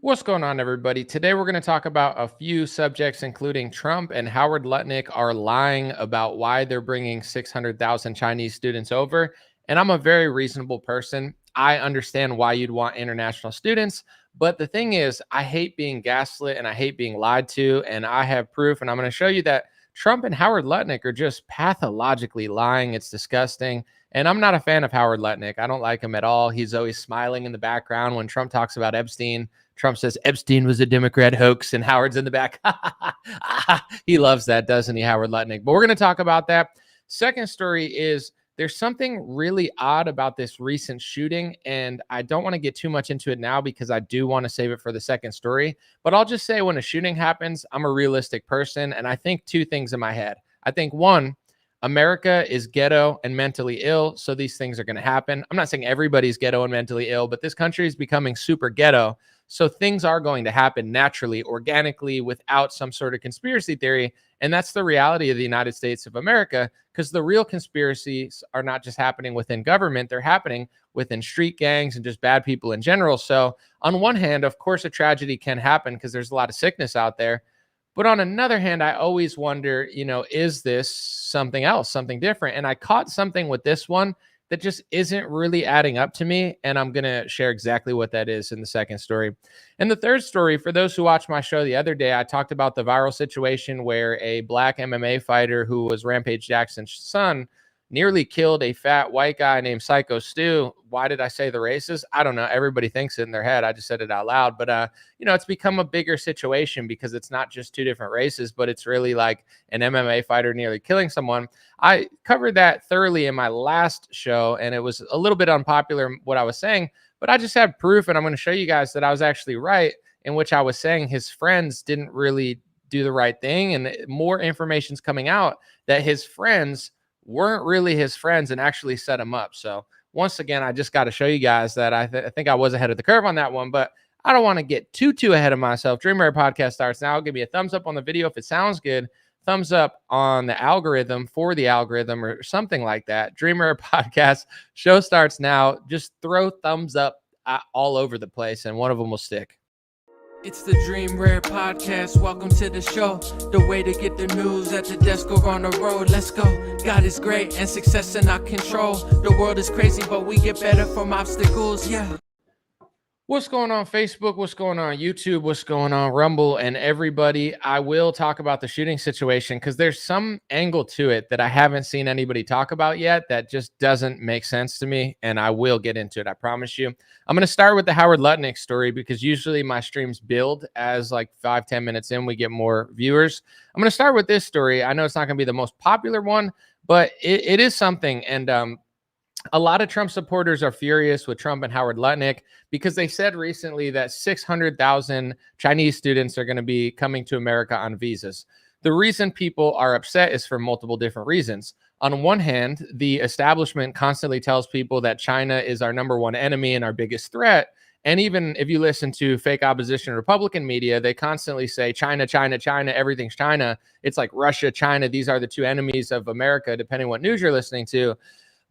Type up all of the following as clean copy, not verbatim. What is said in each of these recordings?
What's going on, everybody? Today, we're going to talk about a few subjects, including Trump and Howard Lutnick are lying about why they're bringing 600,000 Chinese students over. And I'm a very reasonable person. I understand why you'd want international students. But the thing is, I hate being gaslit and I hate being lied to. And I have proof. And I'm going to show you that Trump and Howard Lutnick are just pathologically lying. It's disgusting. And I'm not a fan of Howard Lutnick. I don't like him at all. He's always smiling in the background when Trump talks about Epstein. Trump says Epstein was a Democrat hoax, and Howard's in the back. He loves that, doesn't he, Howard Lutnick? But we're going to talk about that. Second story is there's something really odd about this recent shooting, and I don't want to get too much into it now because I do want to save it for the second story. But I'll just say when a shooting happens, I'm a realistic person, and I think two things in my head. I think one, America is ghetto and mentally ill, so these things are going to happen. I'm not saying everybody's ghetto and mentally ill, but this country is becoming super ghetto. So things are going to happen naturally, organically, without some sort of conspiracy theory. And that's the reality of the United States of America, because the real conspiracies are not just happening within government, they're happening within street gangs and just bad people in general. So on one hand, of course, a tragedy can happen because there's a lot of sickness out there. But on another hand, I always wonder, is this something else, something different? And I caught something with this one that just isn't really adding up to me. And I'm going to share exactly what that is in the second story. And the third story, for those who watched my show the other day, I talked about the viral situation where a black MMA fighter who was Rampage Jackson's son nearly killed a fat white guy named Psycho Stu. Why did I say the races? I don't know. Everybody thinks it in their head. I just said it out loud. But, it's become a bigger situation because it's not just two different races, but it's really like an MMA fighter nearly killing someone. I covered that thoroughly in my last show, and it was a little bit unpopular what I was saying, but I just have proof, and I'm going to show you guys that I was actually right, in which I was saying his friends didn't really do the right thing, and more information's coming out that his friends weren't really his friends and actually set him up. So once again, I just got to show you guys that I think I was ahead of the curve on that one, but I don't want to get too ahead of myself. Dream Rare Podcast starts now. Give me a thumbs up on the video if it sounds good. Thumbs up on the algorithm for the algorithm or something like that. Dream Rare Podcast show starts now. Just throw thumbs up all over the place and one of them will stick. It's the Dream Rare Podcast. Welcome to the show. The way to get the news at the desk or on the road. Let's go. God is great and success in our control. The world is crazy, but we get better from obstacles. Yeah. What's going on Facebook? What's going on YouTube? What's going on Rumble? And everybody, I will talk about the shooting situation because there's some angle to it that I haven't seen anybody talk about yet that just doesn't make sense to me. And I will get into it. I promise you. I'm going to start with the Howard Lutnick story because usually my streams build as like 5-10 minutes in, we get more viewers. I'm going to start with this story. I know it's not going to be the most popular one, but it is something. And, a lot of Trump supporters are furious with Trump and Howard Lutnick because they said recently that 600,000 Chinese students are going to be coming to America on visas. The reason people are upset is for multiple different reasons. On one hand, the establishment constantly tells people that China is our number one enemy and our biggest threat. And even if you listen to fake opposition Republican media, they constantly say China, China, China, everything's China. It's like Russia, China. These are the two enemies of America, depending what news you're listening to.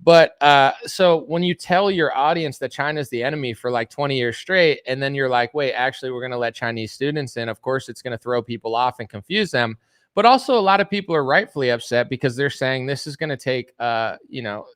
But so when you tell your audience that China's the enemy for like 20 years straight, and then you're like, wait, actually, we're going to let Chinese students in. Of course, it's going to throw people off and confuse them. But also a lot of people are rightfully upset because they're saying this is going to take,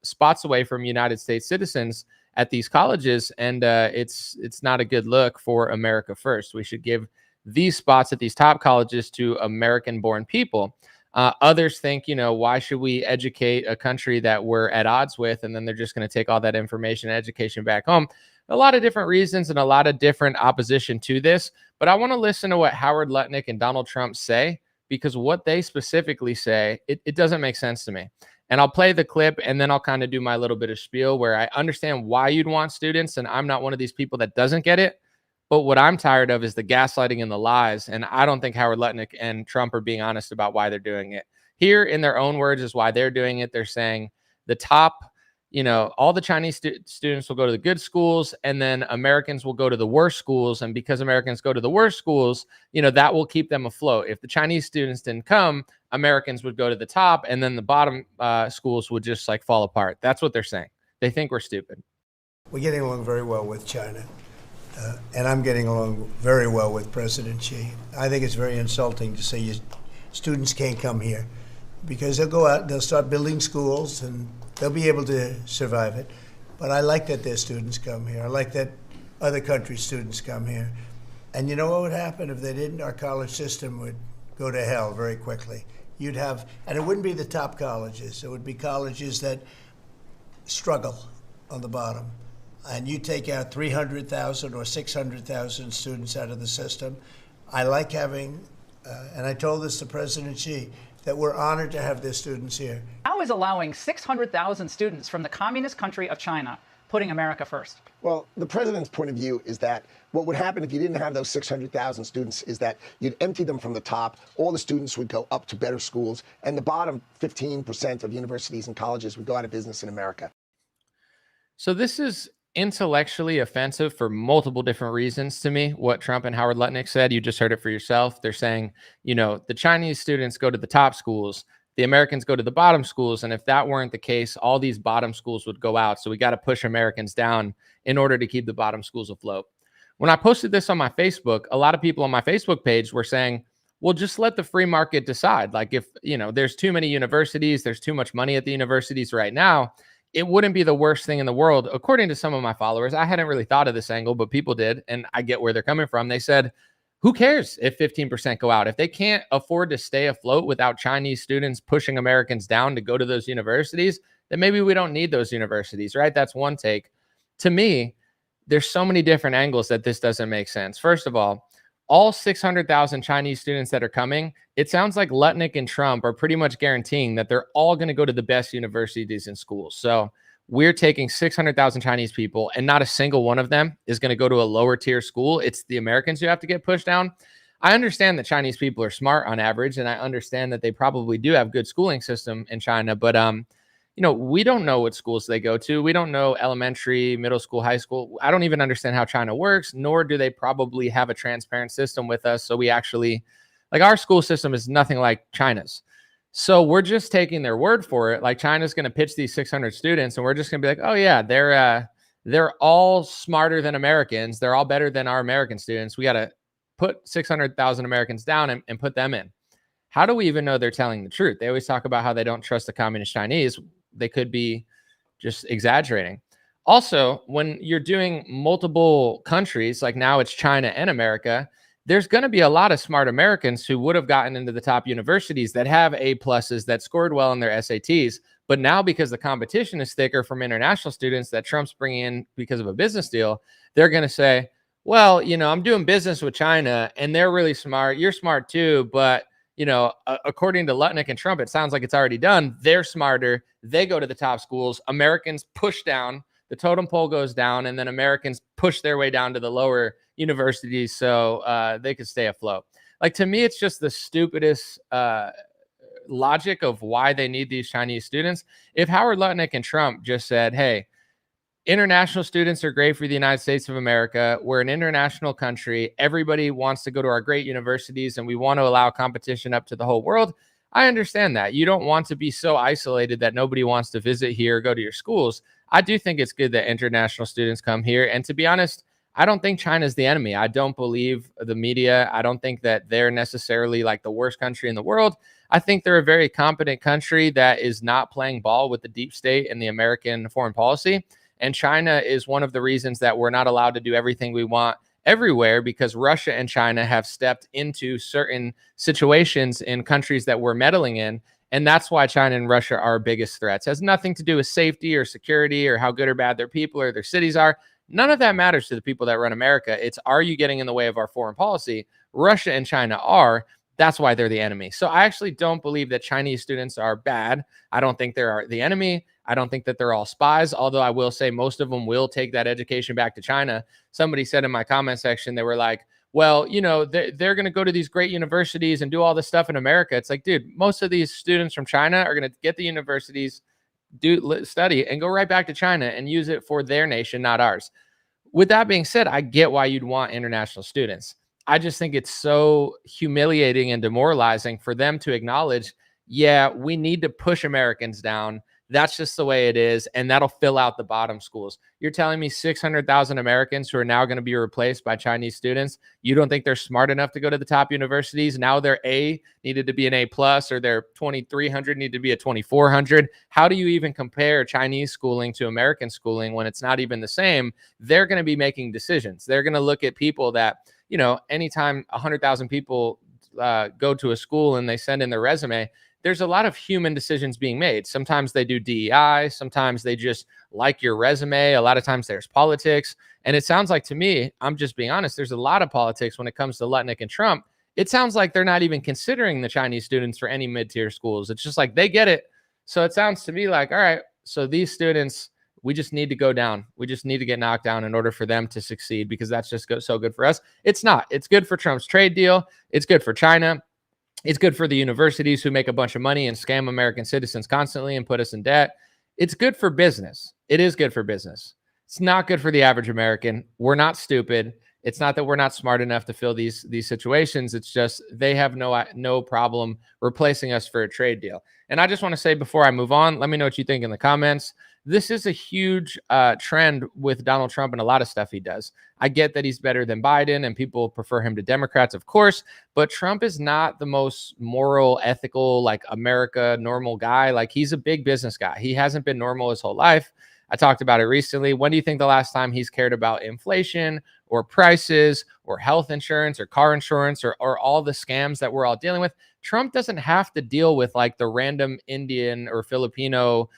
spots away from United States citizens at these colleges. And it's not a good look for America first. We should give these spots at these top colleges to American born people. Others think, why should we educate a country that we're at odds with? And then they're just going to take all that information and education back home. A lot of different reasons and a lot of different opposition to this. But I want to listen to what Howard Lutnick and Donald Trump say, because what they specifically say, it doesn't make sense to me. And I'll play the clip and then I'll kind of do my little bit of spiel where I understand why you'd want students. And I'm not one of these people that doesn't get it. But what I'm tired of is the gaslighting and the lies. And I don't think Howard Lutnick and Trump are being honest about why they're doing it. Here, in their own words, is why they're doing it. They're saying the top, all the Chinese students will go to the good schools, and then Americans will go to the worst schools. And because Americans go to the worst schools, that will keep them afloat. If the Chinese students didn't come, Americans would go to the top, and then the bottom schools would just like fall apart. That's what they're saying. They think we're stupid. We're getting along very well with China. and I'm getting along very well with President Xi. I think it's very insulting to say students can't come here, because they'll go out, they'll start building schools, and they'll be able to survive it. But I like that their students come here. I like that other countries' students come here. And you know what would happen if they didn't? Our college system would go to hell very quickly. You'd have, and it wouldn't be the top colleges. It would be colleges that struggle on the bottom. And you take out 300,000 or 600,000 students out of the system. I like having, and I told this to President Xi, that we're honored to have their students here. How is allowing 600,000 students from the communist country of China putting America first? Well, the president's point of view is that what would happen if you didn't have those 600,000 students is that you'd empty them from the top, all the students would go up to better schools, and the bottom 15% of universities and colleges would go out of business in America. So this is intellectually offensive for multiple different reasons to me. What Trump and Howard Lutnick said, you just heard it for yourself. They're saying, the Chinese students go to the top schools, the Americans go to the bottom schools. And if that weren't the case, all these bottom schools would go out. So we got to push Americans down in order to keep the bottom schools afloat. When I posted this on my Facebook, a lot of people on my Facebook page were saying, well, just let the free market decide. Like if, there's too many universities, there's too much money at the universities right now, it wouldn't be the worst thing in the world. According to some of my followers, I hadn't really thought of this angle, but people did. And I get where they're coming from. They said, who cares if 15% go out? If they can't afford to stay afloat without Chinese students pushing Americans down to go to those universities, then maybe we don't need those universities, right? That's one take. To me, there's so many different angles that this doesn't make sense. First of all 600,000 Chinese students that are coming, it sounds like Lutnick and Trump are pretty much guaranteeing that they're all going to go to the best universities and schools. So we're taking 600,000 Chinese people, and not a single one of them is going to go to a lower tier school. It's the Americans who have to get pushed down. I understand that Chinese people are smart on average, and I understand that they probably do have good schooling system in China, but we don't know what schools they go to. We don't know elementary, middle school, high school. I don't even understand how China works, nor do they probably have a transparent system with us. So we actually, our school system is nothing like China's. So we're just taking their word for it. Like China's going to pitch these 600 students, and we're just going to be like, oh yeah, they're all smarter than Americans. They're all better than our American students. We got to put 600,000 Americans down and put them in. How do we even know they're telling the truth? They always talk about how they don't trust the communist Chinese. They could be just exaggerating. Also, when you're doing multiple countries, like now it's China and America, there's going to be a lot of smart Americans who would have gotten into the top universities that have A pluses, that scored well in their SATs. But now, because the competition is thicker from international students that Trump's bringing in because of a business deal, they're going to say, well, I'm doing business with China and they're really smart. You're smart too. But, according to Lutnick and Trump, it sounds like it's already done. They're smarter. They go to the top schools. Americans push down. The totem pole goes down, and then Americans push their way down to the lower universities so they could stay afloat. To me, it's just the stupidest logic of why they need these Chinese students. If Howard Lutnick and Trump just said, hey, international students are great for the United States of America. We're an international country. Everybody wants to go to our great universities, and we want to allow competition up to the whole world. I understand that. You don't want to be so isolated that nobody wants to visit here, go to your schools. I do think it's good that international students come here. And to be honest, I don't think China's the enemy. I don't believe the media. I don't think that they're necessarily like the worst country in the world. I think they're a very competent country that is not playing ball with the deep state and the American foreign policy. And China is one of the reasons that we're not allowed to do everything we want everywhere, because Russia and China have stepped into certain situations in countries that we're meddling in. And that's why China and Russia are our biggest threats. It has nothing to do with safety or security or how good or bad their people or their cities are. None of that matters to the people that run America. It's, are you getting in the way of our foreign policy? Russia and China are. That's why they're the enemy. So I actually don't believe that Chinese students are bad. I don't think they're the enemy. I don't think that they're all spies, although I will say most of them will take that education back to China. Somebody said in my comment section, they were like, well, they're going to go to these great universities and do all this stuff in America. It's like, dude, most of these students from China are going to get the universities, study, and go right back to China and use it for their nation, not ours. With that being said, I get why you'd want international students. I just think it's so humiliating and demoralizing for them to acknowledge, yeah, we need to push Americans down That's just the way it is. And that'll fill out the bottom schools. You're telling me 600,000 Americans who are now going to be replaced by Chinese students, you don't think they're smart enough to go to the top universities? Now their A needed to be an A plus, or their 2,300 need to be a 2,400. How do you even compare Chinese schooling to American schooling when it's not even the same? They're going to be making decisions. They're going to look at people that, anytime 100,000 people go to a school and they send in their resume, there's a lot of human decisions being made. Sometimes they do DEI, sometimes they just like your resume. A lot of times there's politics. And it sounds like, to me, I'm just being honest, there's a lot of politics when it comes to Lutnick and Trump. It sounds like they're not even considering the Chinese students for any mid-tier schools. It's just like they get it. So it sounds to me like, all right, so these students, we just need to go down. We just need to get knocked down in order for them to succeed, because that's just so good for us. It's not. It's good for Trump's trade deal. It's good for China. It's good for the universities who make a bunch of money and scam American citizens constantly and put us in debt. It's good for business. It is good for business. It's not good for the average American. We're not stupid. It's not that we're not smart enough to fill these situations. It's just they have no problem replacing us for a trade deal. And I just want to say, before I move on, let me know what you think in the comments. This is a huge trend with Donald Trump and a lot of stuff he does. I get that he's better than Biden and people prefer him to Democrats, of course, but Trump is not the most moral, ethical, like America normal guy. Like, he's a big business guy. He hasn't been normal his whole life. I talked about it recently. When do you think the last time he's cared about inflation or prices or health insurance or car insurance or all the scams that we're all dealing with? Trump doesn't have to deal with like the random Indian or Filipino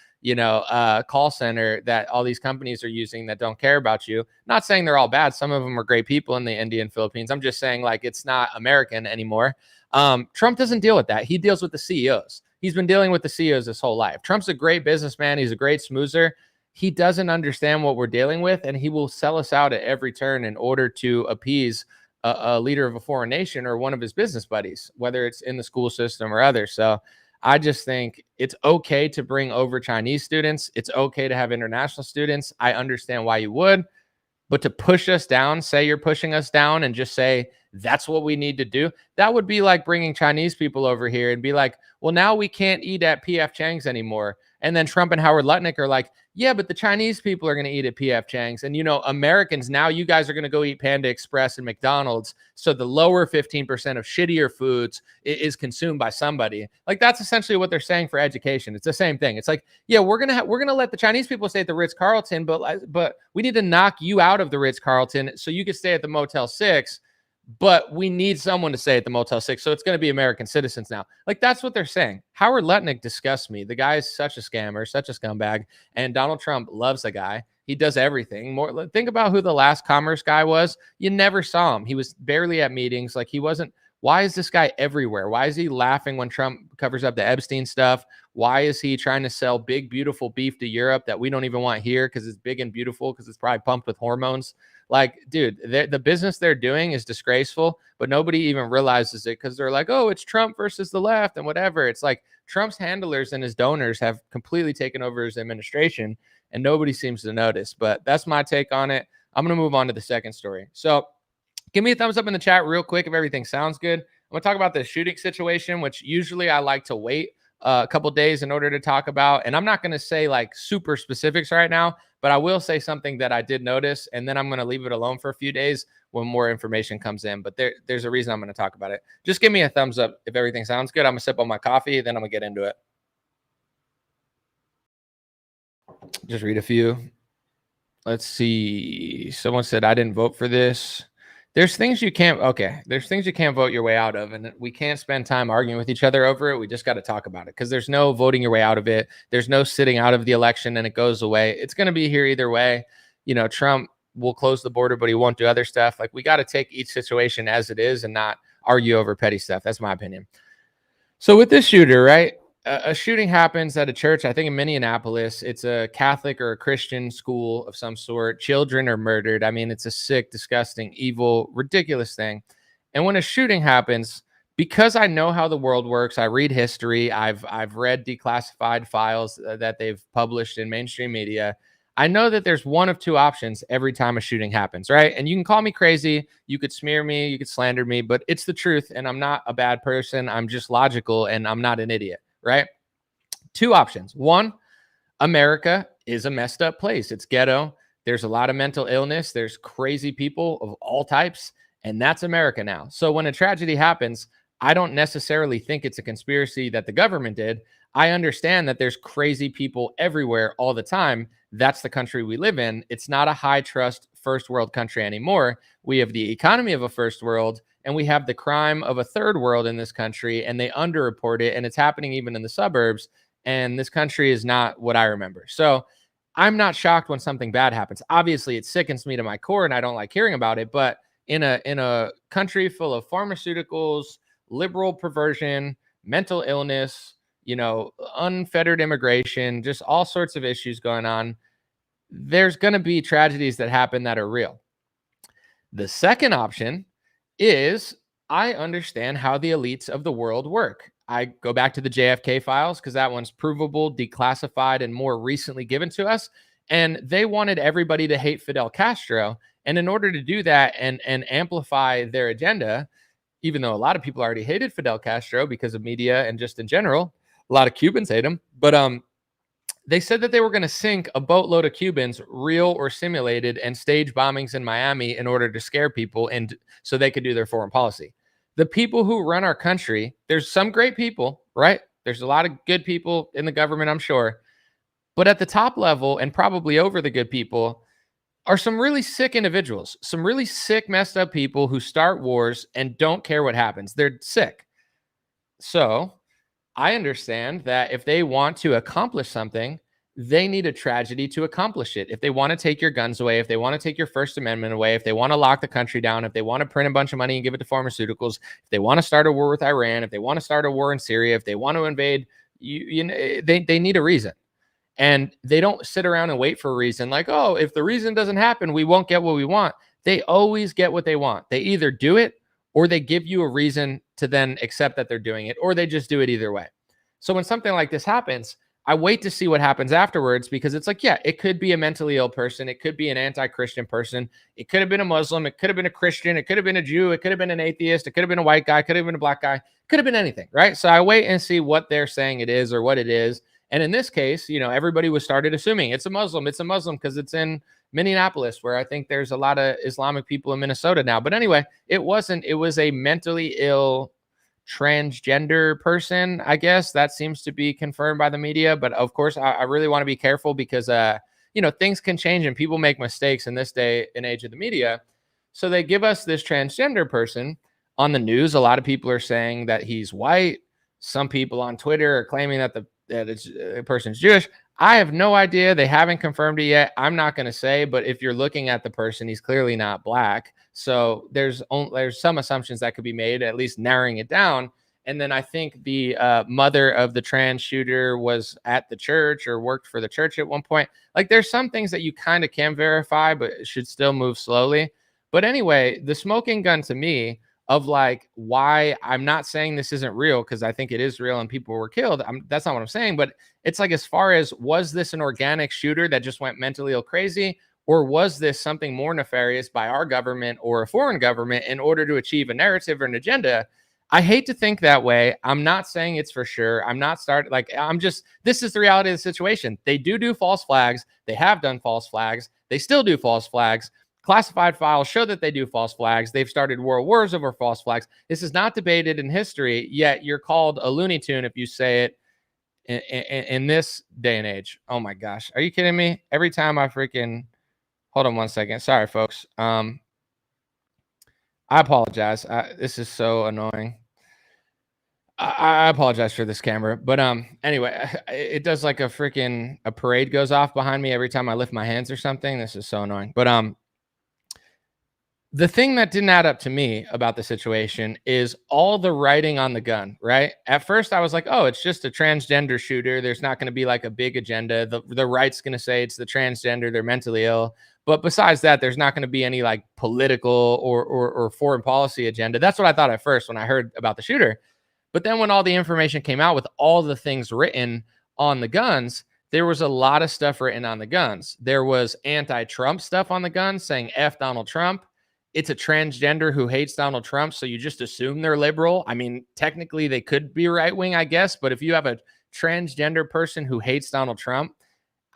call center that all these companies are using that don't care about you. Not saying they're all bad. Some of them are great people in the India and Philippines. I'm just saying, like, it's not American anymore. Trump doesn't deal with that. He deals with the CEOs. He's been dealing with the CEOs his whole life. Trump's a great businessman. He's a great smoozer. He doesn't understand what we're dealing with, and he will sell us out at every turn in order to appease a leader of a foreign nation or one of his business buddies, whether it's in the school system or others. So I just think it's okay to bring over Chinese students. It's okay to have international students. I understand why you would, but to push us down, say you're pushing us down and just say that's what we need to do, that would be like bringing Chinese people over here and be like, well, now we can't eat at PF Chang's anymore. And then Trump and Howard Lutnick are like, yeah, but the Chinese people are going to eat at PF Chang's. And, Americans, now you guys are going to go eat Panda Express and McDonald's. So the lower 15% of shittier foods is consumed by somebody. Like, that's essentially what they're saying for education. It's the same thing. It's like, yeah, we're going to let the Chinese people stay at the Ritz-Carlton, but we need to knock you out of the Ritz-Carlton so you can stay at the Motel 6. But we need someone to stay at the Motel 6. So it's going to be American citizens now. Like, that's what they're saying. Howard Lutnick disgusts me. The guy is such a scammer, such a scumbag. And Donald Trump loves the guy. He does everything. Think about who the last commerce guy was. You never saw him. He was barely at meetings. Like, he wasn't. Why is this guy everywhere? Why is he laughing when Trump covers up the Epstein stuff? Why is he trying to sell big, beautiful beef to Europe that we don't even want here because it's big and beautiful because it's probably pumped with hormones? Like, dude, the business they're doing is disgraceful, but nobody even realizes it because they're like, oh, it's Trump versus the left and whatever. It's like Trump's handlers and his donors have completely taken over his administration, and nobody seems to notice. But that's my take on it. I'm going to move on to the second story. So give me a thumbs up in the chat real quick if everything sounds good. I'm going to talk about the shooting situation, which usually I like to wait a couple days in order to talk about. And I'm not going to say like super specifics right now, but I will say something that I did notice, and then I'm going to leave it alone for a few days when more information comes in. But there's a reason I'm going to talk about it. Just give me a thumbs up if everything sounds good. I'm going to sip on my coffee, then I'm going to get into it. Just read a few. Let's see. Someone said, I didn't vote for this. There's things you can't vote your way out of, and we can't spend time arguing with each other over it. We just got to talk about it because there's no voting your way out of it. There's no sitting out of the election and it goes away. It's going to be here either way. Trump will close the border, but he won't do other stuff. Like, we got to take each situation as it is and not argue over petty stuff. That's my opinion. So with this shooter, right? A shooting happens at a church, I think in Minneapolis. It's a Catholic or a Christian school of some sort. Children are murdered. I mean, it's a sick, disgusting, evil, ridiculous thing. And when a shooting happens, because I know how the world works, I read history, I've read declassified files that they've published in mainstream media. I know that there's one of two options every time a shooting happens, right? And you can call me crazy, you could smear me, you could slander me, but it's the truth, and I'm not a bad person. I'm just logical, and I'm not an idiot. Right? Two options. One, America is a messed up place. It's ghetto. There's a lot of mental illness. There's crazy people of all types. And that's America now. So when a tragedy happens, I don't necessarily think it's a conspiracy that the government did. I understand that there's crazy people everywhere all the time. That's the country we live in. It's not a high trust first world country anymore. We have the economy of a first world, and we have the crime of a third world in this country, and they underreport it. And it's happening even in the suburbs. And this country is not what I remember. So I'm not shocked when something bad happens. Obviously, it sickens me to my core and I don't like hearing about it. But in a country full of pharmaceuticals, liberal perversion, mental illness, unfettered immigration, just all sorts of issues going on, there's going to be tragedies that happen that are real. The second option is I understand how the elites of the world work. I go back to the JFK files because that one's provable, declassified, and more recently given to us. And they wanted everybody to hate Fidel Castro. And in order to do that and amplify their agenda, even though a lot of people already hated Fidel Castro because of media and just in general, a lot of Cubans hate him. But they said that they were going to sink a boatload of Cubans, real or simulated, and stage bombings in Miami in order to scare people and so they could do their foreign policy. The people who run our country, there's some great people, right? There's a lot of good people in the government, I'm sure. But at the top level and probably over the good people are some really sick individuals, some really sick, messed up people who start wars and don't care what happens. They're sick. So I understand that if they want to accomplish something, they need a tragedy to accomplish it. If they want to take your guns away, if they want to take your First Amendment away, if they want to lock the country down, if they want to print a bunch of money and give it to pharmaceuticals, if they want to start a war with Iran, if they want to start a war in Syria, if they want to invade, they need a reason. And they don't sit around and wait for a reason like, oh, if the reason doesn't happen, we won't get what we want. They always get what they want. They either do it or they give you a reason to then accept that they're doing it, or they just do it either way. So when something like this happens, I wait to see what happens afterwards because it's like, yeah, it could be a mentally ill person. It could be an anti-Christian person. It could have been a Muslim. It could have been a Christian. It could have been a Jew. It could have been an atheist. It could have been a white guy. It could have been a black guy. It could have been anything, right? So I wait and see what they're saying it is or what it is. And in this case, everybody was started assuming it's a Muslim. It's a Muslim because it's in Minneapolis, where I think there's a lot of Islamic people in Minnesota now. But anyway, it wasn't. It was a mentally ill transgender person, I guess. That seems to be confirmed by the media. But of course, I really want to be careful because, things can change and people make mistakes in this day and age of the media. So they give us this transgender person on the news. A lot of people are saying that he's white. Some people on Twitter are claiming that the person's Jewish. I have no idea. They haven't confirmed it yet. I'm not going to say, but if you're looking at the person, he's clearly not black. So there's some assumptions that could be made, at least narrowing it down. And then I think the mother of the trans shooter was at the church or worked for the church at one point. Like there's some things that you kind of can verify, but it should still move slowly. But anyway, the smoking gun to me of like why I'm not saying this isn't real, because I think it is real and people were killed. That's not what I'm saying. But it's like, as far as, was this an organic shooter that just went mentally ill crazy? Or was this something more nefarious by our government or a foreign government in order to achieve a narrative or an agenda? I hate to think that way. I'm not saying it's for sure. This is the reality of the situation. They do false flags. They have done false flags. They still do false flags. Classified files show that they do false flags. They've started world wars over false flags. This is not debated in history, yet you're called a Looney Tune if you say it in this day and age. Oh my gosh. Are you kidding me? Every time I freaking... Hold on one second. Sorry, folks. I apologize. This is so annoying. I apologize for this camera. But anyway, it does like a parade goes off behind me every time I lift my hands or something. This is so annoying. But the thing that didn't add up to me about the situation is all the writing on the gun, right? At first, I was like, oh, it's just a transgender shooter. There's not going to be like a big agenda. The right's going to say it's the transgender. They're mentally ill. But besides that, there's not going to be any like political or foreign policy agenda. That's what I thought at first when I heard about the shooter. But then when all the information came out with all the things written on the guns, there was a lot of stuff written on the guns. There was anti-Trump stuff on the guns saying F Donald Trump. It's a transgender who hates Donald Trump, so you just assume they're liberal. I mean, technically they could be right-wing, I guess, but if you have a transgender person who hates Donald Trump,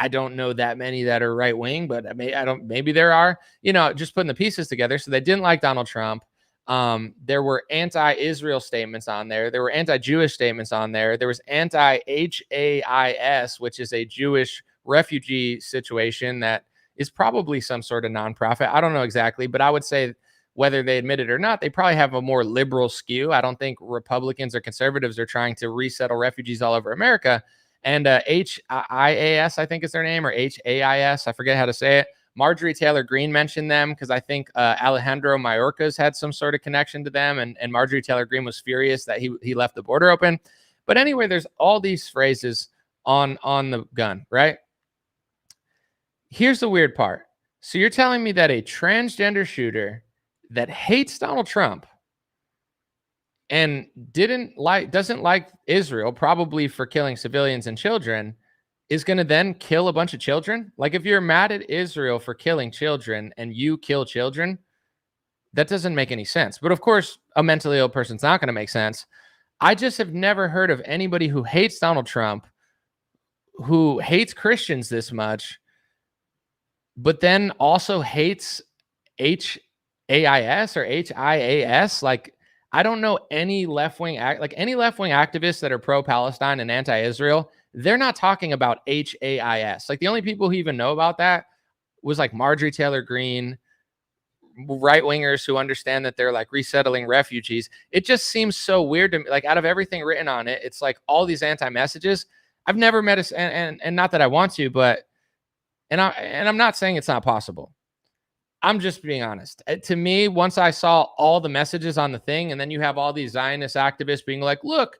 I don't know that many that are right wing, but maybe there are, just putting the pieces together. So they didn't like Donald Trump. There were anti-Israel statements on there. There were anti-Jewish statements on there. There was anti-HAIS, which is a Jewish refugee situation that is probably some sort of nonprofit. I don't know exactly, but I would say whether they admit it or not, they probably have a more liberal skew. I don't think Republicans or conservatives are trying to resettle refugees all over America. And HIAS, I think is their name, or HAIS, I forget how to say it. Marjorie Taylor Greene mentioned them because I think Alejandro Mayorkas had some sort of connection to them, and Marjorie Taylor Greene was furious that he left the border open. But anyway, there's all these phrases on the gun, right? Here's the weird part. So you're telling me that a transgender shooter that hates Donald Trump and doesn't like Israel, probably for killing civilians and children, is going to then kill a bunch of children? Like, if you're mad at Israel for killing children and you kill children, that doesn't make any sense. But of course, a mentally ill person's not going to make sense. I just have never heard of anybody who hates Donald Trump, who hates Christians this much, but then also hates HAIS or HIAS. Like, I don't know any left-wing activists that are pro-Palestine and anti-Israel. They're not talking about HAIS. Like, the only people who even know about that was like Marjorie Taylor Greene, right-wingers who understand that they're like resettling refugees. It just seems so weird to me. Like, out of everything written on it, it's like all these anti-messages. I've never met and not that I want to, but I'm not saying it's not possible. I'm just being honest. To me, once I saw all the messages on the thing, and then you have all these Zionist activists being like, look,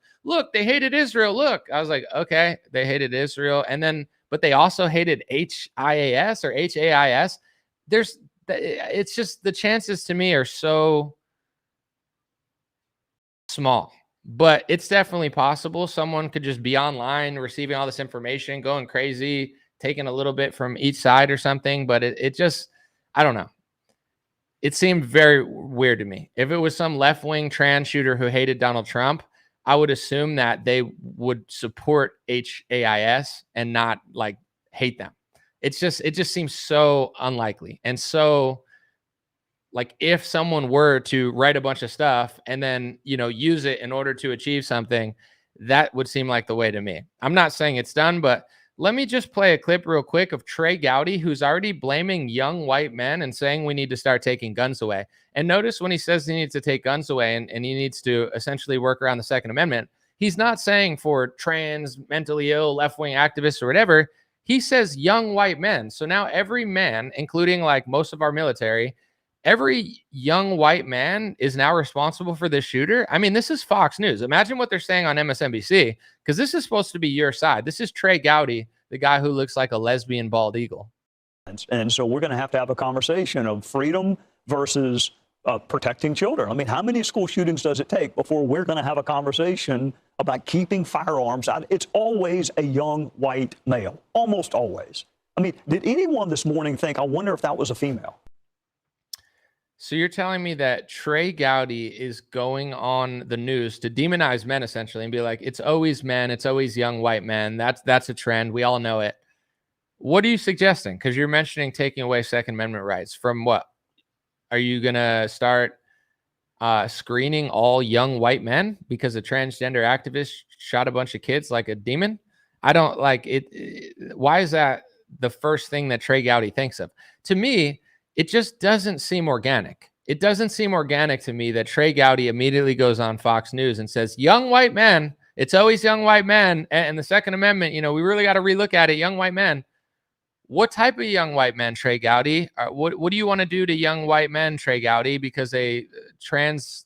they hated Israel. Look, I was like, okay, they hated Israel. And then, but they also hated HIAS or HAIS. It's just, the chances to me are so small, but it's definitely possible. Someone could just be online receiving all this information, going crazy, taking a little bit from each side or something. But it just, I don't know. It seemed very weird to me. If it was some left-wing trans shooter who hated Donald Trump, I would assume that they would support HAIS and not like hate them. It just seems so unlikely. And so, like, if someone were to write a bunch of stuff and then, use it in order to achieve something, that would seem like the way to me. I'm not saying it's done, but let me just play a clip real quick of Trey Gowdy, who's already blaming young white men and saying we need to start taking guns away. And notice when he says he needs to take guns away and he needs to essentially work around the Second Amendment, he's not saying for trans, mentally ill, left-wing activists or whatever. He says young white men. So now every man, including like most of our military, every young white man is now responsible for this shooter. I mean, this is Fox News. Imagine what they're saying on MSNBC, because this is supposed to be your side. This is Trey Gowdy, the guy who looks like a lesbian bald eagle. And so we're going to have a conversation of freedom versus protecting children. I mean, how many school shootings does it take before we're going to have a conversation about keeping firearms out? It's always a young white male, almost always. I mean, did anyone this morning think, I wonder if that was a female? So you're telling me that Trey Gowdy is going on the news to demonize men essentially and be like, it's always men, it's always young white men. That's a trend. We all know it. What are you suggesting? Because you're mentioning taking away Second Amendment rights from what? Are you going to start screening all young white men because a transgender activist shot a bunch of kids like a demon? I don't like it. Why is that the first thing that Trey Gowdy thinks of? To me, it just doesn't seem organic. It doesn't seem organic to me that Trey Gowdy immediately goes on Fox News and says, young white men, it's always young white men. And the Second Amendment, we really got to relook at it. Young white men. What type of young white men, Trey Gowdy? What do you want to do to young white men, Trey Gowdy, because a trans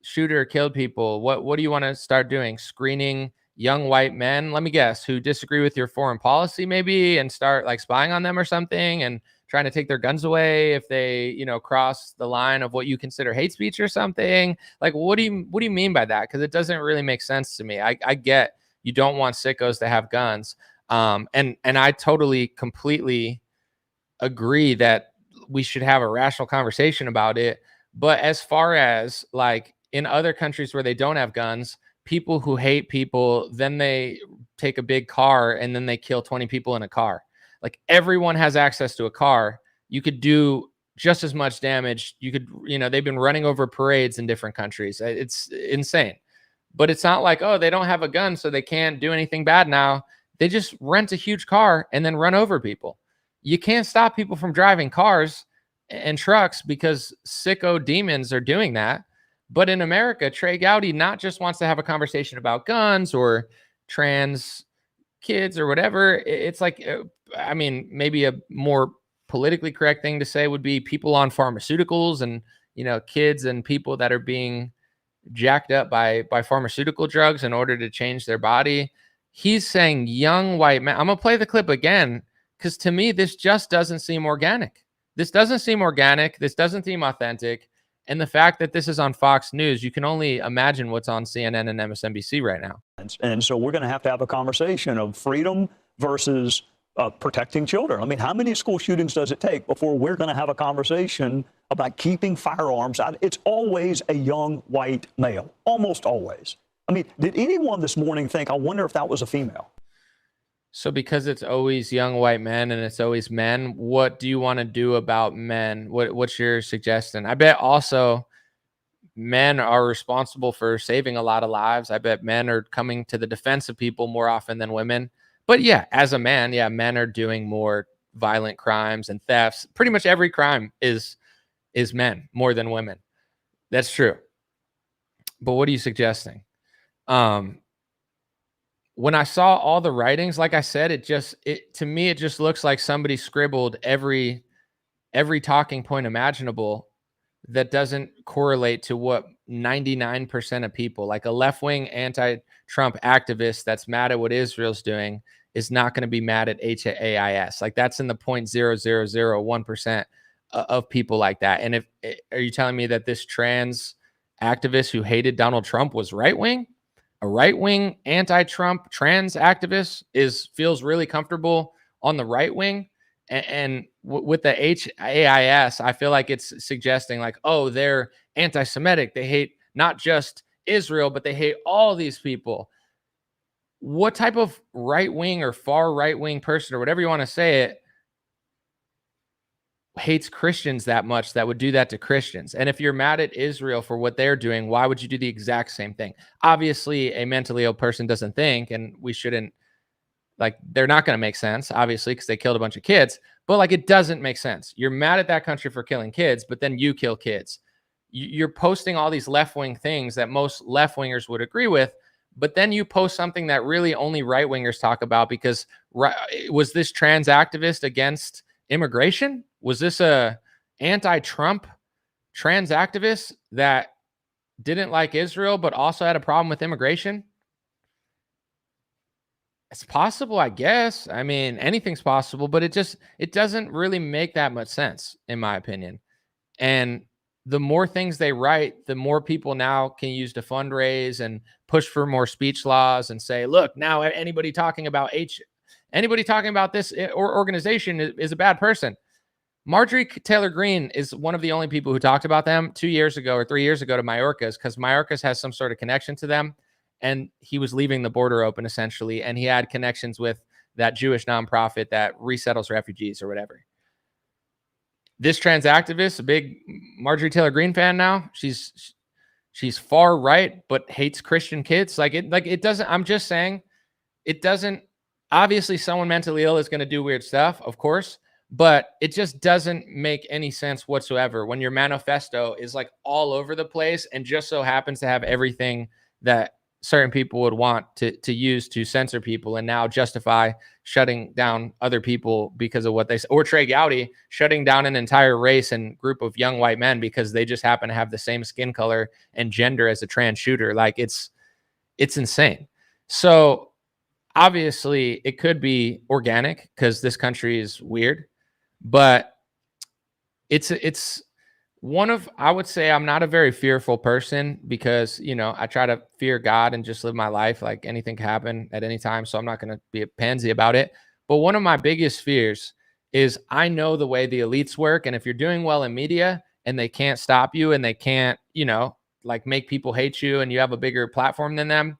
shooter killed people? What do you want to start doing? Screening young white men, let me guess, who disagree with your foreign policy maybe, and start like spying on them or something and trying to take their guns away if they, cross the line of what you consider hate speech or something? Like, what do you mean by that? Because it doesn't really make sense to me. I get you don't want sickos to have guns. And I totally, completely agree that we should have a rational conversation about it. But as far as like in other countries where they don't have guns, people who hate people, then they take a big car and then they kill 20 people in a car. like everyone has access to a car, you could do just as much damage. You could, they've been running over parades in different countries. It's insane. But it's not like, oh, they don't have a gun, so they can't do anything bad now. They just rent a huge car and then run over people. You can't stop people from driving cars and trucks because sicko demons are doing that. But in America, Trey Gowdy not just wants to have a conversation about guns or trans kids or whatever. It's like, I mean, maybe a more politically correct thing to say would be people on pharmaceuticals and, kids and people that are being jacked up by pharmaceutical drugs in order to change their body. He's saying young white men. I'm going to play the clip again because to me, this just doesn't seem organic. This doesn't seem organic. This doesn't seem authentic. And the fact that this is on Fox News, you can only imagine what's on CNN and MSNBC right now. And so we're going to have a conversation of freedom versus protecting children. I mean, how many school shootings does it take before we're going to have a conversation about keeping firearms out? It's always a young white male, almost always. I mean, did anyone this morning think, I wonder if that was a female? So because it's always young white men and it's always men, what do you want to do about men? What's your suggestion? I bet also men are responsible for saving a lot of lives. I bet men are coming to the defense of people more often than women. But yeah, as a man, yeah, men are doing more violent crimes and thefts. Pretty much every crime is men more than women. That's true. But what are you suggesting? When I saw all the writings, like I said, to me, it just looks like somebody scribbled every talking point imaginable that doesn't correlate to what 99% of people, like a left-wing anti-Trump activist that's mad at what Israel's doing, is not going to be mad at HAIS. Like that's in the 0.0001% of people like that. And are you telling me that this trans activist who hated Donald Trump was right-wing? A right-wing anti-Trump trans activist feels really comfortable on the right wing, and with the HAIS, I feel like it's suggesting like, oh, they're anti-Semitic. They hate not just Israel, but they hate all these people. What type of right-wing or far right-wing person or whatever you want to say it hates Christians that much that would do that to Christians? And if you're mad at Israel for what they're doing, why would you do the exact same thing? Obviously, a mentally ill person doesn't think, and we shouldn't, like, they're not going to make sense, obviously, because they killed a bunch of kids, but like, it doesn't make sense. You're mad at that country for killing kids, but then you kill kids. You're posting all these left-wing things that most left-wingers would agree with, but then you post something that really only right-wingers talk about because was this trans activist against immigration? Was this a anti-Trump trans activist that didn't like Israel, but also had a problem with immigration? It's possible, I guess. I mean, anything's possible, but it doesn't really make that much sense, in my opinion. And the more things they write, the more people now can use to fundraise and push for more speech laws and say, look, now anybody talking about this or organization is a bad person. Marjorie Taylor Greene is one of the only people who talked about them 2 years ago or 3 years ago to Mayorkas, because Mayorkas has some sort of connection to them. And he was leaving the border open, essentially. And he had connections with that Jewish nonprofit that resettles refugees or whatever. This trans activist, a big Marjorie Taylor Greene fan now, she's far right, but hates Christian kids. It doesn't, I'm just saying, it doesn't, obviously someone mentally ill is going to do weird stuff, of course, but it just doesn't make any sense whatsoever when your manifesto is like all over the place and just so happens to have everything that certain people would want to use to censor people and now justify shutting down other people because of what they say. Or Trey Gowdy shutting down an entire race and group of young white men because they just happen to have the same skin color and gender as a trans shooter. Like it's insane. So obviously it could be organic because this country is weird, but it's one of, I would say I'm not a very fearful person because, I try to fear God and just live my life. Like anything can happen at any time. So I'm not going to be a pansy about it. But one of my biggest fears is I know the way the elites work. And if you're doing well in media and they can't stop you and they can't, like make people hate you and you have a bigger platform than them,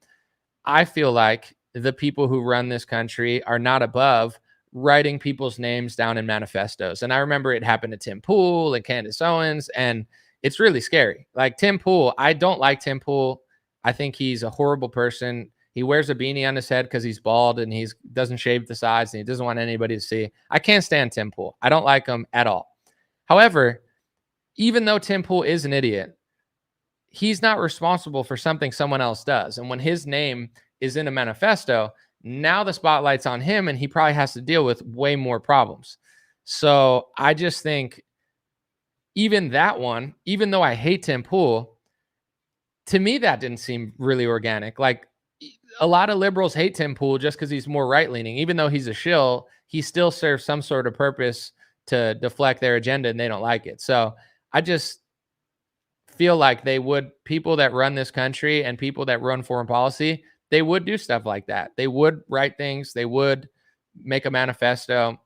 I feel like the people who run this country are not above writing people's names down in manifestos. And I remember it happened to Tim Pool and Candace Owens, and it's really scary. Like Tim Pool, I don't like Tim Pool. I think he's a horrible person. He wears a beanie on his head because he's bald and he doesn't shave the sides and he doesn't want anybody to see. I can't stand Tim Pool. I don't like him at all. However, even though Tim Pool is an idiot, he's not responsible for something someone else does. And when his name is in a manifesto, now the spotlight's on him and he probably has to deal with way more problems. So I just think even that one, even though I hate Tim Pool, to me, that didn't seem really organic. Like a lot of liberals hate Tim Pool just because he's more right leaning. Even though he's a shill, he still serves some sort of purpose to deflect their agenda and they don't like it. So I just feel like people that run this country and people that run foreign policy, they would do stuff like that. They would write things, they would make a manifesto,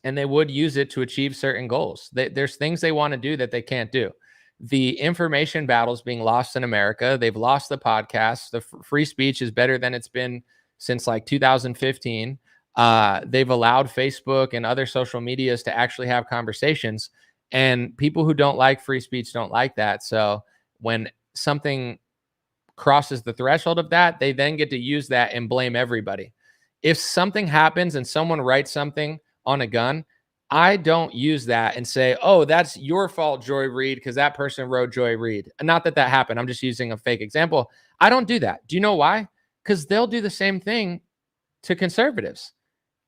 and they would use it to achieve certain goals. There's things they want to do that they can't do. The information battle's being lost in America. They've lost the podcast. The free speech is better than it's been since like 2015. They've allowed Facebook and other social medias to actually have conversations. And people who don't like free speech don't like that. So when something crosses the threshold of that, they then get to use that and blame everybody. If something happens and someone writes something on a gun, I don't use that and say, oh, that's your fault, Joy Reid, because that person wrote Joy Reid. Not that happened. I'm just using a fake example. I don't do that. Do you know why? Because they'll do the same thing to conservatives.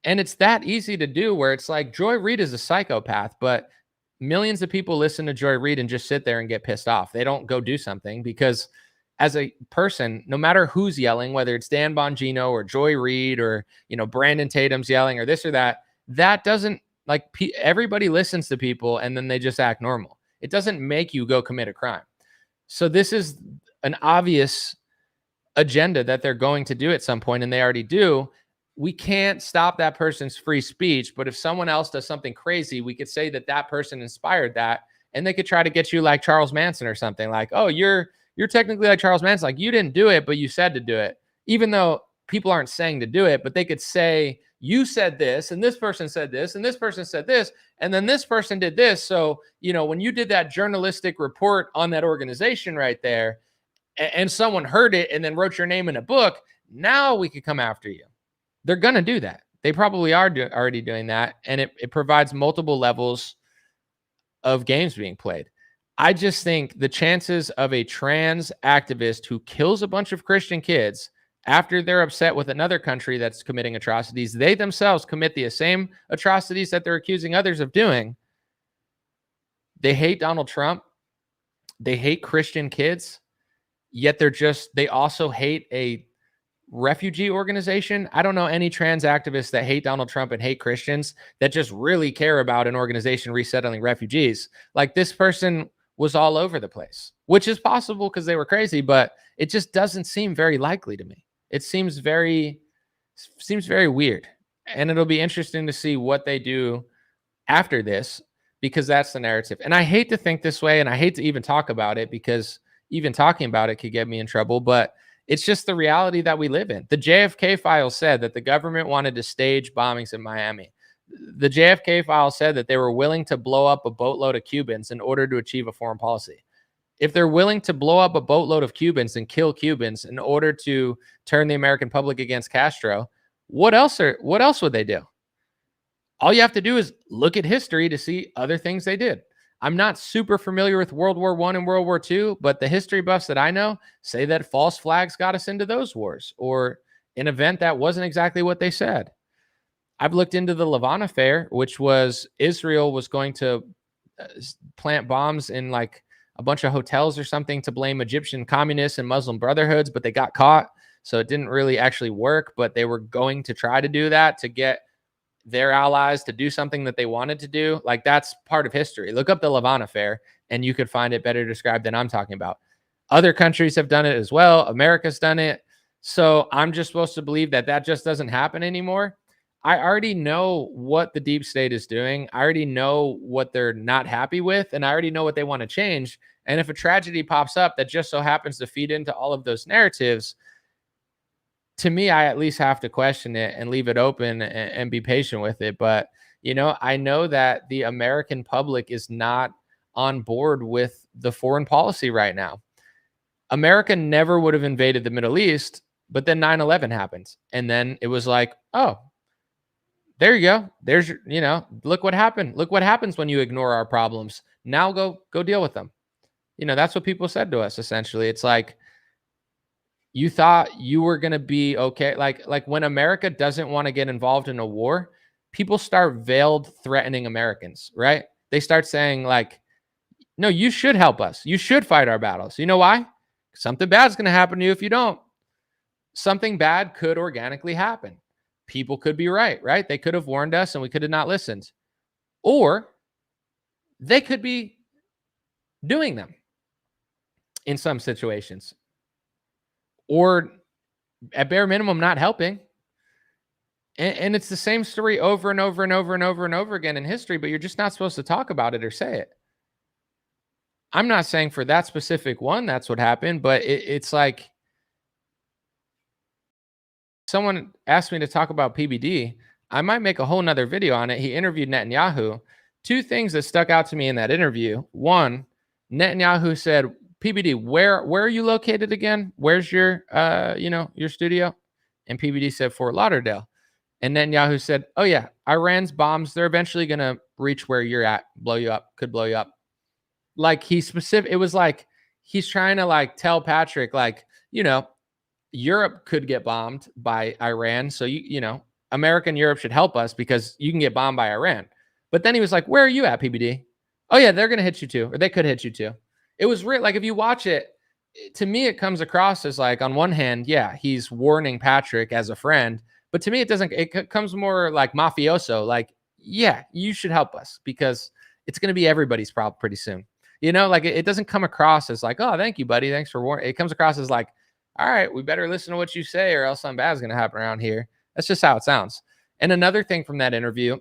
And it's that easy to do where it's like Joy Reid is a psychopath, but millions of people listen to Joy Reid and just sit there and get pissed off. They don't go do something because as a person, no matter who's yelling, whether it's Dan Bongino or Joy Reid or, Brandon Tatum's yelling or this or that, that doesn't everybody listens to people and then they just act normal. It doesn't make you go commit a crime. So this is an obvious agenda that they're going to do at some point, and they already do. We can't stop that person's free speech, but if someone else does something crazy, we could say that person inspired that, and they could try to get you like Charles Manson or something like, oh, you're technically like Charles Manson. Like you didn't do it, but you said to do it, even though people aren't saying to do it, but they could say, you said this, and this person said this, and this person said this, and then this person did this. So, when you did that journalistic report on that organization right there, and someone heard it and then wrote your name in a book, now we could come after you. They're going to do that. They probably are already doing that. And it provides multiple levels of games being played. I just think the chances of a trans activist who kills a bunch of Christian kids after they're upset with another country that's committing atrocities, they themselves commit the same atrocities that they're accusing others of doing. They hate Donald Trump. They hate Christian kids. Yet they also hate a refugee organization. I don't know any trans activists that hate Donald Trump and hate Christians that just really care about an organization resettling refugees. Like this person was all over the place, which is possible because they were crazy, but it just doesn't seem very likely to me. It seems very weird. And it'll be interesting to see what they do after this, because that's the narrative. And I hate to think this way, and I hate to even talk about it because even talking about it could get me in trouble, but it's just the reality that we live in. The JFK files said that the government wanted to stage bombings in Miami. The JFK files said that they were willing to blow up a boatload of Cubans in order to achieve a foreign policy. If they're willing to blow up a boatload of Cubans and kill Cubans in order to turn the American public against Castro, what else would they do? All you have to do is look at history to see other things they did. I'm not super familiar with World War I and World War II, but the history buffs that I know say that false flags got us into those wars, or an event that wasn't exactly what they said. I've looked into the Levant affair, which was Israel was going to plant bombs in like a bunch of hotels or something to blame Egyptian communists and Muslim brotherhoods, but they got caught. So it didn't really actually work, but they were going to try to do that to get their allies to do something that they wanted to do. Like that's part of history. Look up the Levant affair and you could find it better described than I'm talking about. Other countries have done it as well. America's done it. So I'm just supposed to believe that just doesn't happen anymore. I already know what the deep state is doing. I already know what they're not happy with, and I already know what they want to change. And if a tragedy pops up that just so happens to feed into all of those narratives, to me, I at least have to question it and leave it open and be patient with it. But, I know that the American public is not on board with the foreign policy right now. America never would have invaded the Middle East, but then 9/11 happened. And then it was like, oh, there you go. There's your, look what happened. Look what happens when you ignore our problems. Now go deal with them. That's what people said to us essentially. It's like, you thought you were going to be okay. Like when America doesn't want to get involved in a war, people start veiled threatening Americans, right? They start saying like, no, you should help us. You should fight our battles. You know why? Something bad's going to happen to you if you don't. Something bad could organically happen. People could be right? They could have warned us and we could have not listened. Or they could be doing them in some situations. Or at bare minimum, not helping. And it's the same story over and over and over and over and over again in history, but you're just not supposed to talk about it or say it. I'm not saying for that specific one, that's what happened, but it's like someone asked me to talk about PBD. I might make a whole nother video on it. He interviewed Netanyahu. Two things that stuck out to me in that interview. One, Netanyahu said, PBD, where are you located again? Where's your your studio? And PBD said Fort Lauderdale. And Netanyahu said, oh yeah, Iran's bombs, they're eventually gonna reach where you're at, blow you up, could blow you up. Like it was like he's trying to like tell Patrick, like, Europe could get bombed by Iran. So America and Europe should help us because you can get bombed by Iran. But then he was like, where are you at, PBD? Oh yeah, they're gonna hit you too, or they could hit you too. It was real. Like if you watch it, to me, it comes across as like, on one hand, yeah, he's warning Patrick as a friend, but to me, it comes more like mafioso. Like, yeah, you should help us because it's going to be everybody's problem pretty soon. Like it doesn't come across as like, oh, thank you, buddy. Thanks for warning. It comes across as like, all right, we better listen to what you say or else something bad is going to happen around here. That's just how it sounds. And another thing from that interview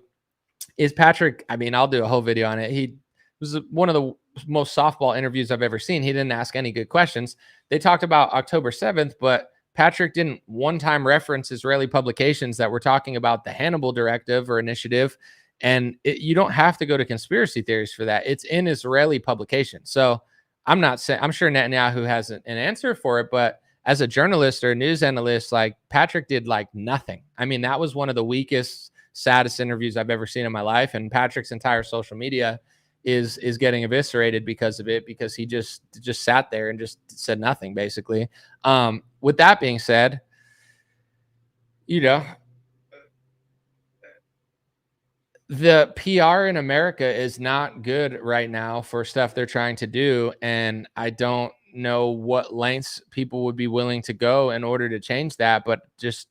is Patrick. I mean, I'll do a whole video on it. He was one of the most softball interviews I've ever seen. He didn't ask any good questions. They talked about October 7th, but Patrick didn't one time reference Israeli publications that were talking about the Hannibal Directive or initiative. And you don't have to go to conspiracy theories for that. It's in Israeli publication. So I'm not saying, I'm sure Netanyahu has an answer for it, but as a journalist or a news analyst, like Patrick did like nothing. I mean, that was one of the weakest, saddest interviews I've ever seen in my life. And Patrick's entire social media is getting eviscerated because of it, because he just sat there and just said nothing, basically. With that being said, the PR in America is not good right now for stuff they're trying to do. And I don't know what lengths people would be willing to go in order to change that. But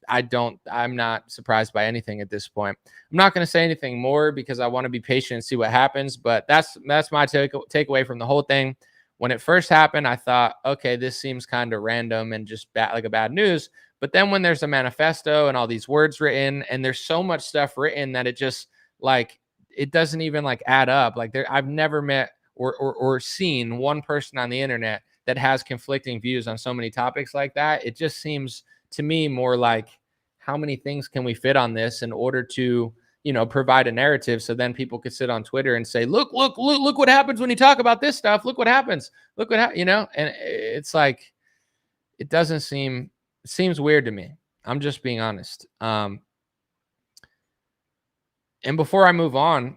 I'm not surprised by anything at this point. I'm not going to say anything more because I want to be patient and see what happens. But that's my takeaway from the whole thing. When it first happened, I thought, okay, this seems kind of random and just like a bad news. But then when there's a manifesto and all these words written and there's so much stuff written that it just like, it doesn't even like add up. Like I've never met or seen one person on the internet that has conflicting views on so many topics like that. It just seems to me more like, how many things can we fit on this in order to, provide a narrative so then people could sit on Twitter and say, look what happens when you talk about this stuff. Look what happens. Look what and it's like, it seems weird to me. I'm just being honest. And before I move on,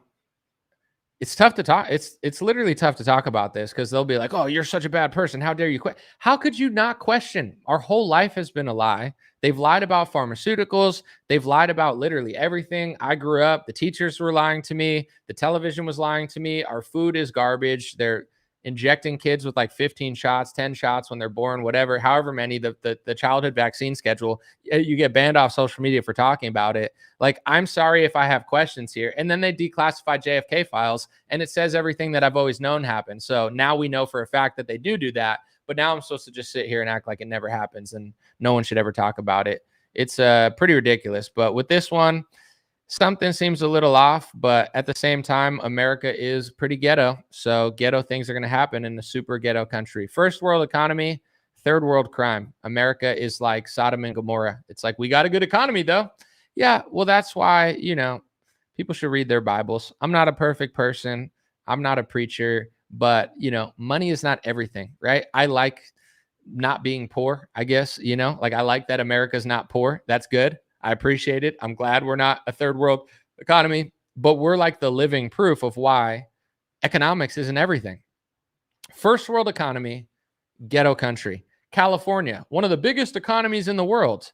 it's tough to talk. It's literally tough to talk about this because they'll be like, oh, you're such a bad person. How dare you quit? How could you not question? Our whole life has been a lie. They've lied about pharmaceuticals. They've lied about literally everything. I grew up, the teachers were lying to me. The television was lying to me. Our food is garbage. They're injecting kids with like 15 shots, 10 shots when they're born, whatever, however many, the childhood vaccine schedule, you get banned off social media for talking about it. Like, I'm sorry if I have questions here. And then they declassify JFK files and it says everything that I've always known happened. So now we know for a fact that they do that. But now I'm supposed to just sit here and act like it never happens and no one should ever talk about it. It's pretty ridiculous. But with this one, something seems a little off, but at the same time, America is pretty ghetto. So ghetto things are going to happen in a super ghetto country. First world economy, third world crime. America is like Sodom and Gomorrah. It's like, we got a good economy though. Yeah, well, that's why, people should read their Bibles. I'm not a perfect person. I'm not a preacher, but money is not everything, right? I like not being poor, I guess, like I like that America's not poor. That's good. I appreciate it. I'm glad we're not a third world economy, but we're like the living proof of why economics isn't everything. First world economy, ghetto country. California, one of the biggest economies in the world,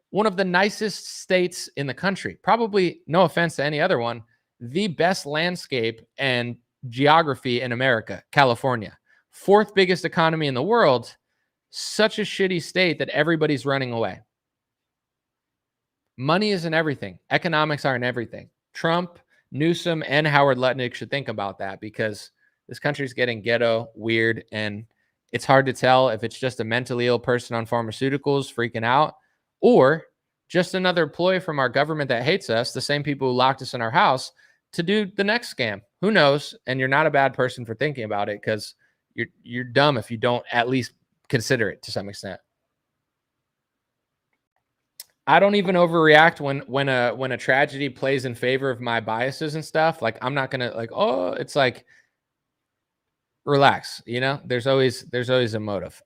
one of the nicest states in the country, probably, no offense to any other one, the best landscape and geography in America, California. Fourth biggest economy in the world, such a shitty state that everybody's running away. Money isn't everything. Economics aren't everything. Trump, Newsom, and Howard Lutnick should think about that, because this country's getting ghetto, weird, and it's hard to tell if it's just a mentally ill person on pharmaceuticals freaking out, or just another ploy from our government that hates us, the same people who locked us in our house, to do the next scam. Who knows? And you're not a bad person for thinking about it, because you're dumb if you don't at least consider it to some extent. I don't even overreact when a tragedy plays in favor of my biases and stuff. Like, I'm not gonna it's like, relax. There's always a motive.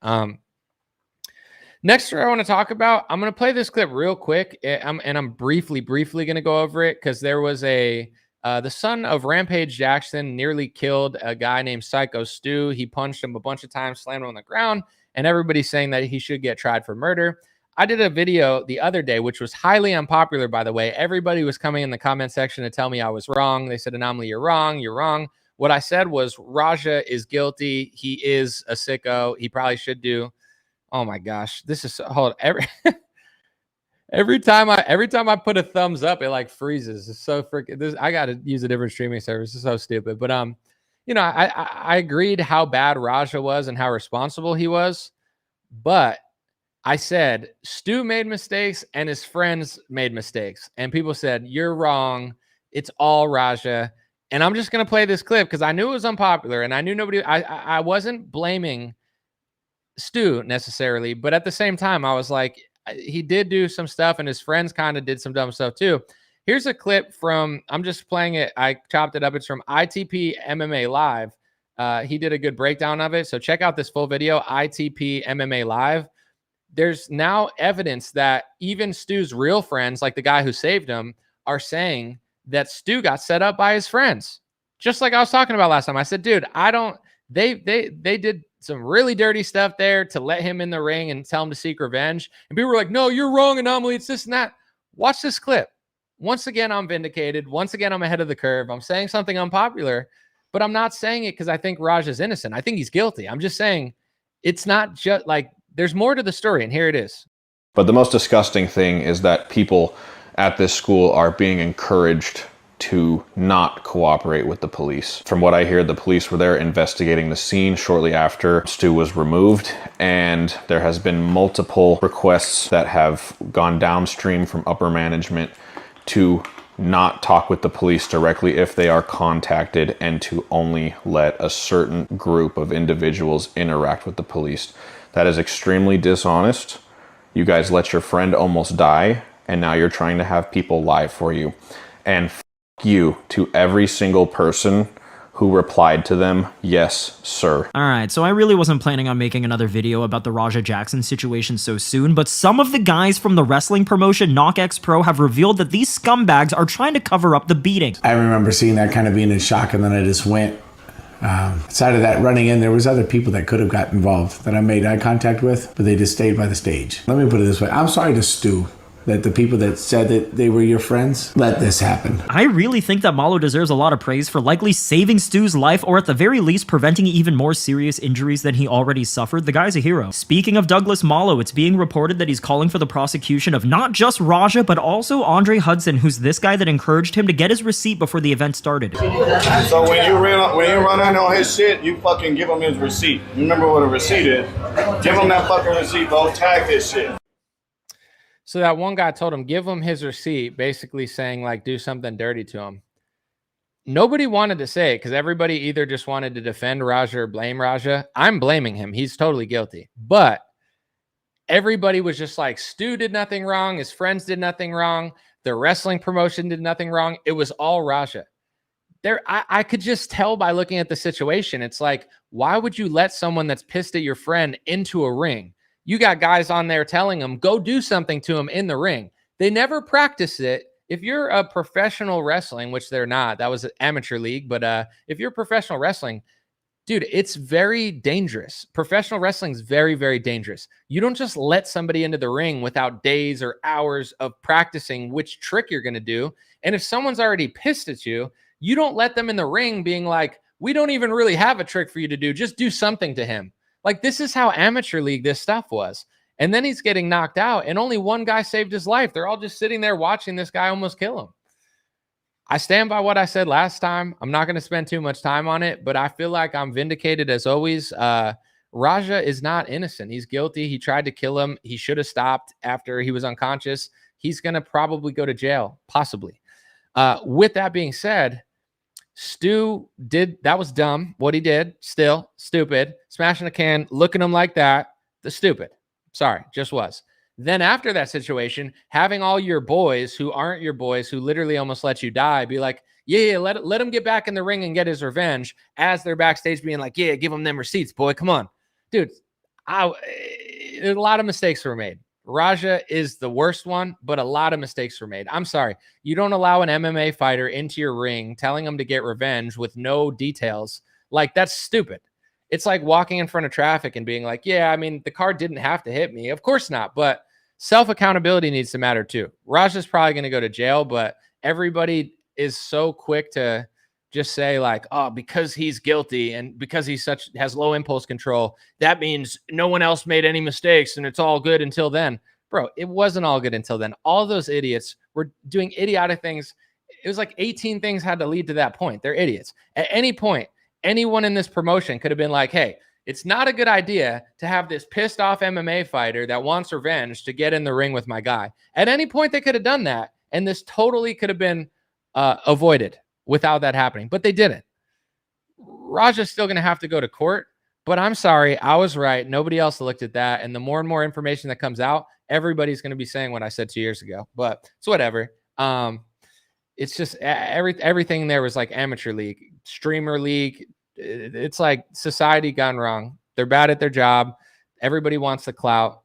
Next story I want to talk about, I'm going to play this clip real quick, and I'm briefly going to go over it, because there was the son of Rampage Jackson nearly killed a guy named Psycho Stu. He punched him a bunch of times, slammed him on the ground, and everybody's saying that he should get tried for murder. I did a video the other day, which was highly unpopular, by the way. Everybody was coming in the comment section to tell me I was wrong. They said, Anomaly, you're wrong. You're wrong. What I said was, Raja is guilty. He is a sicko. He probably should do. Oh my gosh, this is hold every time I put a thumbs up, it like freezes. It's so freaking. I got to use a different streaming service. It's so stupid. But I agreed how bad Raja was and how responsible he was, but I said Stu made mistakes and his friends made mistakes, and people said you're wrong. It's all Raja. And I'm just gonna play this clip because I knew it was unpopular, and I knew nobody. I wasn't blaming Stu necessarily, but at the same time, I was like, he did do some stuff, and his friends kind of did some dumb stuff too. Here's a clip from, I'm just playing it. I chopped it up. It's from ITP MMA Live. He did a good breakdown of it. So check out this full video, ITP MMA Live. There's now evidence that even Stu's real friends, like the guy who saved him, are saying that Stu got set up by his friends. Just like I was talking about last time. I said, dude, they did some really dirty stuff there to let him in the ring and tell him to seek revenge. And people were like, no, you're wrong, Anomaly. It's this and that. Watch this clip. Once again, I'm vindicated. Once again, I'm ahead of the curve. I'm saying something unpopular, but I'm not saying it because I think Raj is innocent. I think he's guilty. I'm just saying it's not just like, there's more to the story, and here it is. But the most disgusting thing is that people at this school are being encouraged to not cooperate with the police. From what I hear, the police were there investigating the scene shortly after Stu was removed, and there has been multiple requests that have gone downstream from upper management to not talk with the police directly if they are contacted, and to only let a certain group of individuals interact with the police. That is extremely dishonest. You guys let your friend almost die, and now you're trying to have people lie for you. And you to every single person who replied to them, yes, sir. All right, so I really wasn't planning on making another video about the Raja Jackson situation so soon, but some of the guys from the wrestling promotion KnockX Pro have revealed that these scumbags are trying to cover up the beating. I remember seeing that, kind of being in shock, and then I just went. Outside of that, running in, there was other people that could have got involved that I made eye contact with, but they just stayed by the stage. Let me put it this way. I'm sorry to Stu that the people that said that they were your friends let this happen. I really think that Malo deserves a lot of praise for likely saving Stu's life, or at the very least preventing even more serious injuries than he already suffered. The guy's a hero. Speaking of Douglas Malo, it's being reported that he's calling for the prosecution of not just Raja, but also Andre Hudson, who's this guy that encouraged him to get his receipt before the event started. So when you run in on his shit, you fucking give him his receipt. You remember what a receipt is? Give him that fucking receipt, bro. Tag his shit. So that one guy told him, give him his receipt, basically saying, like, do something dirty to him. Nobody wanted to say it because everybody either just wanted to defend Raja or blame Raja. I'm blaming him. He's totally guilty. But everybody was just like, Stu did nothing wrong. His friends did nothing wrong. The wrestling promotion did nothing wrong. It was all Raja. I could just tell by looking at the situation. It's like, why would you let someone that's pissed at your friend into a ring? You got guys on there telling them, go do something to him in the ring. They never practice it. If you're a professional wrestling, which they're not, that was an amateur league. But if you're professional wrestling, dude, it's very dangerous. Professional wrestling is very, very dangerous. You don't just let somebody into the ring without days or hours of practicing which trick you're going to do. And if someone's already pissed at you, you don't let them in the ring being like, we don't even really have a trick for you to do. Just do something to him. Like, this is how amateur league this stuff was. And then he's getting knocked out, and only one guy saved his life. They're all just sitting there watching this guy almost kill him. I stand by what I said last time. I'm not going to spend too much time on it, but I feel like I'm vindicated as always. Raja is not innocent. He's guilty. He tried to kill him. He should have stopped after he was unconscious. He's going to probably go to jail, possibly. With that being said, Stu that was dumb. What he did, still stupid. Smashing a can, looking at him like that, the stupid. Sorry, just was. Then after that situation, having all your boys who aren't your boys, who literally almost let you die, be like, yeah, let him get back in the ring and get his revenge, as they're backstage being like, yeah, give him them receipts, boy, come on. Dude, a lot of mistakes were made. Raja is the worst one, but a lot of mistakes were made. I'm sorry. You don't allow an MMA fighter into your ring telling him to get revenge with no details. Like, that's stupid. It's like walking in front of traffic and being like, yeah, I mean, the car didn't have to hit me. Of course not. But self-accountability needs to matter too. Raja's probably going to go to jail, but everybody is so quick to just say like, oh, because he's guilty and because has low impulse control, that means no one else made any mistakes and it's all good until then. Bro, it wasn't all good until then. All those idiots were doing idiotic things. It was like 18 things had to lead to that point. They're idiots. At any point, anyone in this promotion could have been like, hey, it's not a good idea to have this pissed off MMA fighter that wants revenge to get in the ring with my guy. At any point, they could have done that. And this totally could have been avoided without that happening, but they didn't. Raja's still going to have to go to court, but I'm sorry. I was right. Nobody else looked at that. And the more and more information that comes out, everybody's going to be saying what I said 2 years ago, but it's whatever. It's just everything there was like amateur league, streamer league. It's like society gone wrong. They're bad at their job. Everybody wants the clout.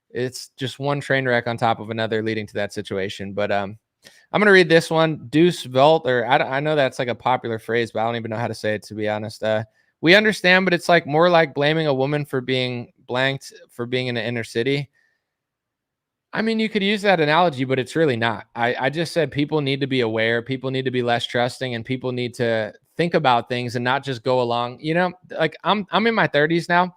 It's just one train wreck on top of another leading to that situation. But I'm going to read this one. Deuce Velt, or I know that's like a popular phrase, but I don't even know how to say it, to be honest. We understand, but it's like more like blaming a woman for being blanked for being in the inner city. I mean, you could use that analogy, but it's really not. I just said people need to be aware. People need to be less trusting, and people need to think about things and not just go along. You know, like I'm in my 30s now.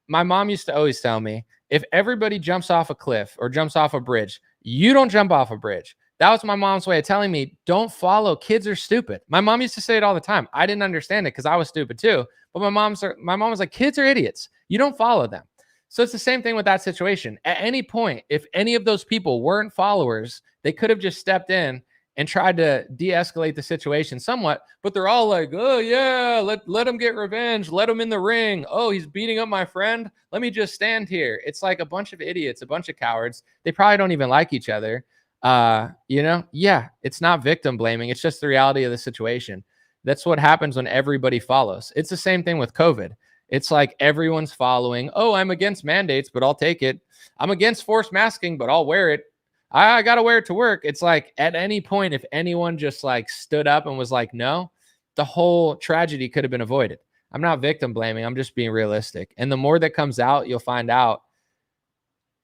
My mom used to always tell me, if everybody jumps off a cliff or jumps off a bridge, you don't jump off a bridge. That was my mom's way of telling me, don't follow. Kids are stupid. My mom used to say it all the time. I didn't understand it because I was stupid too. But my mom was like, kids are idiots. You don't follow them. So it's the same thing with that situation. At any point, if any of those people weren't followers, they could have just stepped in and tried to de-escalate the situation somewhat. But they're all like, oh, yeah, let him get revenge. Let him in the ring. Oh, he's beating up my friend. Let me just stand here. It's like a bunch of idiots, a bunch of cowards. They probably don't even like each other. Yeah, it's not victim blaming. It's just the reality of the situation. That's what happens when everybody follows. It's the same thing with COVID. It's like everyone's following. Oh, I'm against mandates, but I'll take it. I'm against forced masking, but I'll wear it. I got to wear it to work. It's like at any point, if anyone just like stood up and was like, no, the whole tragedy could have been avoided. I'm not victim blaming. I'm just being realistic. And the more that comes out, you'll find out.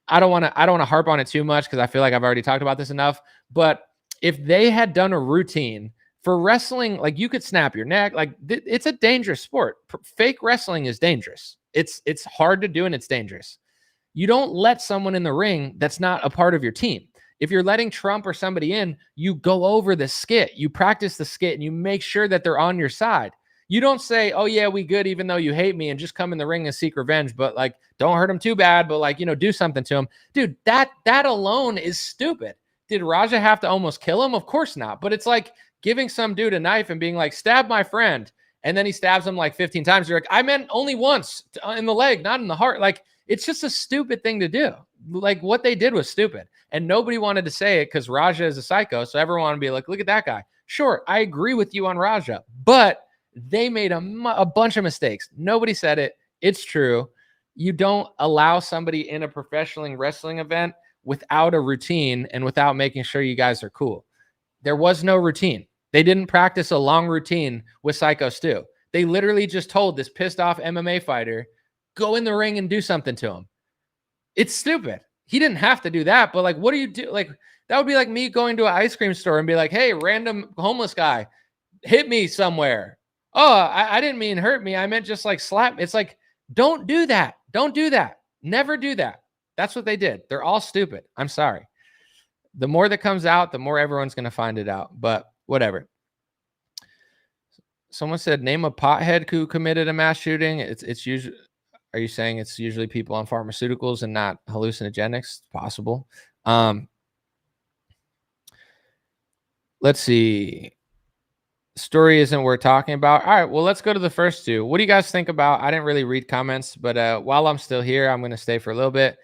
I don't want to harp on it too much because I feel like I've already talked about this enough. But if they had done a routine for wrestling, like you could snap your neck, like it's a dangerous sport. Fake wrestling is dangerous. It's hard to do and it's dangerous. You don't let someone in the ring that's not a part of your team. If you're letting Trump or somebody in, you go over the skit, you practice the skit, and you make sure that they're on your side. You don't say, oh, yeah, we good, even though you hate me, and just come in the ring and seek revenge, but like, don't hurt him too bad, but like, do something to him. Dude, that alone is stupid. Did Raja have to almost kill him? Of course not. But it's like giving some dude a knife and being like, stab my friend. And then he stabs him like 15 times. You're like, I meant only once in the leg, not in the heart. Like, it's just a stupid thing to do. Like, what they did was stupid. And nobody wanted to say it because Raja is a psycho. So everyone wanted to be like, look at that guy. Sure, I agree with you on Raja, but they made a bunch of mistakes. Nobody said it. It's true. You don't allow somebody in a professional wrestling event without a routine and without making sure you guys are cool. There was no routine. They didn't practice a long routine with Psycho Stu. They literally just told this pissed off MMA fighter, go in the ring and do something to him. It's stupid. He didn't have to do that, but like, what do you do? Like, that would be like me going to an ice cream store and be like, hey, random homeless guy, hit me somewhere. Oh, I didn't mean hurt me. I meant just like slap. It's like, don't do that. Don't do that. Never do that. That's what they did. They're all stupid. I'm sorry. The more that comes out, the more everyone's going to find it out. But whatever. Someone said, name a pothead who committed a mass shooting. It's usually. Are you saying it's usually people on pharmaceuticals and not hallucinogenics? Possible. Let's see. Story isn't worth talking about. All right, well, let's go to the first two. What do you guys think about? I didn't really read comments, but while I'm still here, I'm going to stay for a little bit.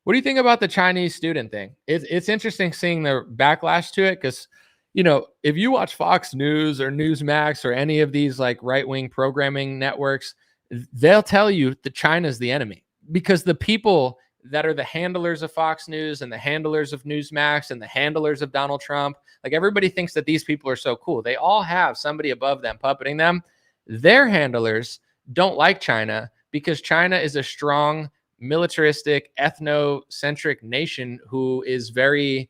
What do you think about the Chinese student thing? It's interesting seeing the backlash to it because, you know, if you watch Fox News or Newsmax or any of these like right-wing programming networks, they'll tell you that China's the enemy because the people that are the handlers of Fox News and the handlers of Newsmax and the handlers of Donald Trump, like everybody thinks that these people are so cool. They all have somebody above them puppeting them. Their handlers don't like China because China is a strong, militaristic, ethnocentric nation who is very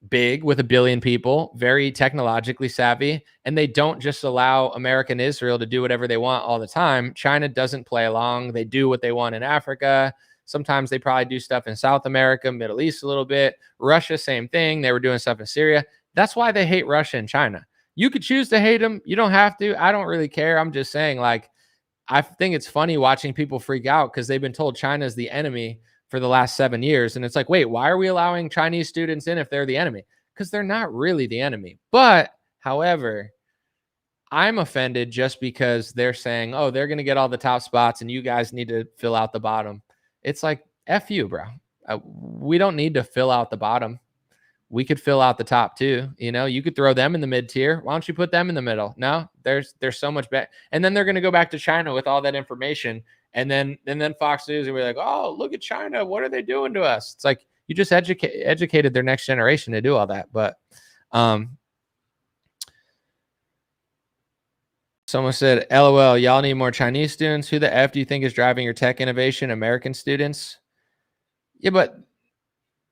big with 1 billion people, very technologically savvy, and they don't just allow America and Israel to do whatever they want all the time. China doesn't play along. They do what they want in Africa. Sometimes they probably do stuff in South America, Middle East a little bit. Russia, same thing. They were doing stuff in Syria. That's why they hate Russia and China. You could choose to hate them. You don't have to. I don't really care. I'm just saying, like, I think it's funny watching people freak out because they've been told China is the enemy for the last 7 years. And it's like, wait, why are we allowing Chinese students in if they're the enemy? Because they're not really the enemy. But, however, I'm offended just because they're saying, oh, they're going to get all the top spots and you guys need to fill out the bottom. It's like, F you, bro. We don't need to fill out the bottom. We could fill out the top too. You know, you could throw them in the mid tier. Why don't you put them in the middle? No, there's so much better. And then they're going to go back to China with all that information. And then Fox News will be like, oh, look at China. What are they doing to us? It's like, you just educated their next generation to do all that. But someone said, LOL, y'all need more Chinese students. Who the F do you think is driving your tech innovation? American students? Yeah, but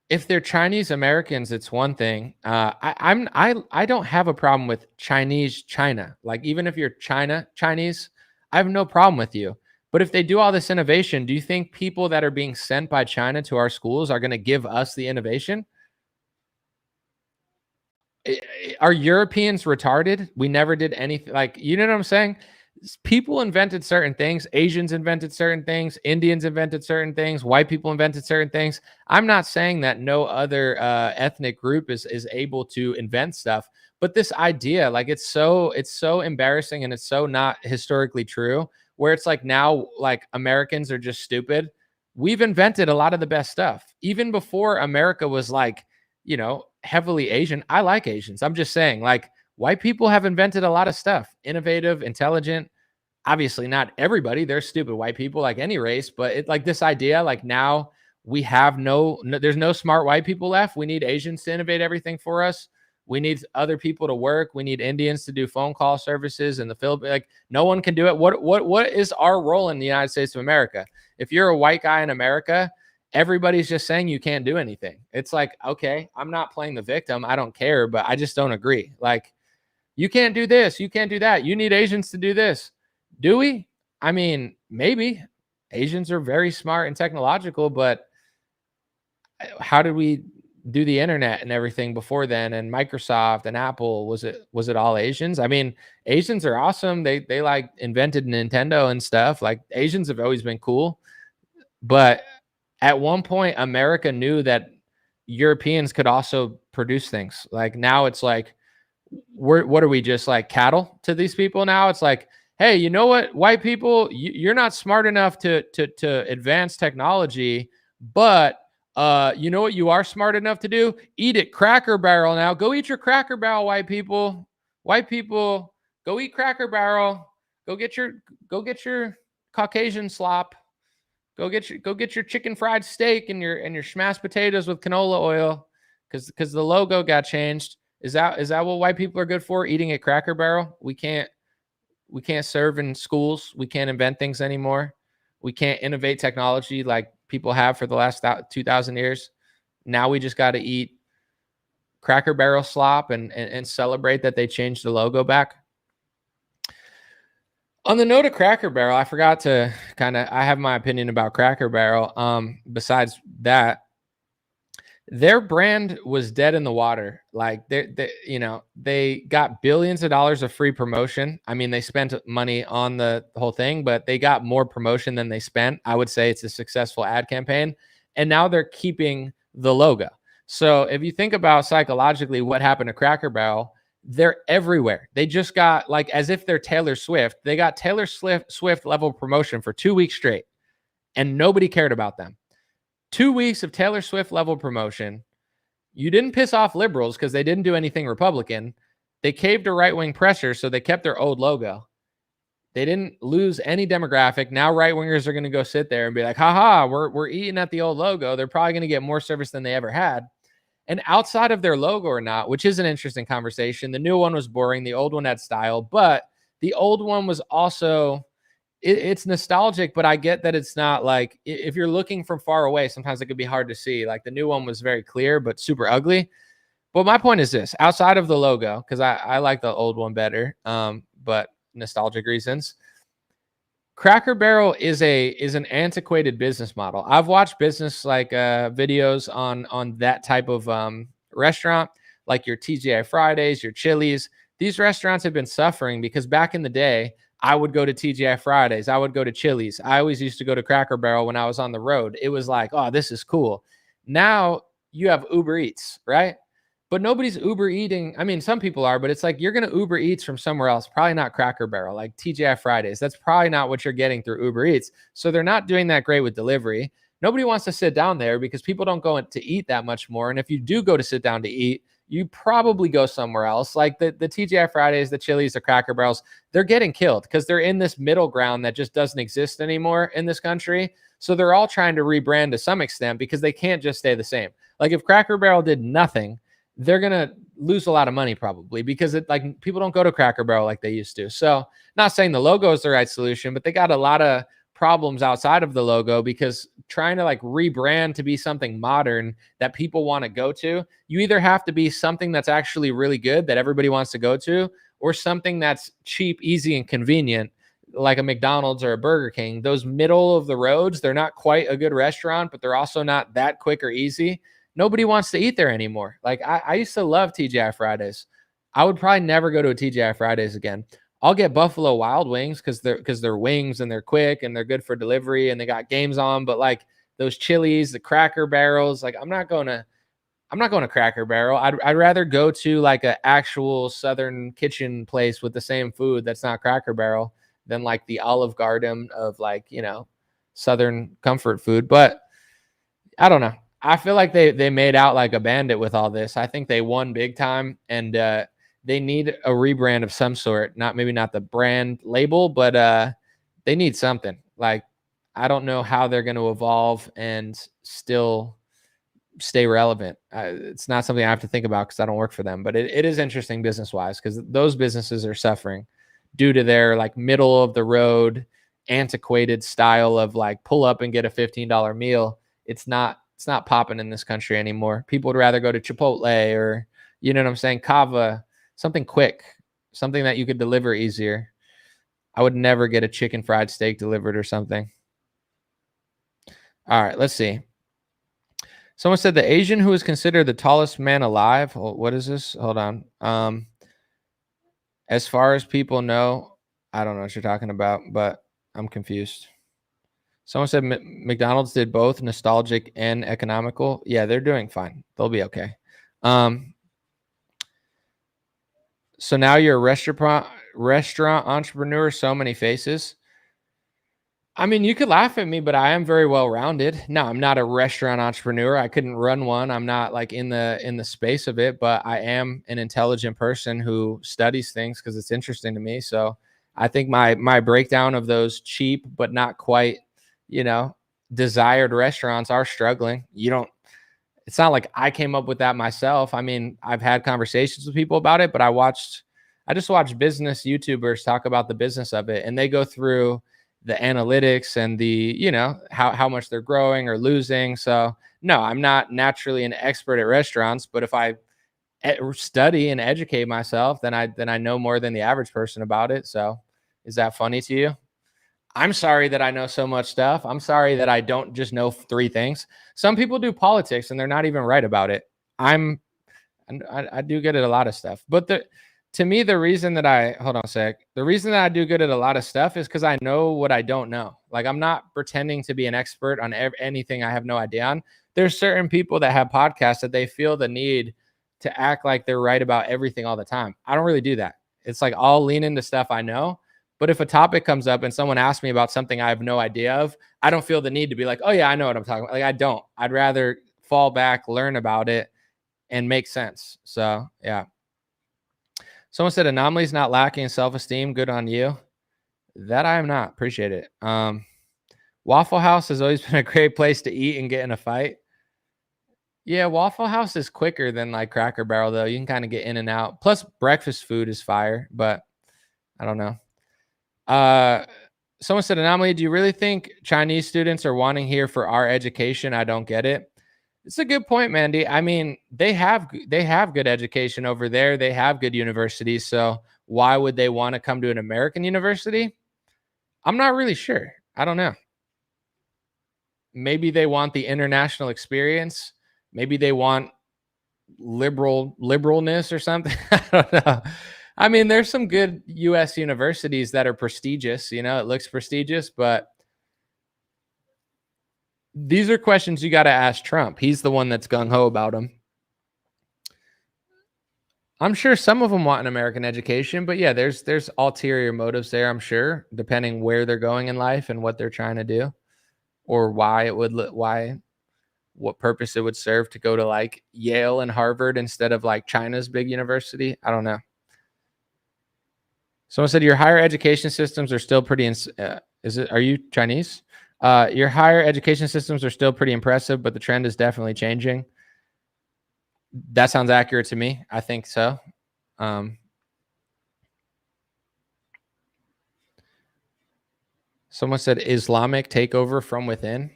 if they're Chinese Americans, it's one thing. I don't have a problem with Chinese China. Like, even if you're Chinese, I have no problem with you. But if they do all this innovation, do you think people that are being sent by China to our schools are going to give us the innovation? Are Europeans retarded? We never did anything. Like, you know what I'm saying? People invented certain things. Asians invented certain things. Indians invented certain things. White people invented certain things. I'm not saying that no other ethnic group is able to invent stuff, but this idea, like, it's so embarrassing and it's so not historically true, where it's like now, like, Americans are just stupid. We've invented a lot of the best stuff. Even before America was, like, you know, heavily Asian. I like Asians. I'm just saying, like, white people have invented a lot of stuff, innovative, intelligent. Obviously not everybody. There's stupid white people like any race, but it's like this idea, like, now we have there's no smart white people left. We need Asians to innovate everything for us. We need other people to work. We need Indians to do phone call services in the Philippines. Like, no one can do it. What is our role in the United States of America? If you're a white guy in America, everybody's just saying you can't do anything. It's like, okay, I'm not playing the victim. I don't care, but I just don't agree. Like, you can't do this. You can't do that. You need Asians to do this. Do we? I mean, maybe. Asians are very smart and technological, but how did we do the internet and everything before then? And Microsoft and Apple, was it all Asians? I mean, Asians are awesome. They like invented Nintendo and stuff. Like, Asians have always been cool. But at one point, America knew that Europeans could also produce things. Like, now it's like, what are we, just like cattle to these people now? It's like, hey, you know what, white people, you're not smart enough to advance technology, but you know what you are smart enough to do? Eat at Cracker Barrel now. Go eat your Cracker Barrel, white people. White people, go eat Cracker Barrel. Go get your Caucasian slop. Go get your chicken fried steak and your smashed potatoes with canola oil, because the logo got changed. Is that what white people are good for? Eating at Cracker Barrel? We can't serve in schools. We can't invent things anymore. We can't innovate technology like people have for the last 2,000 years. Now we just got to eat Cracker Barrel slop and celebrate that they changed the logo back. On the note of Cracker Barrel, I forgot to I have my opinion about Cracker Barrel. Besides that, their brand was dead in the water. Like they got billions of dollars of free promotion. I mean, they spent money on the whole thing, but they got more promotion than they spent. I would say it's a successful ad campaign. And now they're keeping the logo. So if you think about psychologically what happened to Cracker Barrel, they're everywhere. They just got, like, as if they're Taylor Swift. They got Taylor Swift level promotion for 2 weeks straight, and nobody cared about them. 2 weeks of Taylor Swift level promotion. You didn't piss off liberals because they didn't do anything Republican. They caved to right-wing pressure, so they kept their old logo. They didn't lose any demographic. Now right-wingers are going to go sit there and be like, haha, we're eating at the old logo. They're probably going to get more service than they ever had. And outside of their logo or not, which is an interesting conversation, the new one was boring. The old one had style, but the old one was also, it's nostalgic, but I get that it's not like, if you're looking from far away, sometimes it could be hard to see. Like the new one was very clear, but super ugly. But my point is this, outside of the logo, because I like the old one better, but nostalgic reasons, Cracker Barrel is an antiquated business model. I've watched business videos on that type of restaurant, like your TGI Fridays, your Chili's. These restaurants have been suffering because back in the day, I would go to TGI Fridays, I would go to Chili's. I always used to go to Cracker Barrel when I was on the road. It was like, oh, this is cool. Now you have Uber Eats, right? But nobody's Uber eating. I mean, some people are, but it's like you're going to Uber Eats from somewhere else, probably not Cracker Barrel, like TGI Fridays. That's probably not what you're getting through Uber Eats. So they're not doing that great with delivery. Nobody wants to sit down there because people don't go to eat that much more. And if you do go to sit down to eat, you probably go somewhere else. Like the TGI Fridays, the Chili's, the Cracker Barrels, they're getting killed because they're in this middle ground that just doesn't exist anymore in this country. So they're all trying to rebrand to some extent because they can't just stay the same. Like if Cracker Barrel did nothing, they're going to lose a lot of money probably because people don't go to Cracker Barrel like they used to. So not saying the logo is the right solution, but they got a lot of problems outside of the logo because trying to rebrand to be something modern that people want to go to, you either have to be something that's actually really good that everybody wants to go to, or something that's cheap, easy, and convenient, like a McDonald's or a Burger King. Those middle of the roads, they're not quite a good restaurant, but they're also not that quick or easy. Nobody wants to eat there anymore. Like I used to love TGI Fridays. I would probably never go to a TGI Fridays again. I'll get Buffalo Wild Wings because they're wings and they're quick and they're good for delivery and they got games on. But like those Chili's, the Cracker Barrels, like I'm not going to Cracker Barrel. I'd rather go to like an actual Southern kitchen place with the same food that's not Cracker Barrel than like the Olive Garden of Southern comfort food. But I don't know. I feel like they made out like a bandit with all this. I think they won big time, and they need a rebrand of some sort. Maybe not the brand label, but they need something. Like I don't know how they're going to evolve and still stay relevant. It's not something I have to think about because I don't work for them. But it is interesting business wise because those businesses are suffering due to their middle of the road, antiquated style of pull up and get a $15 meal. It's not popping in this country anymore. People would rather go to Chipotle or, you know what I'm saying, Kava, something quick, something that you could deliver easier. I would never get a chicken fried steak delivered or something. All right, let's see. Someone said the Asian who is considered the tallest man alive. What is this? Hold on. As far as people know, I don't know what you're talking about, but I'm confused. Someone said McDonald's did both nostalgic and economical. Yeah, they're doing fine. They'll be okay. So now you're a restaurant entrepreneur, so many faces. I mean, you could laugh at me, but I am very well rounded. No, I'm not a restaurant entrepreneur. I couldn't run one. I'm not like in the space of it, but I am an intelligent person who studies things because it's interesting to me. So I think my breakdown of those cheap but not quite, you know, desired restaurants are struggling. You don't It's not like I came up with that myself. I mean, I've had conversations with people about it, but I just watched business YouTubers talk about the business of it, and they go through the analytics and the, you know, how much they're growing or losing. So no, I'm not naturally an expert at restaurants, but if I study and educate myself, then I know more than the average person about it. So is that funny to you? I'm sorry that I know so much stuff. I'm sorry that I don't just know 3 things. Some people do politics and they're not even right about it. I do good at a lot of stuff. But to me, the reason that hold on a sec. The reason that I do good at a lot of stuff is because I know what I don't know. Like, I'm not pretending to be an expert on anything I have no idea on. There's certain people that have podcasts that they feel the need to act like they're right about everything all the time. I don't really do that. It's like I'll lean into stuff I know. But if a topic comes up and someone asks me about something I have no idea of, I don't feel the need to be like, oh yeah, I know what I'm talking about. Like, I don't. I'd rather fall back, learn about it, and make sense. So yeah. Someone said anomalies not lacking in self-esteem. Good on you. That I am not. Appreciate it. Waffle House has always been a great place to eat and get in a fight. Yeah, Waffle House is quicker than like Cracker Barrel though. You can kind of get in and out. Plus breakfast food is fire, but I don't know. Someone said, Anomaly, do you really think Chinese students are wanting here for our education? I don't get it. It's a good point, Mandy. I mean, they have good education over there. They have good universities. So why would they want to come to an American university? I'm not really sure. I don't know. Maybe they want the international experience. Maybe they want liberalness or something. I don't know. I mean, there's some good U.S. universities that are prestigious. You know, it looks prestigious, but these are questions you got to ask Trump. He's the one that's gung-ho about them. I'm sure some of them want an American education, but yeah, there's ulterior motives there, I'm sure, depending where they're going in life and what they're trying to do, or what purpose it would serve to go to like Yale and Harvard instead of like China's big university. I don't know. Someone said your higher education systems are still pretty. Are you Chinese? Your higher education systems are still pretty impressive, but the trend is definitely changing. That sounds accurate to me. I think so. Someone said Islamic takeover from within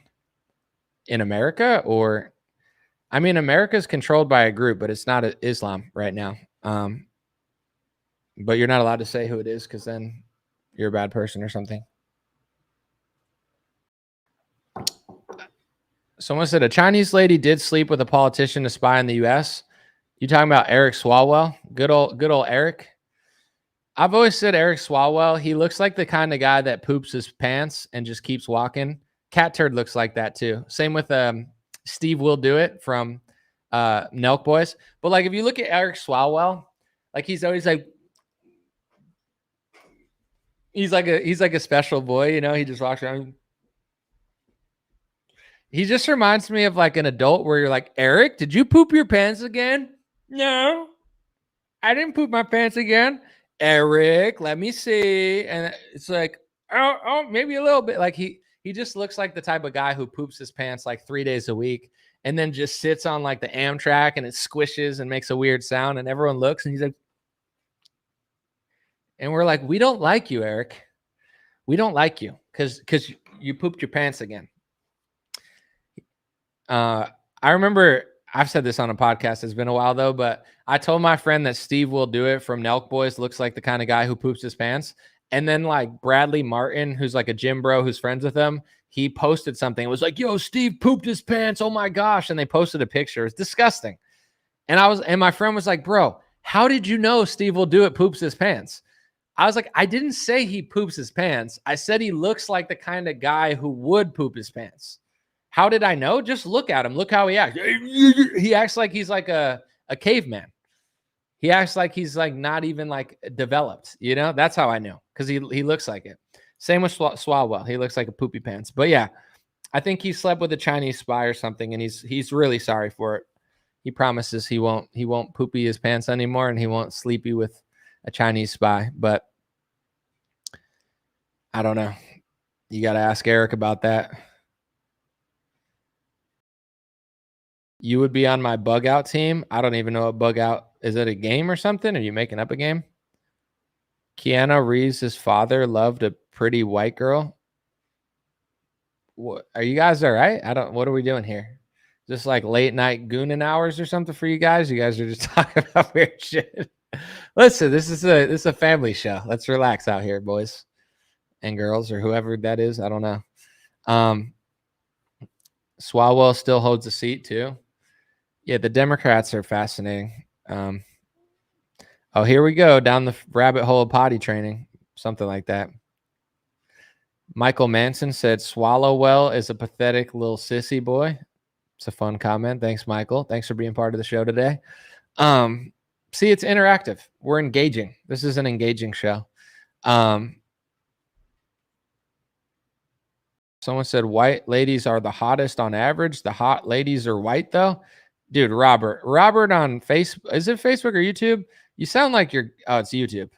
in America, or I mean, America is controlled by a group, but it's not Islam right now. But you're not allowed to say who it is because then you're a bad person or something. Someone said a Chinese lady did sleep with a politician to spy in the U.S. You talking about Eric Swalwell? Good old Eric. I've always said Eric Swalwell. He looks like the kind of guy that poops his pants and just keeps walking. Cat Turd looks like that too. Same with Steve Will Do It from Nelk Boys. But like if you look at Eric Swalwell, like he's always like. He's like a special boy, you know. He just walks around. He just reminds me of like an adult where you're like, Eric, did you poop your pants again? No, I didn't poop my pants again. Eric, let me see. And it's like, oh, maybe a little bit. Like he just looks like the type of guy who poops his pants like 3 days a week and then just sits on like the Amtrak and it squishes and makes a weird sound and everyone looks and he's like. And we're like, we don't like you, Eric. We don't like you because you pooped your pants again. I remember I've said this on a podcast. It's been a while though, but I told my friend that Steve Will Do It from Nelk Boys looks like the kind of guy who poops his pants. And then like Bradley Martin, who's like a gym bro who's friends with him, he posted something. It was like, yo, Steve pooped his pants. Oh my gosh. And they posted a picture. It's disgusting. And my friend was like, bro, how did you know Steve Will Do It poops his pants? I was like, I didn't say he poops his pants. I said he looks like the kind of guy who would poop his pants. How did I know? Just look at him. Look how he acts. He acts like he's like a caveman. He acts like he's like not even like developed, you know? That's how I know, because he looks like it. Same with Swalwell. He looks like a poopy pants. But yeah, I think he slept with a Chinese spy or something, and he's really sorry for it. He promises he won't poopy his pants anymore, and he won't sleepy with a Chinese spy. But I don't know. You got to ask Eric about that. You would be on my bug out team. I don't even know what bug out is. It a game or something? Are you making up a game? Keanu Reeves' father loved a pretty white girl. What are you guys all right? What are we doing here? Just like late night gooning hours or something for you guys? You guys are just talking about weird shit. Listen, this is a family show. Let's relax out here, boys and girls, or whoever that is. I don't know. Swalwell still holds a seat too. Yeah, the Democrats are fascinating. Oh, here we go down the rabbit hole of potty training, something like that. Michael Manson said Swallowwell is a pathetic little sissy boy. It's a fun comment. Thanks, Michael. Thanks for being part of the show today. See, it's interactive. We're engaging. This is an engaging show. Someone said white ladies are the hottest on average. The hot ladies are white, though. Dude, Robert on Facebook. Is it Facebook or YouTube? You sound like you're. Oh, it's YouTube.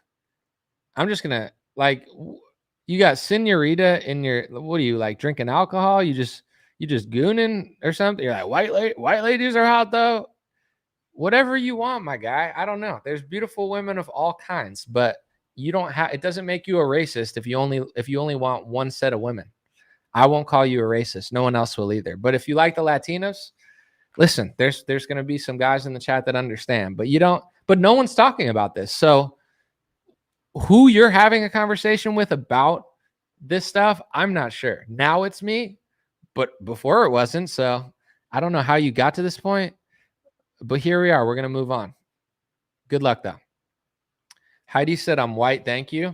I'm just gonna like. You got senorita in your. What are you like drinking alcohol? You just gooning or something. You're like white ladies are hot though. Whatever you want, my guy. I don't know. There's beautiful women of all kinds, but you don't have. It doesn't make you a racist if you only want one set of women. I won't call you a racist. No one else will either. But if you like the Latinos, listen, there's going to be some guys in the chat that understand, but you don't. But no one's talking about this. So who you're having a conversation with about this stuff, I'm not sure. Now it's me, but before it wasn't. So I don't know how you got to this point, but here we are. We're going to move on. Good luck, though. Heidi said, I'm white. Thank you.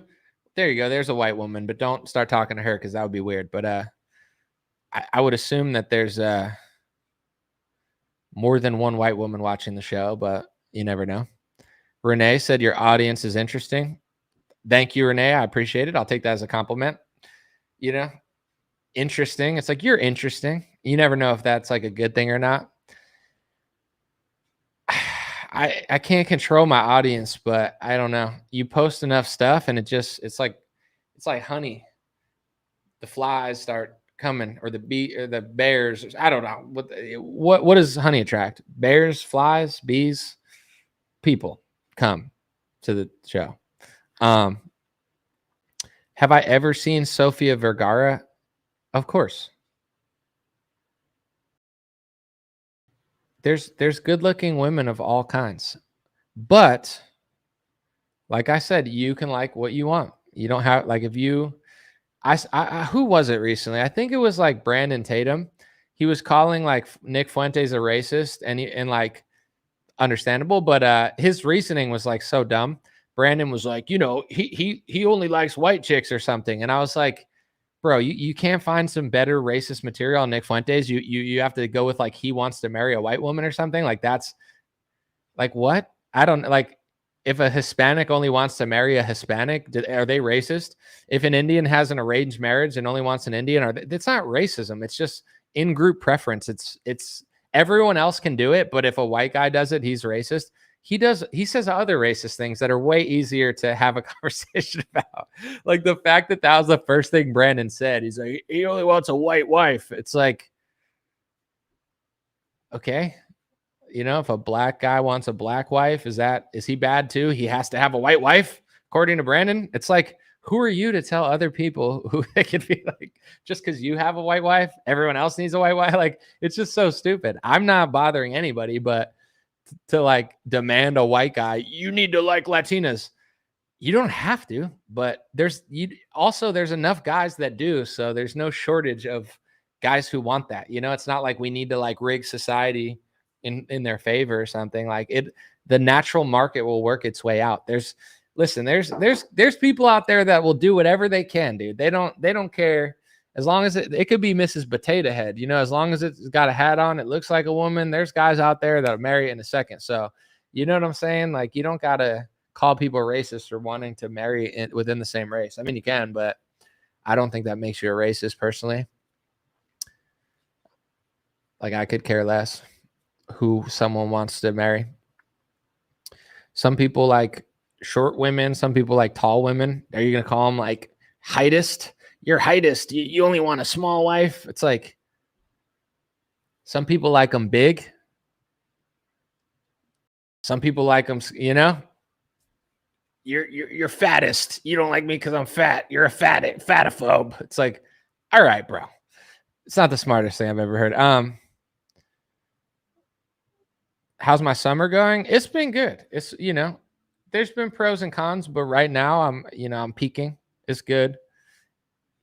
There you go. There's a white woman, but don't start talking to her because that would be weird. But I would assume that there's more than one white woman watching the show, but you never know. Renee said, your audience is interesting. Thank you, Renee. I appreciate it. I'll take that as a compliment. You know, interesting. It's like, you're interesting. You never know if that's like a good thing or not. I can't control my audience, but I don't know. You post enough stuff and it's like honey. The flies start coming, or the bears. I don't know. What does honey attract? Bears, flies, bees, people come to the show. Have I ever seen Sofia Vergara? Of course. There's good-looking women of all kinds. But like I said, you can like what you want. You don't have like if you who was it recently? I think it was like Brandon Tatum. He was calling like Nick Fuentes a racist, and like understandable, but his reasoning was like so dumb. Brandon was like, he only likes white chicks or something. And I was like, bro, you can't find some better racist material on Nick Fuentes. You have to go with like he wants to marry a white woman or something. Like that's like what? I don't like if a Hispanic only wants to marry a Hispanic, are they racist? If an Indian has an arranged marriage and only wants an Indian, it's not racism. It's just in-group preference. It's everyone else can do it, but if a white guy does it, he's racist. He says other racist things that are way easier to have a conversation about. Like the fact that was the first thing Brandon said. He's like, he only wants a white wife. It's like, okay. If a black guy wants a black wife, is he bad too? He has to have a white wife, according to Brandon. It's like, who are you to tell other people who they could be like, just because you have a white wife, everyone else needs a white wife? Like, it's just so stupid. I'm not bothering anybody, but to like demand a white guy, you need to like Latinas. You don't have to, but there's enough guys that do. So there's no shortage of guys who want that. It's not like we need to like rig society in their favor or something. Like the natural market will work its way out. There's people out there that will do whatever they can, dude. They don't care as long as it could be Mrs. Potato Head, as long as it's got a hat on, it looks like a woman. There's guys out there that'll marry it in a second. So You know what I'm saying? Like, you don't gotta call people racist for wanting to marry within the same race. I mean, you can, but I don't think that makes you a racist personally. Like, I could care less who someone wants to marry. Some people like short women. Some people like tall women. Are you going to call them like heightist? You're heightist. You only want a small wife. It's like some people like them big. Some people like them, you know, you're fattest. You don't like me because I'm fat. You're a fatophobe. It's like, all right, bro. It's not the smartest thing I've ever heard. How's my summer going? It's been good. It's, you know, there's been pros and cons, but right now I'm peaking. It's good.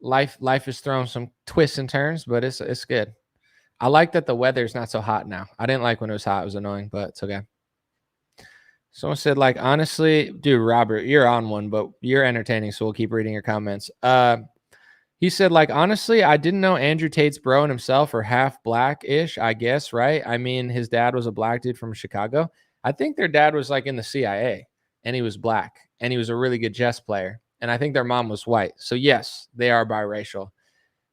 Life is throwing some twists and turns, but it's good. I like that the weather's not so hot now. I didn't like when it was hot. It was annoying, but it's okay. Someone said, like, honestly, dude, Robert, you're on one, but you're entertaining, so we'll keep reading your comments. He said, like, honestly, I didn't know Andrew Tate's bro and himself are half black-ish, I guess, right? I mean, his dad was a black dude from Chicago. I think their dad was, like, in the CIA, and he was black, and he was a really good chess player. And I think their mom was white. So, yes, they are biracial.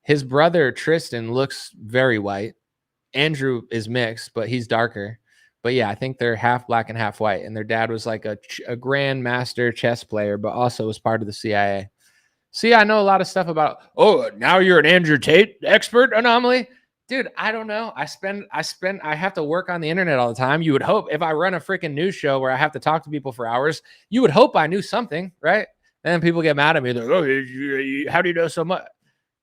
His brother, Tristan, looks very white. Andrew is mixed, but he's darker. But yeah, I think they're half black and half white. And their dad was like a grandmaster chess player, but also was part of the CIA. See, I know a lot of stuff about, oh, now you're an Andrew Tate expert, Anomaly. Dude, I don't know. I have to work on the internet all the time. You would hope if I run a freaking news show where I have to talk to people for hours, you would hope I knew something, right? And then people get mad at me. They're like, oh, how do you know so much?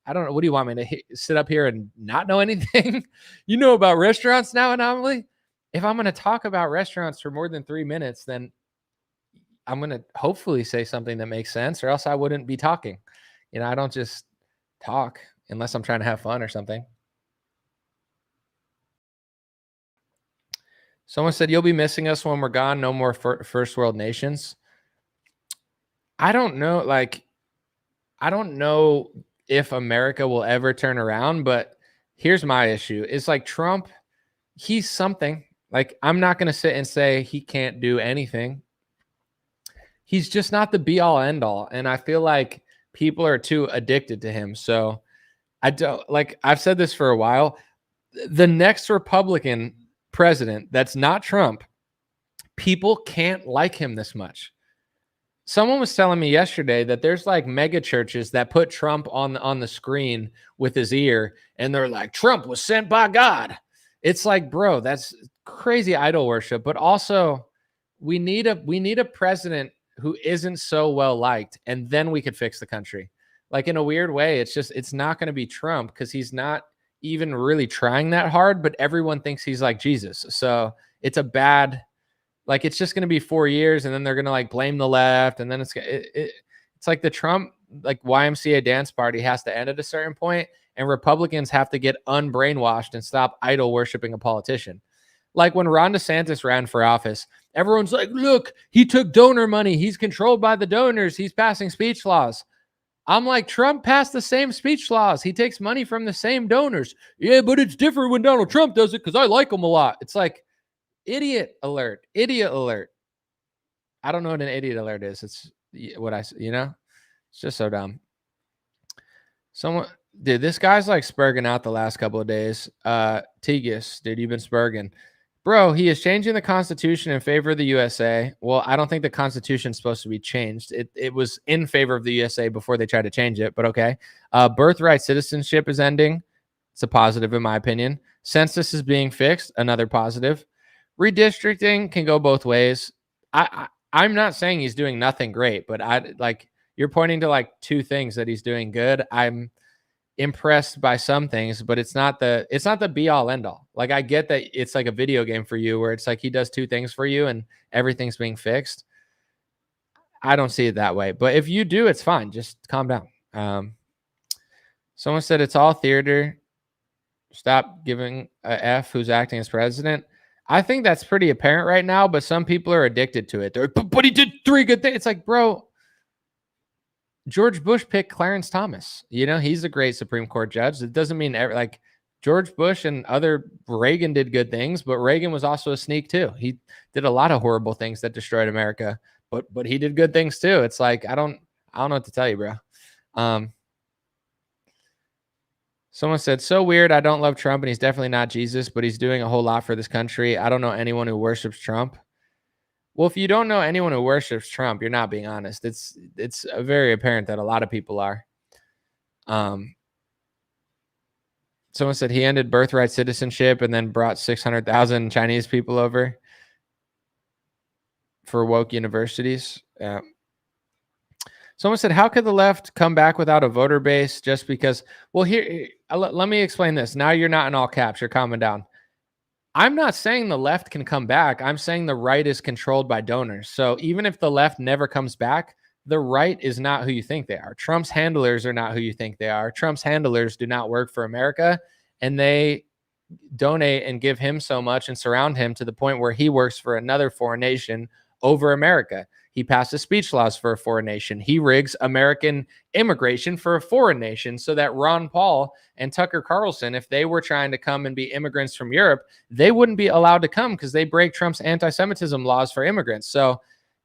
I don't know. What do you want me to sit up here and not know anything? You know about restaurants now, Anomaly? If I'm going to talk about restaurants for more than 3 minutes, then I'm going to hopefully say something that makes sense, or else I wouldn't be talking. You know, I don't just talk unless I'm trying to have fun or something. Someone said, you'll be missing us when we're gone. No more first world nations. I don't know. Like, I don't know if America will ever turn around, but here's my issue. It's like Trump, he's something. Like, I'm not going to sit and say he can't do anything. He's just not the be all end all. And I feel like people are too addicted to him. So I don't, like, I've said this for a while. The next Republican president that's not Trump, people can't like him this much. Someone was telling me yesterday that there's like mega churches that put Trump on the screen with his ear, and they're like, Trump was sent by God. It's like, bro, that's crazy idol worship. But also, we need a president who isn't so well liked, and then we could fix the country. Like, in a weird way, it's not going to be Trump because he's not even really trying that hard, but everyone thinks he's like Jesus. So it's a bad, like, it's just going to be 4 years, and then they're going to like blame the left, and then it's like the Trump like YMCA dance party has to end at a certain point, and Republicans have to get unbrainwashed and stop idol worshiping a politician. Like when Ron DeSantis ran for office, everyone's like, look, he took donor money. He's controlled by the donors. He's passing speech laws. I'm like, Trump passed the same speech laws. He takes money from the same donors. Yeah, but it's different when Donald Trump does it because I like him a lot. It's like, idiot alert. Idiot alert. I don't know what an idiot alert is. It's what it's just so dumb. Dude, this guy's like spurging out the last couple of days. Tegus, dude, you've been spurging. Bro, he is changing the Constitution in favor of the USA. Well, I don't think the Constitution is supposed to be changed. It was in favor of the USA before they tried to change it, but okay. Birthright citizenship is ending. It's a positive in my opinion. Census is being fixed. Another positive. Redistricting can go both ways. I'm not saying he's doing nothing great, but you're pointing to like two things that he's doing good. I'm impressed by some things, but it's not the be all end all. Like, I get that it's like a video game for you where it's like he does two things for you and everything's being fixed. I don't see it that way, but if you do, it's fine. Just calm down. Someone said it's all theater. Stop giving a F who's acting as president. I think that's pretty apparent right now, but some people are addicted to it. They're like, but he did 3 good things. It's like, bro, George Bush picked Clarence Thomas. You know, he's a great Supreme Court judge. It doesn't mean George Bush and Reagan did good things, but Reagan was also a sneak too. He did a lot of horrible things that destroyed America, but he did good things too. It's like, I don't know what to tell you, bro. Someone said, so weird. I don't love Trump and he's definitely not Jesus, but he's doing a whole lot for this country. I don't know anyone who worships Trump. Well, if you don't know anyone who worships Trump, you're not being honest. It's very apparent that a lot of people are. Someone said he ended birthright citizenship and then brought 600,000 Chinese people over for woke universities. Yeah. Someone said, how could the left come back without a voter base just because? Well, here, let me explain this. Now you're not in all caps. You're calming down. I'm not saying the left can come back. I'm saying the right is controlled by donors. So even if the left never comes back, the right is not who you think they are. Trump's handlers are not who you think they are. Trump's handlers do not work for America, and they donate and give him so much and surround him to the point where he works for another foreign nation over America. He passes speech laws for a foreign nation. He rigs American immigration for a foreign nation so that Ron Paul and Tucker Carlson, if they were trying to come and be immigrants from Europe, they wouldn't be allowed to come because they break Trump's anti-Semitism laws for immigrants. So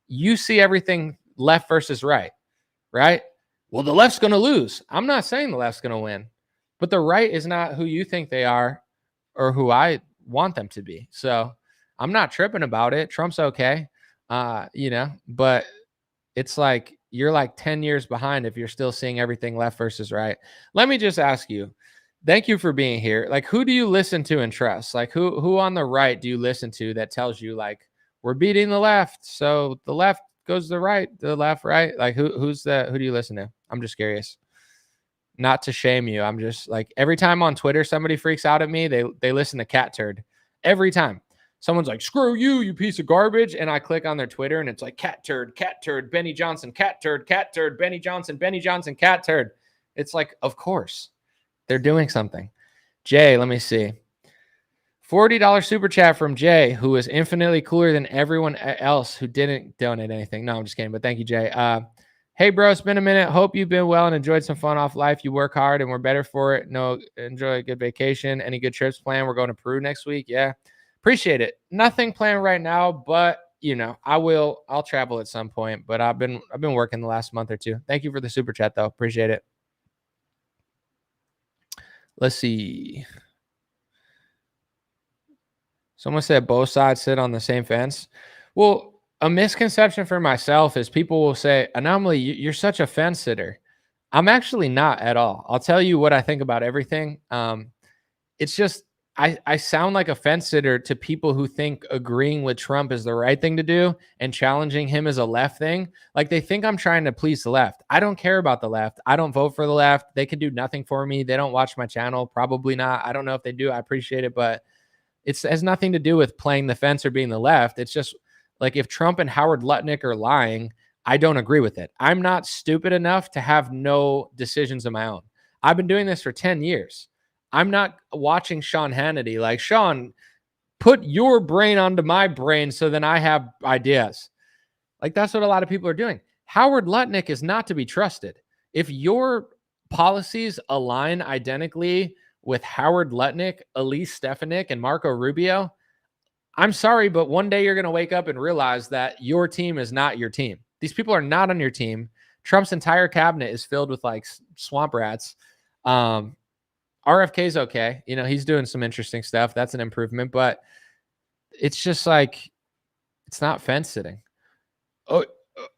you see everything left versus right, right? Well, the left's going to lose. I'm not saying the left's going to win, but the right is not who you think they are or who I want them to be. So I'm not tripping about it. Trump's okay. But it's like you're like 10 years behind if you're still seeing everything left versus right. Let me just ask you, thank you for being here. Like, who do you listen to and trust? Like, who on the right do you listen to that tells you, like, we're beating the left, so the left goes to the right, the left, right? Like, who do you listen to? I'm just curious. Not to shame you. I'm just like, every time on Twitter somebody freaks out at me, they listen to Cat Turd. Every time. Someone's like, screw you, you piece of garbage. And I click on their Twitter and it's like, Cat Turd, Benny Johnson, Cat Turd, Benny Johnson, Cat Turd. It's like, of course, they're doing something. Jay, let me see. $40 super chat from Jay, who is infinitely cooler than everyone else who didn't donate anything. No, I'm just kidding, but thank you, Jay. Hey, bro, it's been a minute. Hope you've been well and enjoyed some fun off life. You work hard and we're better for it. No, enjoy a good vacation. Any good trips planned? We're going to Peru next week. Yeah. Appreciate it. Nothing planned right now, but I'll travel at some point, but I've been working the last month or two. Thank you for the super chat though. Appreciate it. Let's see. Someone said both sides sit on the same fence. Well, a misconception for myself is people will say, Anomaly, you're such a fence sitter. I'm actually not at all. I'll tell you what I think about everything. It's just, I sound like a fence sitter to people who think agreeing with Trump is the right thing to do and challenging him is a left thing. Like, they think I'm trying to please the left. I don't care about the left. I don't vote for the left. They can do nothing for me. They don't watch my channel. Probably not. I don't know if they do. I appreciate it, but it has nothing to do with playing the fence or being the left. It's just like, if Trump and Howard Lutnick are lying, I don't agree with it. I'm not stupid enough to have no decisions of my own. I've been doing this for 10 years. I'm not watching Sean Hannity like, Sean, put your brain onto my brain so then I have ideas. Like, that's what a lot of people are doing. Howard Lutnick is not to be trusted. If your policies align identically with Howard Lutnick, Elise Stefanik, and Marco Rubio, I'm sorry, but one day you're going to wake up and realize that your team is not your team. These people are not on your team. Trump's entire cabinet is filled with like swamp rats. RFK's okay. He's doing some interesting stuff. That's an improvement, but it's just like, it's not fence sitting. Oh,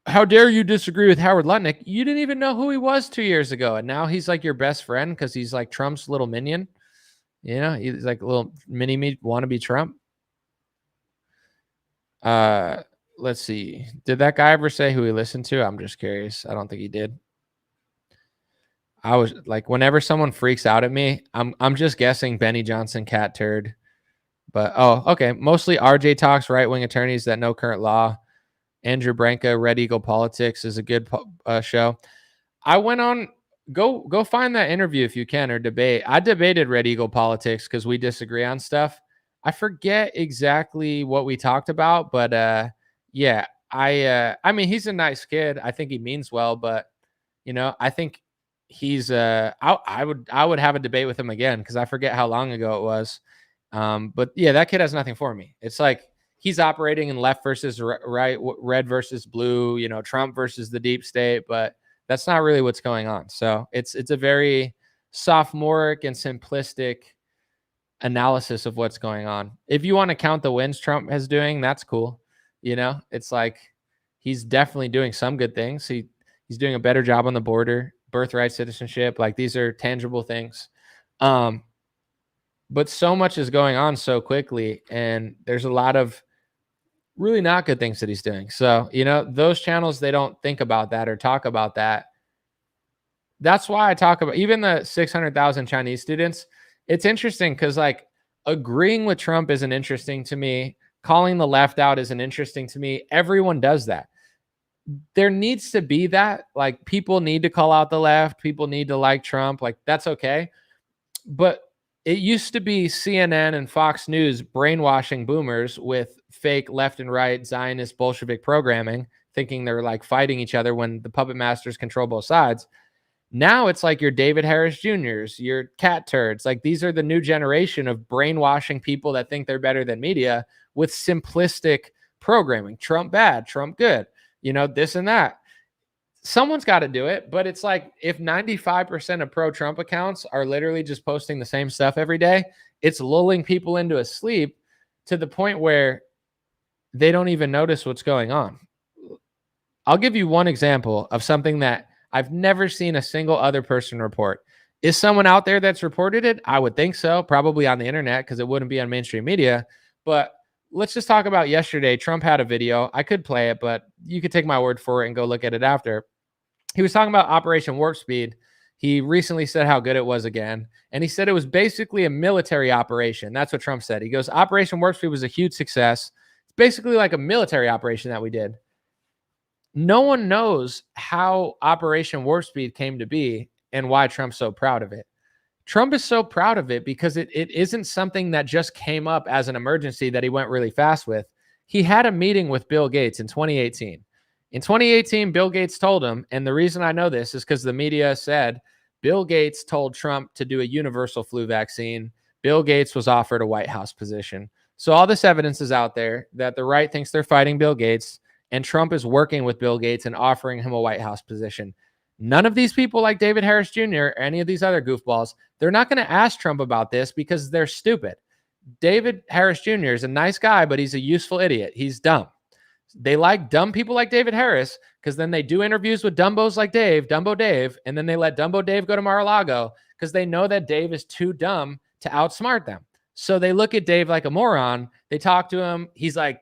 how dare you disagree with Howard Lutnick? You didn't even know who he was 2 years ago. And now he's like your best friend because he's like Trump's little minion. He's like a little mini-me wannabe Trump. Let's see. Did that guy ever say who he listened to? I'm just curious. I don't think he did. I was like, whenever someone freaks out at me, I'm just guessing Benny Johnson, Cat Turd. But okay. Mostly RJ Talks, right-wing attorneys that know current law. Andrew Branca, Red Eagle Politics is a good show. I went on, go find that interview if you can, or debate. I debated Red Eagle Politics because we disagree on stuff. I forget exactly what we talked about, but yeah, I mean, he's a nice kid. I think he means well, but I think he's I would have a debate with him again because I forget how long ago it was. But yeah, that kid has nothing for me. It's like he's operating in left versus right, red versus blue, you know, Trump versus the deep state, but that's not really what's going on. So it's a very sophomoric and simplistic analysis of what's going on. If you want to count the wins Trump is doing, that's cool. You know, it's like he's definitely doing some good things. He's doing a better job on the border, birthright citizenship. Like these are tangible things. But so much is going on so quickly, and there's a lot of really not good things that he's doing. So, you know, those channels, they don't think about that or talk about that. That's why I talk about even the 600,000 Chinese students. It's interesting because, like, agreeing with Trump isn't interesting to me. Calling the left out isn't interesting to me. Everyone does that. There needs to be that. Like, people need to call out the left. People need to like Trump. Like, that's okay. But it used to be CNN and Fox News brainwashing boomers with fake left and right Zionist Bolshevik programming, thinking they're like fighting each other when the puppet masters control both sides. Now it's like your David Harris Jr.'s, your cat turds. Like these are the new generation of brainwashing people that think they're better than media with simplistic programming. Trump bad, Trump good, you know, this and that. Someone's got to do it, but it's like if 95% of pro-Trump accounts are literally just posting the same stuff every day, it's lulling people into a sleep to the point where they don't even notice what's going on. I'll give you one example of something that I've never seen a single other person report. Is someone out there that's reported it? I would think so, probably on the internet because it wouldn't be on mainstream media. But let's just talk about yesterday. Trump had a video. I could play it, but you could take my word for it and go look at it after. He was talking about Operation Warp Speed. He recently said how good it was again. And he said it was basically a military operation. That's what Trump said. He goes, Operation Warp Speed was a huge success. It's basically like a military operation that we did. No one knows how Operation Warp Speed came to be and why Trump's so proud of it. Trump is so proud of it because it isn't something that just came up as an emergency that he went really fast with. He had a meeting with Bill Gates in 2018. In 2018, Bill Gates told him, and the reason I know this is because the media said Bill Gates told Trump to do a universal flu vaccine. Bill Gates was offered a White House position. So all this evidence is out there that the right thinks they're fighting Bill Gates, and Trump is working with Bill Gates and offering him a White House position. None of these people like David Harris Jr. or any of these other goofballs, they're not going to ask Trump about this because they're stupid. David Harris Jr. is a nice guy, but he's a useful idiot. He's dumb. They like dumb people like David Harris because then they do interviews with Dumbos like Dumbo Dave, and then they let Dumbo Dave go to Mar-a-Lago because they know that Dave is too dumb to outsmart them. So they look at Dave like a moron. They talk to him. He's like,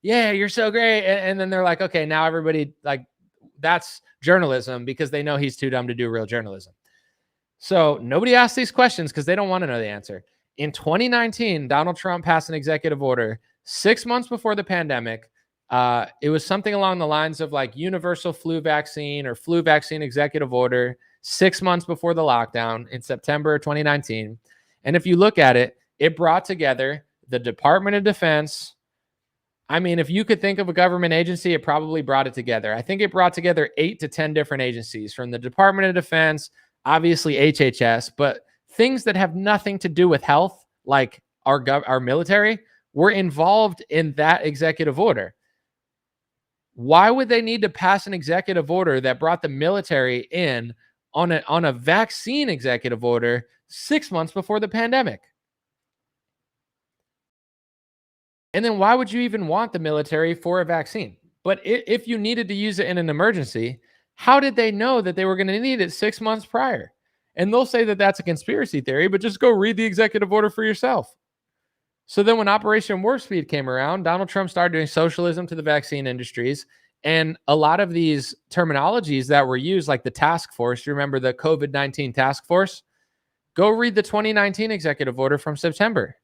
yeah, you're so great. And then they're like, okay, now everybody, like, that's journalism because they know he's too dumb to do real journalism. So nobody asks these questions because they don't want to know the answer. In 2019, Donald Trump passed an executive order 6 months before the pandemic. It was something along the lines of like universal flu vaccine or flu vaccine executive order 6 months before the lockdown in September 2019. And if you look at it, it brought together the Department of Defense. I mean, if you could think of a government agency, it probably brought it together. I think it brought together 8 to 10 different agencies from the Department of Defense, obviously HHS, but things that have nothing to do with health, like our military, were involved in that executive order. Why would they need to pass an executive order that brought the military in on a vaccine executive order 6 months before the pandemic? And then why would you even want the military for a vaccine? But if you needed to use it in an emergency, how did they know that they were going to need it 6 months prior? And they'll say that that's a conspiracy theory, but just go read the executive order for yourself. So then when Operation Warp Speed came around, Donald Trump started doing socialism to the vaccine industries. And a lot of these terminologies that were used, like the task force, you remember the COVID-19 task force? Go read the 2019 executive order from September.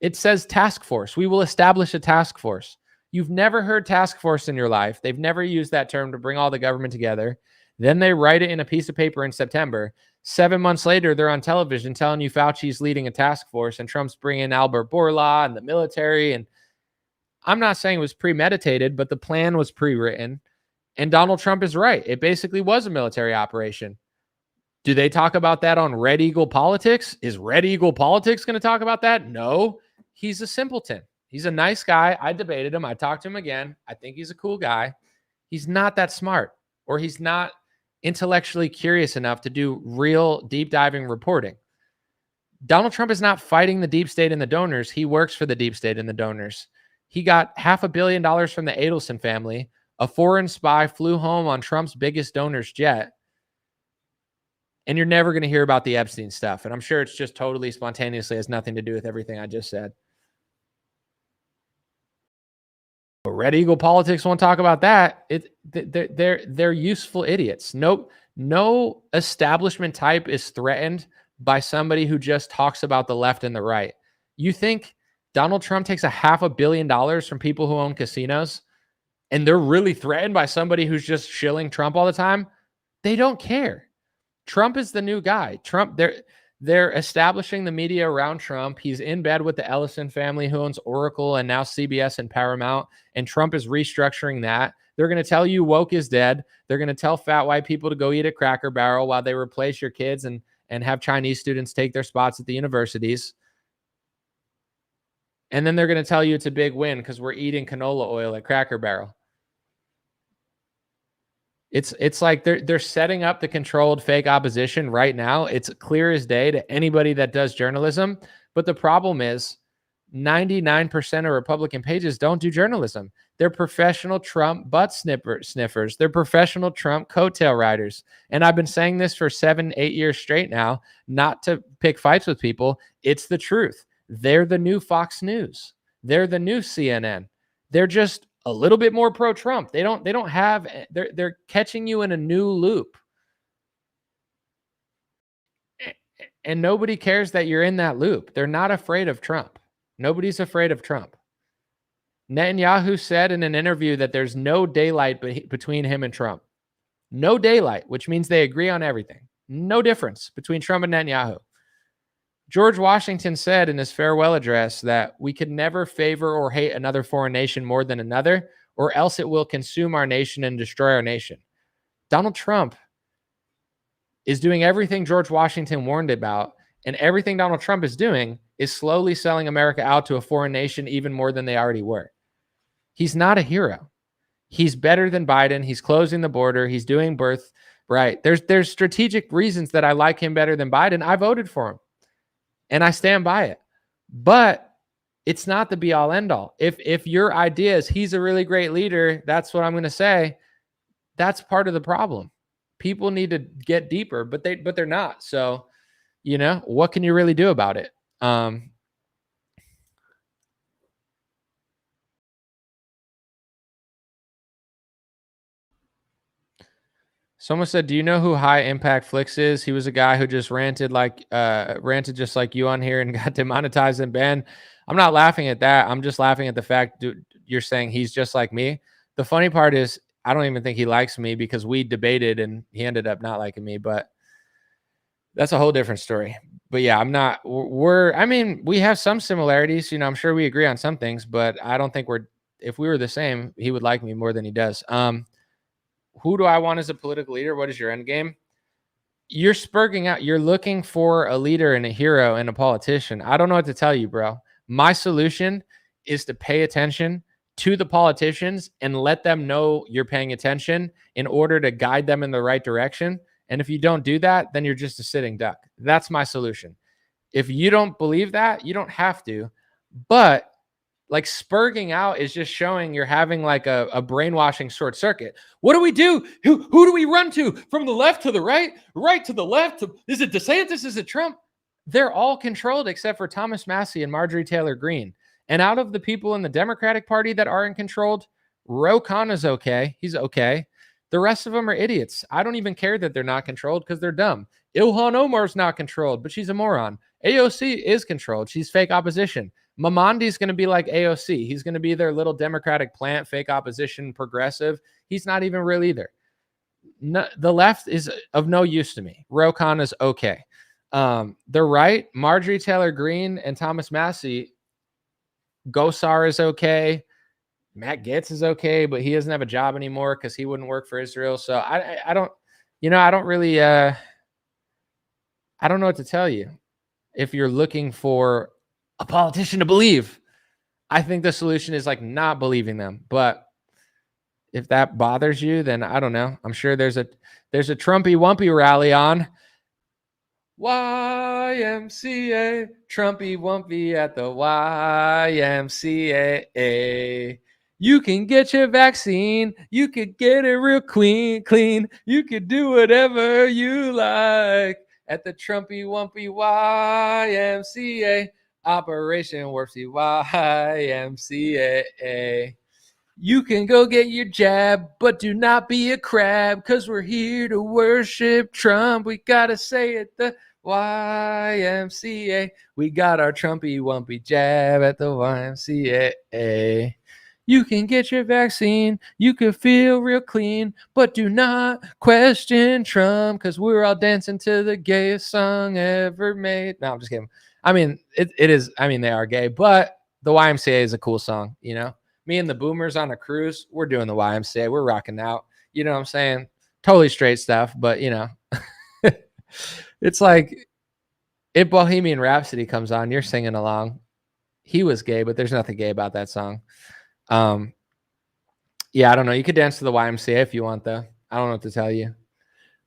It says task force. We will establish a task force. You've never heard task force in your life. They've never used that term to bring all the government together. Then they write it in a piece of paper in September. 7 months later, they're on television telling you Fauci's leading a task force and Trump's bringing Albert Bourla and the military. And I'm not saying it was premeditated, but the plan was pre-written. And Donald Trump is right. It basically was a military operation. Do they talk about that on Red Eagle Politics? Is Red Eagle Politics going to talk about that? No. He's a simpleton. He's a nice guy. I debated him. I talked to him again. I think he's a cool guy. He's not that smart, or he's not intellectually curious enough to do real deep diving reporting. Donald Trump is not fighting the deep state and the donors. He works for the deep state and the donors. He got $500 million from the Adelson family. A foreign spy flew home on Trump's biggest donor's jet. And you're never going to hear about the Epstein stuff. And I'm sure it's just totally spontaneously has nothing to do with everything I just said. But Red Eagle Politics won't talk about that. They're useful idiots. No establishment type is threatened by somebody who just talks about the left and the right. You think Donald Trump takes $500 million from people who own casinos, and they're really threatened by somebody who's just shilling Trump all the time? They don't care. Trump is the new guy. Trump, they're establishing the media around Trump. He's in bed with the Ellison family, who owns Oracle and now CBS and Paramount, and Trump is restructuring that. They're going to tell you woke is dead. They're going to tell fat white people to go eat at Cracker Barrel while they replace your kids and have Chinese students take their spots at the universities. And then they're going to tell you it's a big win because we're eating canola oil at Cracker Barrel. It's like they're setting up the controlled fake opposition right now. It's clear as day to anybody that does journalism. But the problem is 99% of Republican pages don't do journalism. They're professional Trump butt sniffers. They're professional Trump coattail riders. And I've been saying this for 7-8 years straight now, not to pick fights with people. It's the truth. They're the new Fox News. They're the new CNN. They're just a little bit more pro-Trump. They're catching you in a new loop. And nobody cares that you're in that loop. They're not afraid of Trump. Nobody's afraid of Trump. Netanyahu said in an interview that there's no daylight between him and Trump. No daylight, which means they agree on everything. No difference between Trump and Netanyahu. George Washington said in his farewell address that we could never favor or hate another foreign nation more than another, or else it will consume our nation and destroy our nation. Donald Trump is doing everything George Washington warned about, and everything Donald Trump is doing is slowly selling America out to a foreign nation even more than they already were. He's not a hero. He's better than Biden. He's closing the border. He's doing birthright. There's strategic reasons that I like him better than Biden. I voted for him. And I stand by it. But it's not the be all end all. If your idea is he's a really great leader, that's what I'm going to say. That's part of the problem. People need to get deeper, but they're not. So, what can you really do about it? Someone said, do you know who High Impact Flicks is? He was a guy who just ranted just like you on here and got demonetized and banned. I'm not laughing at that. I'm just laughing at the fact you're saying he's just like me. The funny part is I don't even think he likes me because we debated and he ended up not liking me, but that's a whole different story. But yeah, we have some similarities. I'm sure we agree on some things, but I don't think if we were the same, he would like me more than he does. Who do I want as a political leader? What is your end game? You're spurging out. You're looking for a leader and a hero and a politician. I don't know what to tell you, bro. My solution is to pay attention to the politicians and let them know you're paying attention in order to guide them in the right direction. And if you don't do that, then you're just a sitting duck. That's my solution. If you don't believe that, you don't have to. But like spurging out is just showing you're having like a brainwashing short circuit. What do we do? Who do we run to? From the left to the right to the left? Is it DeSantis? Is it Trump? They're all controlled except for Thomas Massie and Marjorie Taylor Greene. And out of the people in the Democratic Party that aren't controlled, Ro Khanna is okay. He's okay. The rest of them are idiots. I don't even care that they're not controlled because they're dumb. Ilhan Omar's not controlled, but she's a moron. AOC is controlled. She's fake opposition. Mamandi's going to be like AOC. He's going to be their little Democratic plant, fake opposition, progressive. He's not even real either. No, the left is of no use to me. Ro Khanna is okay. The right, Marjorie Taylor Greene and Thomas Massie, Gosar is okay. Matt Gaetz is okay, but he doesn't have a job anymore because he wouldn't work for Israel. So I don't really I don't know what to tell you. If you're looking for a politician to believe, I think the solution is like not believing them. But if that bothers you, then I don't know. I'm sure there's a Trumpy Wumpy rally on. YMCA, Trumpy Wumpy at the YMCA. You can get your vaccine. You could get it real clean. You could do whatever you like at the Trumpy Wumpy YMCA. Operation Warpsy YMCA. You can go get your jab, but do not be a crab, because we're here to worship Trump. We got to say it the YMCA. We got our Trumpy Wumpy jab at the YMCA. You can get your vaccine. You can feel real clean, but do not question Trump, because we're all dancing to the gayest song ever made. No, I'm just kidding. I mean, it is. I mean, they are gay, but the YMCA is a cool song, you know? Me and the boomers on a cruise, we're doing the YMCA. We're rocking out. You know what I'm saying? Totally straight stuff, but you know, it's like if Bohemian Rhapsody comes on, you're singing along. He was gay, but there's nothing gay about that song. Yeah, I don't know. You could dance to the YMCA if you want, though. I don't know what to tell you.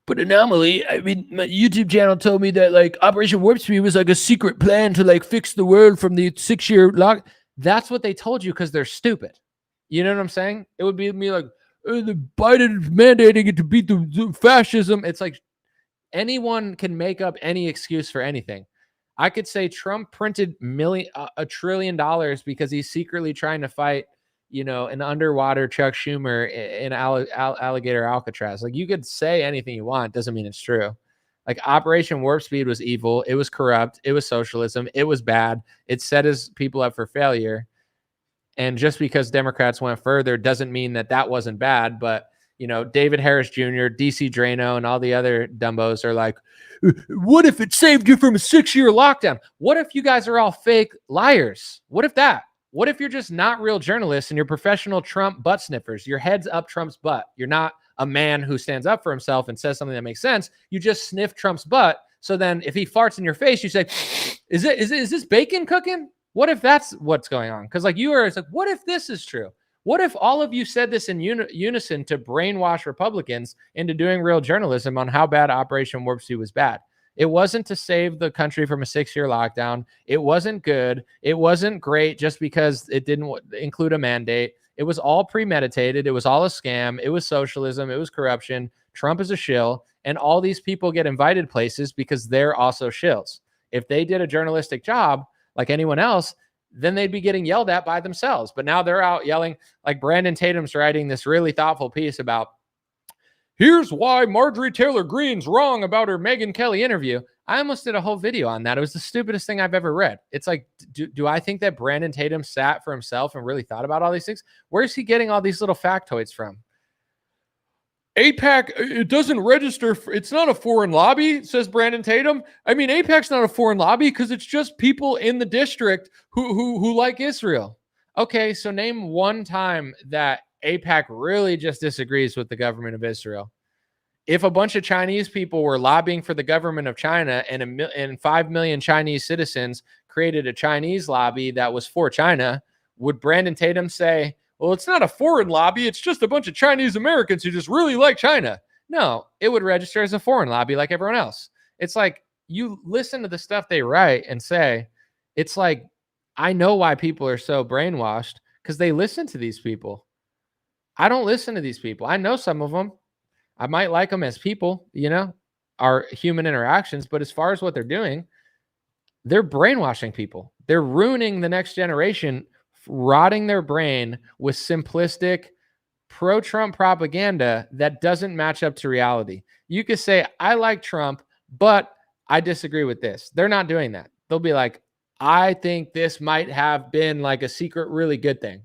But Anomaly, I mean, my YouTube channel told me that like Operation Warp Speed was like a secret plan to like fix the world from the 6-year lock. That's what they told you because they're stupid. You know what I'm saying? It would be me like, the Biden is mandating it to beat the fascism. It's like anyone can make up any excuse for anything. I could say Trump printed $1 trillion because he's secretly trying to fight, you know, an underwater Chuck Schumer in alligator Alcatraz. Like you could say anything you want. Doesn't mean it's true. Like Operation Warp Speed was evil. It was corrupt. It was socialism. It was bad. It set his people up for failure. And just because Democrats went further doesn't mean that that wasn't bad. But, you know, David Harris Jr., DC Drano, and all the other dumbos are like, what if it saved you from a 6-year lockdown? What if you guys are all fake liars? What if that? What if you're just not real journalists and you're professional Trump butt sniffers? Your head's up Trump's butt. You're not a man who stands up for himself and says something that makes sense. You just sniff Trump's butt. So then if he farts in your face, you say, is this bacon cooking? What if that's what's going on? Because like you are, it's like, what if this is true? What if all of you said this in unison to brainwash Republicans into doing real journalism on how bad Operation Warp Speed was bad? It wasn't to save the country from a 6-year lockdown. It wasn't good. It wasn't great just because it didn't include a mandate. It was all premeditated. It was all a scam. It was socialism. It was corruption. Trump is a shill. And all these people get invited places because they're also shills. If they did a journalistic job like anyone else, then they'd be getting yelled at by themselves. But now they're out yelling, like Brandon Tatum's writing this really thoughtful piece about, here's why Marjorie Taylor Greene's wrong about her Megyn Kelly interview. I almost did a whole video on that. It was the stupidest thing I've ever read. It's like, do I think that Brandon Tatum sat for himself and really thought about all these things? Where's he getting all these little factoids from? AIPAC, it doesn't register. It's not a foreign lobby, says Brandon Tatum. I mean, AIPAC's not a foreign lobby because it's just people in the district who like Israel. Okay, so name one time that AIPAC really just disagrees with the government of Israel. If a bunch of Chinese people were lobbying for the government of China and 5 million Chinese citizens created a Chinese lobby that was for China, would Brandon Tatum say, well, it's not a foreign lobby. It's just a bunch of Chinese Americans who just really like China? No, it would register as a foreign lobby like everyone else. It's like you listen to the stuff they write and say, it's like, I know why people are so brainwashed because they listen to these people. I don't listen to these people. I know some of them. I might like them as people, you know, our human interactions. But as far as what they're doing, they're brainwashing people. They're ruining the next generation, rotting their brain with simplistic pro-Trump propaganda that doesn't match up to reality. You could say, I like Trump, but I disagree with this. They're not doing that. They'll be like, I think this might have been like a secret, really good thing.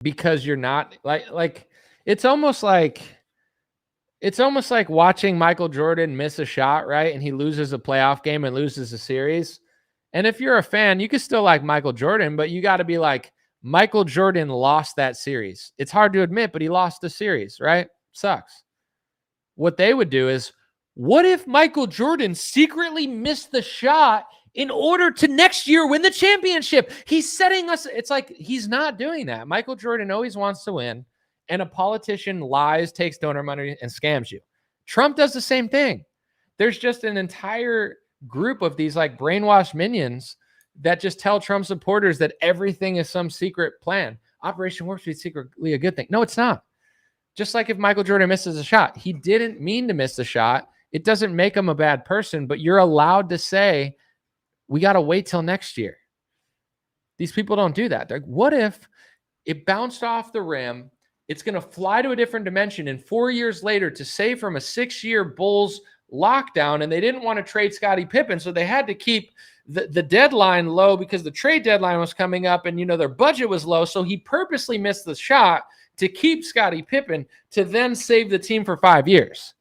Because you're not like it's almost like watching Michael Jordan miss a shot, right? And he loses a playoff game and loses a series. And if you're a fan, you can still like Michael Jordan, but you got to be like, Michael Jordan lost that series. It's hard to admit, but he lost the series, right? Sucks. What they would do is, What if Michael Jordan secretly missed the shot in order to next year win the championship? He's setting us. It's like he's not doing that. Michael Jordan always wants to win, and a politician lies, takes donor money, and scams you. Trump does the same thing. There's just an entire group of these like brainwashed minions that just tell Trump supporters that everything is some secret plan. Operation Warp Speed secretly a good thing. No, it's not. Just like if Michael Jordan misses a shot, he didn't mean to miss the shot. It doesn't make him a bad person, but you're allowed to say, we got to wait till next year. These people don't do that. They're like, what if it bounced off the rim? It's going to fly to a different dimension. And 4 years later, to save from a 6-year Bulls lockdown, and they didn't want to trade Scottie Pippen, so they had to keep the deadline low because the trade deadline was coming up, and their budget was low. So he purposely missed the shot to keep Scottie Pippen to then save the team for 5 years.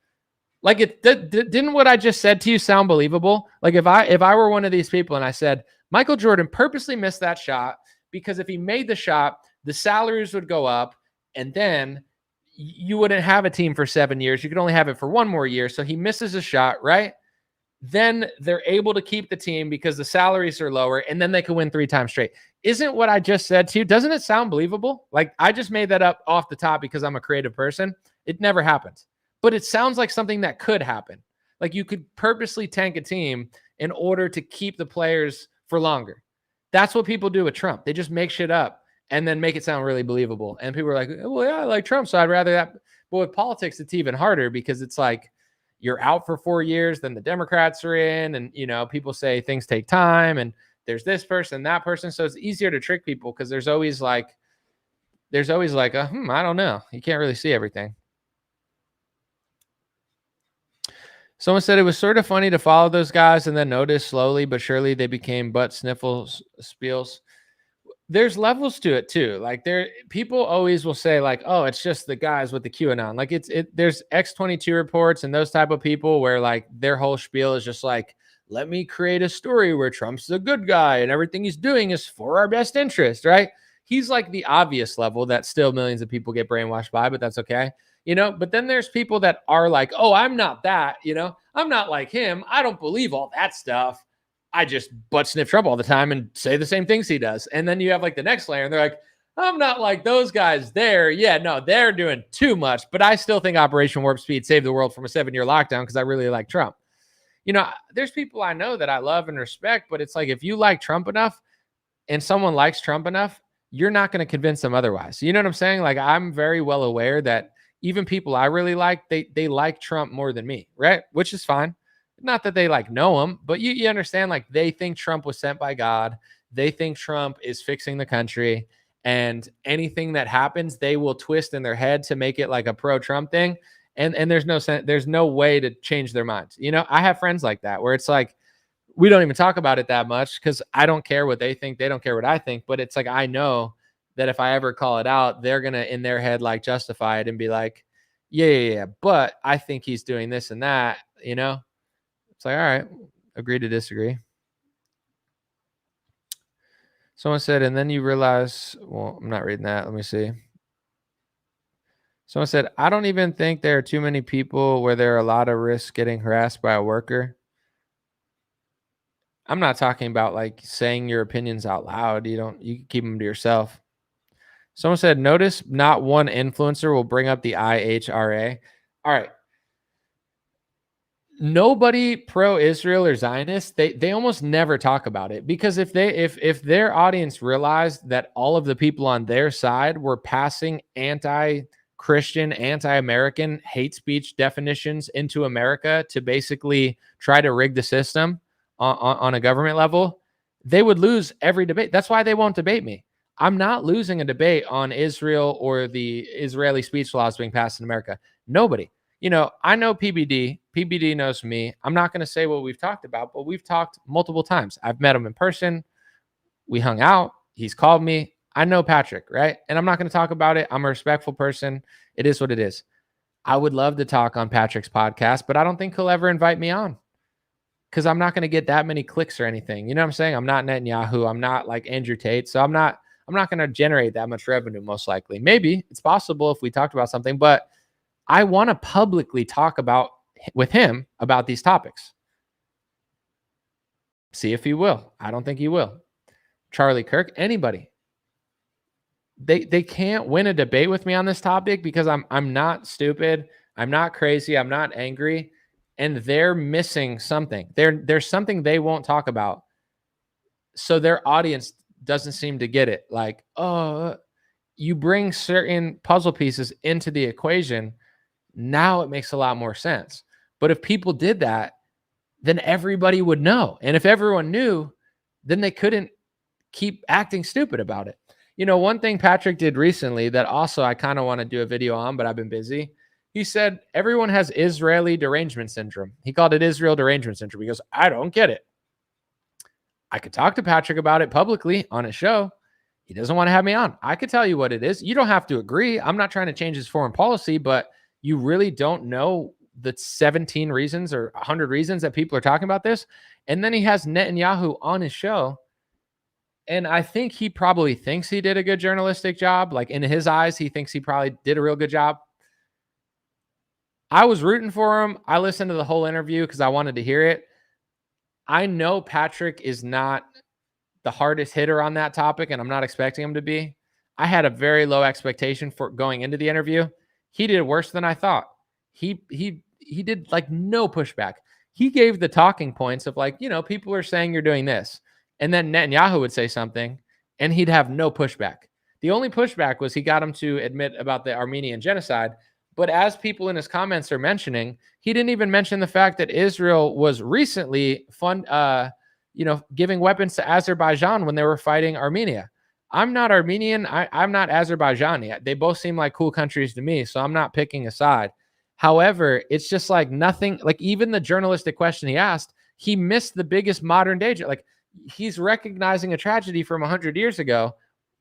Like, didn't what I just said to you sound believable? Like, if I were one of these people and I said Michael Jordan purposely missed that shot because if he made the shot, the salaries would go up, and then you wouldn't have a team for 7 years. You could only have it for 1 more year. So he misses a shot, right? Then they're able to keep the team because the salaries are lower, and then they can win 3 times straight. Isn't what I just said to you? Doesn't it sound believable? Like, I just made that up off the top because I'm a creative person. It never happens. But it sounds like something that could happen. Like, you could purposely tank a team in order to keep the players for longer. That's what people do with Trump. They just make shit up and then make it sound really believable. And people are like, well, yeah, I like Trump, so I'd rather that. But with politics, it's even harder because it's like you're out for 4 years, then the Democrats are in, and, people say things take time, and there's this person, that person. So it's easier to trick people because there's always like I don't know. You can't really see everything. Someone said it was sort of funny to follow those guys and then notice slowly but surely they became butt sniffles spiels. There's levels to it too. Like, people always will say like, oh, it's just the guys with the QAnon. Like, there's X22 reports and those type of people where like their whole spiel is just like, let me create a story where Trump's the good guy and everything he's doing is for our best interest, right? He's like the obvious level that still millions of people get brainwashed by, but that's okay. But then there's people that are like, oh, I'm not that, I'm not like him. I don't believe all that stuff. I just butt sniff Trump all the time and say the same things he does. And then you have like the next layer and they're like, I'm not like those guys there. Yeah, no, they're doing too much, but I still think Operation Warp Speed saved the world from a 7-year lockdown because I really like Trump. There's people I know that I love and respect, but it's like, if you like Trump enough and someone likes Trump enough, you're not going to convince them otherwise. You know what I'm saying? Like, I'm very well aware that even people I really like, they like Trump more than me, right? Which is fine. Not that they like know him, but you understand, like, they think Trump was sent by God. They think Trump is fixing the country, and anything that happens, they will twist in their head to make it like a pro-Trump thing. And there's no way to change their minds. I have friends like that where it's like, we don't even talk about it that much because I don't care what they think. They don't care what I think. But it's like, I know that if I ever call it out, they're going to, in their head, like, justify it and be like, yeah. But I think he's doing this and that, It's like, all right, agree to disagree. Someone said, and then you realize, well, I'm not reading that. Let me see. Someone said, I don't even think there are too many people where there are a lot of risks getting harassed by a worker. I'm not talking about like saying your opinions out loud. You can keep them to yourself. Someone said, notice not one influencer will bring up the IHRA. All right. Nobody pro-Israel or Zionist, they almost never talk about it, because if their audience realized that all of the people on their side were passing anti-Christian, anti-American hate speech definitions into America to basically try to rig the system on a government level, they would lose every debate. That's why they won't debate me. I'm not losing a debate on Israel or the Israeli speech laws being passed in America. Nobody. I know PBD. PBD knows me. I'm not going to say what we've talked about, but we've talked multiple times. I've met him in person. We hung out. He's called me. I know Patrick, right? And I'm not going to talk about it. I'm a respectful person. It is what it is. I would love to talk on Patrick's podcast, but I don't think he'll ever invite me on because I'm not going to get that many clicks or anything. You know what I'm saying? I'm not Netanyahu. I'm not like Andrew Tate. So I'm not going to generate that much revenue, most likely. Maybe it's possible if we talked about something, but I want to publicly talk about with him about these topics. See if he will. I don't think he will. Charlie Kirk, anybody. They can't win a debate with me on this topic because I'm not stupid. I'm not crazy. I'm not angry. And they're missing something. There's something they won't talk about. So their audience doesn't seem to get it. Like, oh, you bring certain puzzle pieces into the equation. Now it makes a lot more sense. But if people did that, then everybody would know. And if everyone knew, then they couldn't keep acting stupid about it. You know, one thing Patrick did recently that also I kind of want to do a video on, but I've been busy. He said everyone has Israeli derangement syndrome. He called it Israel derangement syndrome. He goes, I don't get it. I could talk to Patrick about it publicly on his show. He doesn't want to have me on. I could tell you what it is. You don't have to agree. I'm not trying to change his foreign policy, but you really don't know the 17 reasons or 100 reasons that people are talking about this. And then he has Netanyahu on his show. And I think he probably thinks he did a good journalistic job. Like in his eyes, he thinks he probably did a real good job. I was rooting for him. I listened to the whole interview because I wanted to hear it. I know Patrick is not the hardest hitter on that topic, and I'm not expecting him to be. I had a very low expectation for going into the interview. He did worse than I thought. He did like no pushback. He gave the talking points of like, you know, people are saying you're doing this. And then Netanyahu would say something and he'd have no pushback. The only pushback was he got him to admit about the Armenian genocide. But as people in his comments are mentioning, he didn't even mention the fact that Israel was recently giving weapons to Azerbaijan when they were fighting Armenia. I'm not Armenian. I'm not Azerbaijani. They both seem like cool countries to me, so I'm not picking a side. However, it's just like nothing, like even the journalistic question he asked, he missed the biggest modern danger. Like he's recognizing a tragedy from 100 years ago,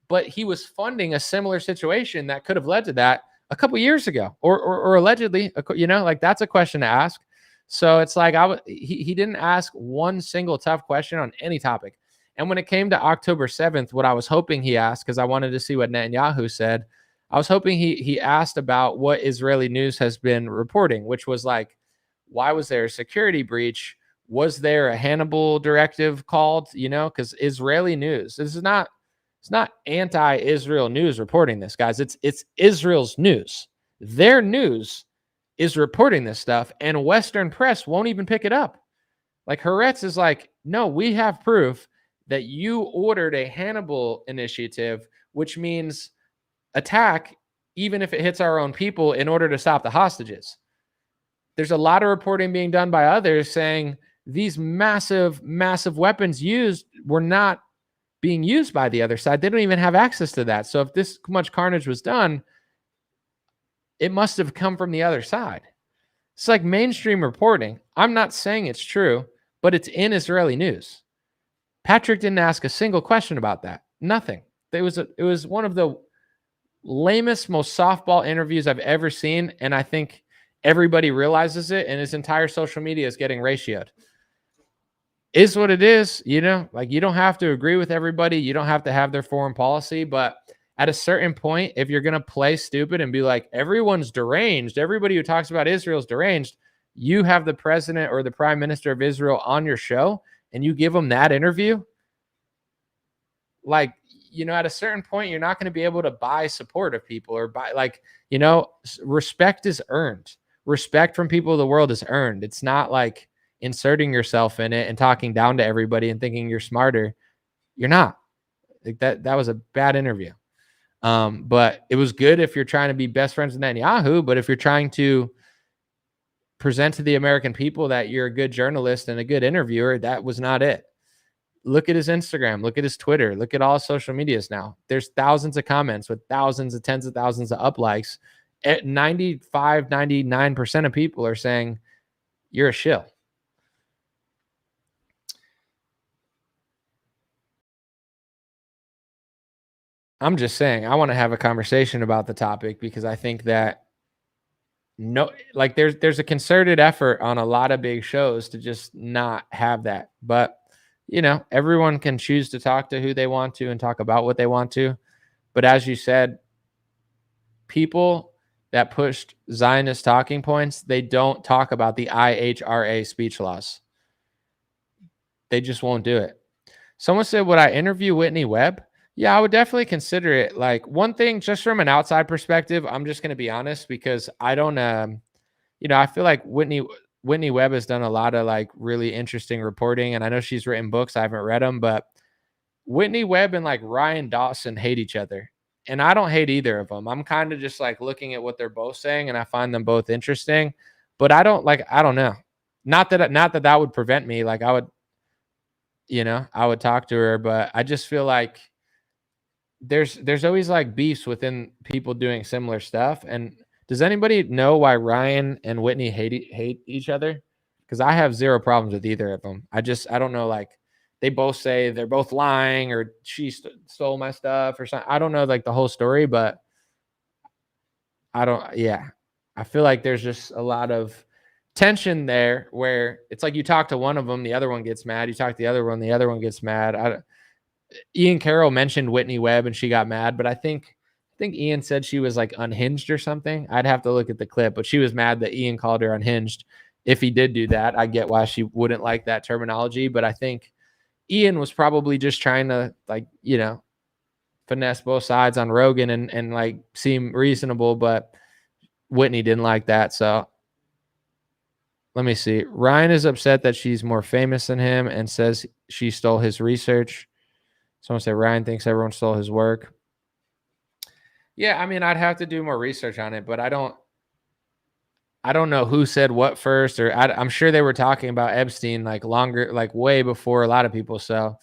but he was funding a similar situation that could have led to that a couple years ago or allegedly, you know, like that's a question to ask. So it's like he didn't ask one single tough question on any topic. And when it came to October 7th, what I was hoping he asked, because I wanted to see what Netanyahu said, I was hoping he asked about what Israeli news has been reporting, which was like, why was there a security breach? Was there a Hannibal directive called? You know, because Israeli news, it's not anti-Israel news reporting this, guys. It's Israel's news. Their news is reporting this stuff, and Western press won't even pick it up. Like Haaretz is like, no, we have proof that you ordered a Hannibal initiative, which means attack even if it hits our own people in order to stop the hostages. There's a lot of reporting being done by others saying these massive weapons used were not being used by the other side. They don't even have access to that. So if this much carnage was done, it must have come from the other side. It's like mainstream reporting. I'm not saying it's true, but it's in Israeli news. Patrick didn't ask a single question about that. Nothing. It was one of the lamest, most softball interviews I've ever seen, and I think everybody realizes it, and his entire social media is getting ratioed. Is what it is, you know, like you don't have to agree with everybody. You don't have to have their foreign policy, but at a certain point, if you're going to play stupid and be like, everyone's deranged, everybody who talks about Israel is deranged, you have the president or the prime minister of Israel on your show and you give them that interview. Like, you know, at a certain point, you're not going to be able to buy support of people or buy, like, you know, respect is earned. Respect from people of the world is earned. It's not like inserting yourself in it and talking down to everybody and thinking you're smarter. You're not. Like that was a bad interview. But it was good if you're trying to be best friends with Netanyahu. But if you're trying to present to the American people that you're a good journalist and a good interviewer, that was not it. Look at his Instagram, look at his Twitter, look at all his social medias now. There's thousands of comments with thousands of tens of thousands of up likes. At 95, 99% of people are saying you're a shill. I'm just saying, I want to have a conversation about the topic because I think that there's a concerted effort on a lot of big shows to just not have that. But, you know, everyone can choose to talk to who they want to and talk about what they want to. But as you said, people that pushed Zionist talking points, they don't talk about the IHRA speech laws. They just won't do it. Someone said, would I interview Whitney Webb? Yeah, I would definitely consider it. Like, one thing, just from an outside perspective, I'm just going to be honest, because I don't, I feel like Whitney Webb has done a lot of like really interesting reporting, and I know she's written books. I haven't read them, but Whitney Webb and like Ryan Dawson hate each other. And I don't hate either of them. I'm kind of just like looking at what they're both saying, and I find them both interesting. But I don't know. Not that would prevent me. Like, I would talk to her, but I just feel like there's always like beefs within people doing similar stuff. And does anybody know why Ryan and Whitney hate each other? Because I have zero problems with either of them. I don't know, like, they both say they're both lying, or she stole my stuff or something. I don't know like the whole story, but I feel like there's just a lot of tension there where it's like you talk to one of them, the other one gets mad. You talk to the other one gets mad. Ian Carroll mentioned Whitney Webb and she got mad, but I think Ian said she was like unhinged or something. I'd have to look at the clip, but she was mad that Ian called her unhinged. If he did do that, I get why she wouldn't like that terminology, but I think Ian was probably just trying to finesse both sides on Rogan and like seem reasonable, but Whitney didn't like that. So let me see. Ryan is upset that she's more famous than him and says she stole his research. Someone said Ryan thinks everyone stole his work. Yeah, I mean, I'd have to do more research on it, but I don't know who said what first, or I'm sure they were talking about Epstein like longer, like way before a lot of people. So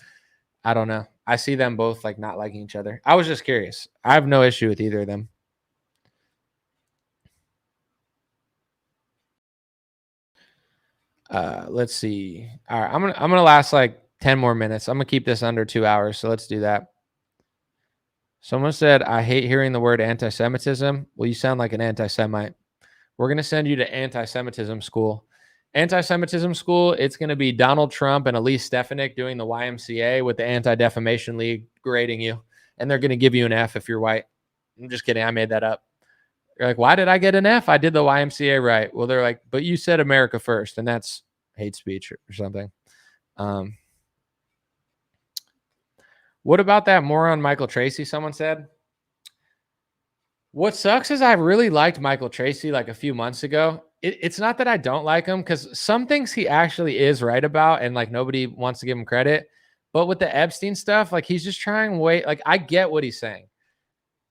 I don't know. I see them both like not liking each other. I was just curious. I have no issue with either of them. Let's see. All right, I'm gonna last like 10 more minutes. I'm gonna keep this under 2 hours, so let's do that. Someone said, I hate hearing the word anti-Semitism. Well, you sound like an anti-Semite. We're going to send you to anti-Semitism school. Anti-Semitism school, it's going to be Donald Trump and Elise Stefanik doing the YMCA with the Anti-Defamation League grading you. And they're going to give you an F if you're white. I'm just kidding. I made that up. You're like, why did I get an F? I did the YMCA right. Well, they're like, but you said America first, and that's hate speech or something. What about that moron Michael Tracy, someone said? What sucks is I really liked Michael Tracy like a few months ago. It's not that I don't like him, because some things he actually is right about and like nobody wants to give him credit. But with the Epstein stuff, like he's just trying like I get what he's saying.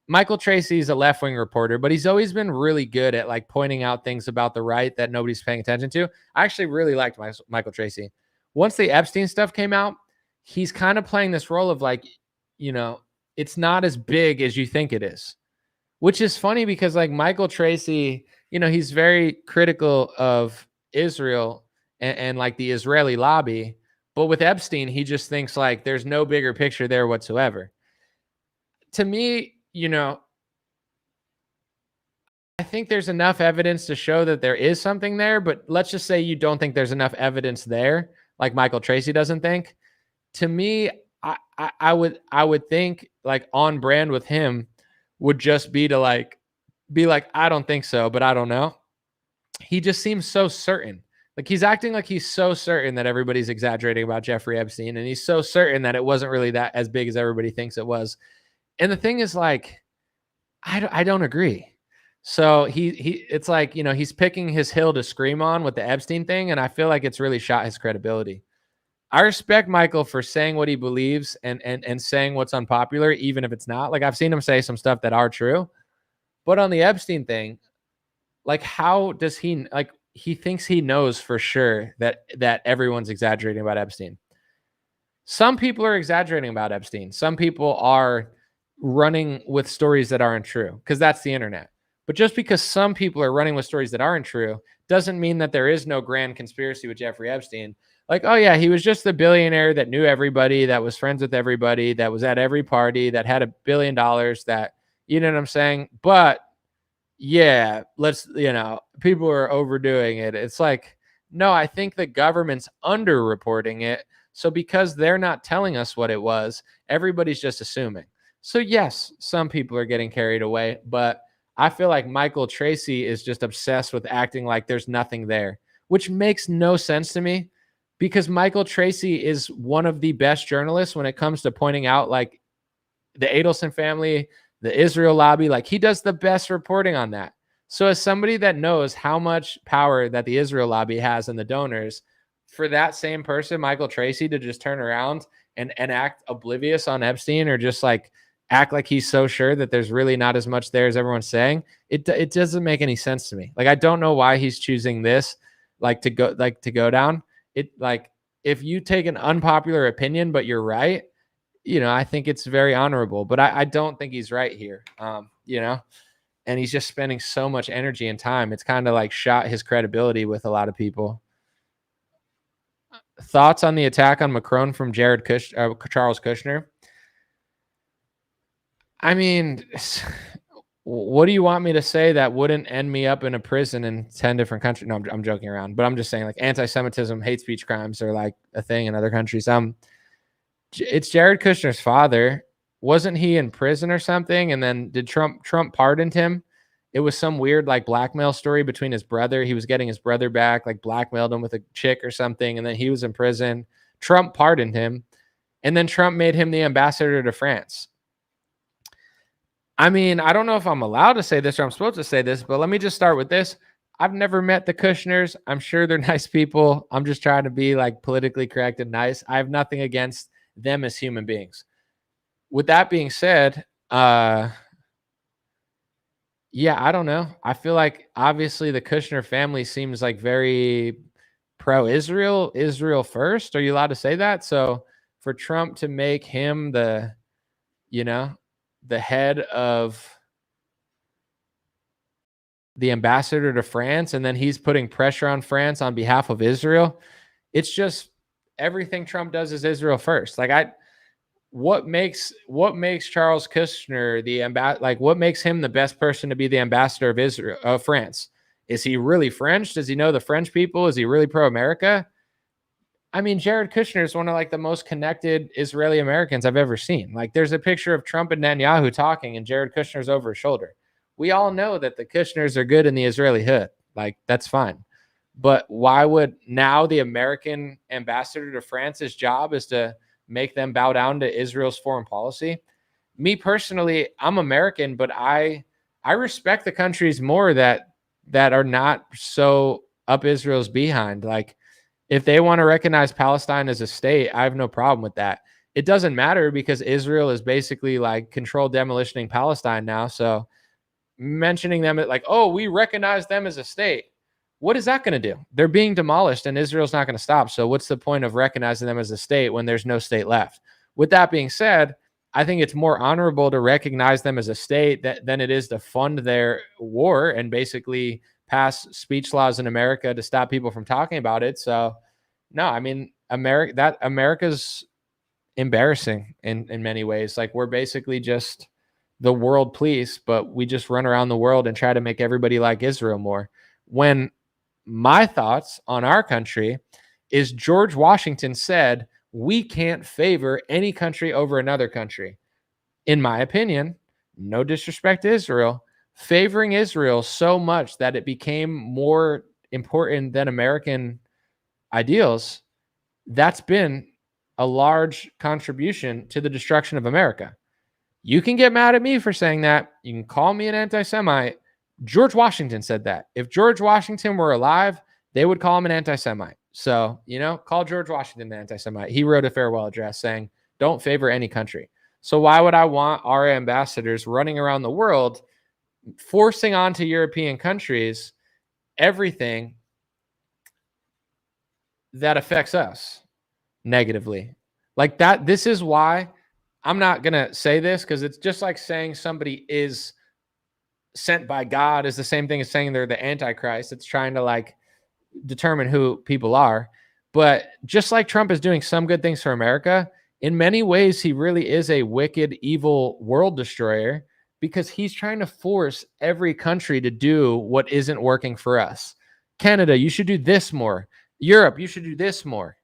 Michael Tracy is a left-wing reporter, but he's always been really good at like pointing out things about the right that nobody's paying attention to. I actually really liked Michael Tracy. Once the Epstein stuff came out, he's kind of playing this role of like, it's not as big as you think it is, which is funny because like Michael Tracy, he's very critical of Israel and like the Israeli lobby. But with Epstein, he just thinks like there's no bigger picture there whatsoever. To me, I think there's enough evidence to show that there is something there, but let's just say you don't think there's enough evidence there, like Michael Tracy doesn't think. To me, I would think like on brand with him would just be to be like, I don't think so, but I don't know. He just seems so certain. Like he's acting like he's so certain that everybody's exaggerating about Jeffrey Epstein, and he's so certain that it wasn't really that as big as everybody thinks it was. And the thing is, like, I don't agree. So it's like, he's picking his hill to scream on with the Epstein thing, and I feel like it's really shot his credibility. I respect Michael for saying what he believes and saying what's unpopular, even if it's not. Like I've seen him say some stuff that are true, but on the Epstein thing, like how does he he thinks he knows for sure that everyone's exaggerating about Epstein. Some people are exaggerating about Epstein. Some people are running with stories that aren't true because that's the internet. But just because some people are running with stories that aren't true doesn't mean that there is no grand conspiracy with Jeffrey Epstein. Like, oh yeah, he was just the billionaire that knew everybody, that was friends with everybody, that was at every party, that had $1 billion, that, you know what I'm saying? But yeah, people are overdoing it. It's like, no, I think the government's underreporting it. So because they're not telling us what it was, everybody's just assuming. So yes, some people are getting carried away, but I feel like Michael Tracy is just obsessed with acting like there's nothing there, which makes no sense to me because Michael Tracy is one of the best journalists when it comes to pointing out like the Adelson family, the Israel lobby. Like he does the best reporting on that. So as somebody that knows how much power that the Israel lobby has in the donors, for that same person, Michael Tracy, to just turn around and act oblivious on Epstein or just like act like he's so sure that there's really not as much there as everyone's saying, it doesn't make any sense to me. Like I don't know why he's choosing this to go down. It like if you take an unpopular opinion but you're right, I think it's very honorable, but I don't think he's right here. And he's just spending so much energy and time. It's kind of like shot his credibility with a lot of people. Thoughts on the attack on Macron from Charles Kushner? I mean, what do you want me to say that wouldn't end me up in a prison in 10 different countries? No, I'm joking around, but I'm just saying like anti-Semitism, hate speech crimes are like a thing in other countries. It's Jared Kushner's father. Wasn't he in prison or something? And then did Trump pardoned him? It was some weird like blackmail story between his brother. He was getting his brother back, like blackmailed him with a chick or something. And then he was in prison. Trump pardoned him. And then Trump made him the ambassador to France. I mean, I don't know if I'm allowed to say this or I'm supposed to say this, but let me just start with this. I've never met the Kushners. I'm sure they're nice people. I'm just trying to be like politically correct and nice. I have nothing against them as human beings. With that being said, yeah, I don't know. I feel like obviously the Kushner family seems like very pro-Israel, Israel first. Are you allowed to say that? So for Trump to make him the head of the ambassador to France, and then he's putting pressure on France on behalf of Israel, it's just everything Trump does is Israel first. Like what makes Charles Kushner what makes him the best person to be the ambassador of Israel, of France? Is he really French? Does he know the French people? Is he really pro-America? I mean, Jared Kushner is one of like the most connected Israeli Americans I've ever seen. Like there's a picture of Trump and Netanyahu talking and Jared Kushner's over his shoulder. We all know that the Kushners are good in the Israeli hood. Like that's fine. But why would now the American ambassador to France's job is to make them bow down to Israel's foreign policy? Me personally, I'm American, but I respect the countries more that are not so up Israel's behind. Like if they want to recognize Palestine as a state, I have no problem with that. It doesn't matter because Israel is basically like controlled demolitioning Palestine now. So mentioning them like, oh, we recognize them as a state. What is that going to do? They're being demolished and Israel's not going to stop. So what's the point of recognizing them as a state when there's no state left? With that being said, I think it's more honorable to recognize them as a state than it is to fund their war and basically pass speech laws in America to stop people from talking about it. So no, I mean, America's embarrassing in many ways. Like we're basically just the world police, but we just run around the world and try to make everybody like Israel more. When my thoughts on our country is George Washington said, we can't favor any country over another country. In my opinion, no disrespect to Israel, favoring Israel so much that it became more important than American ideals, that's been a large contribution to the destruction of America. You can get mad at me for saying that. You can call me an anti-Semite. George Washington said that. If George Washington were alive, they would call him an anti-Semite. So, call George Washington an anti-Semite. He wrote a farewell address saying, don't favor any country. So why would I want our ambassadors running around the world forcing onto European countries everything that affects us negatively? Like that, this is why I'm not going to say this, because it's just like saying somebody is sent by God is the same thing as saying they're the Antichrist. It's trying to like determine who people are. But just like Trump is doing some good things for America, in many ways, he really is a wicked, evil world destroyer because he's trying to force every country to do what isn't working for us. Canada, you should do this more. Europe, you should do this more.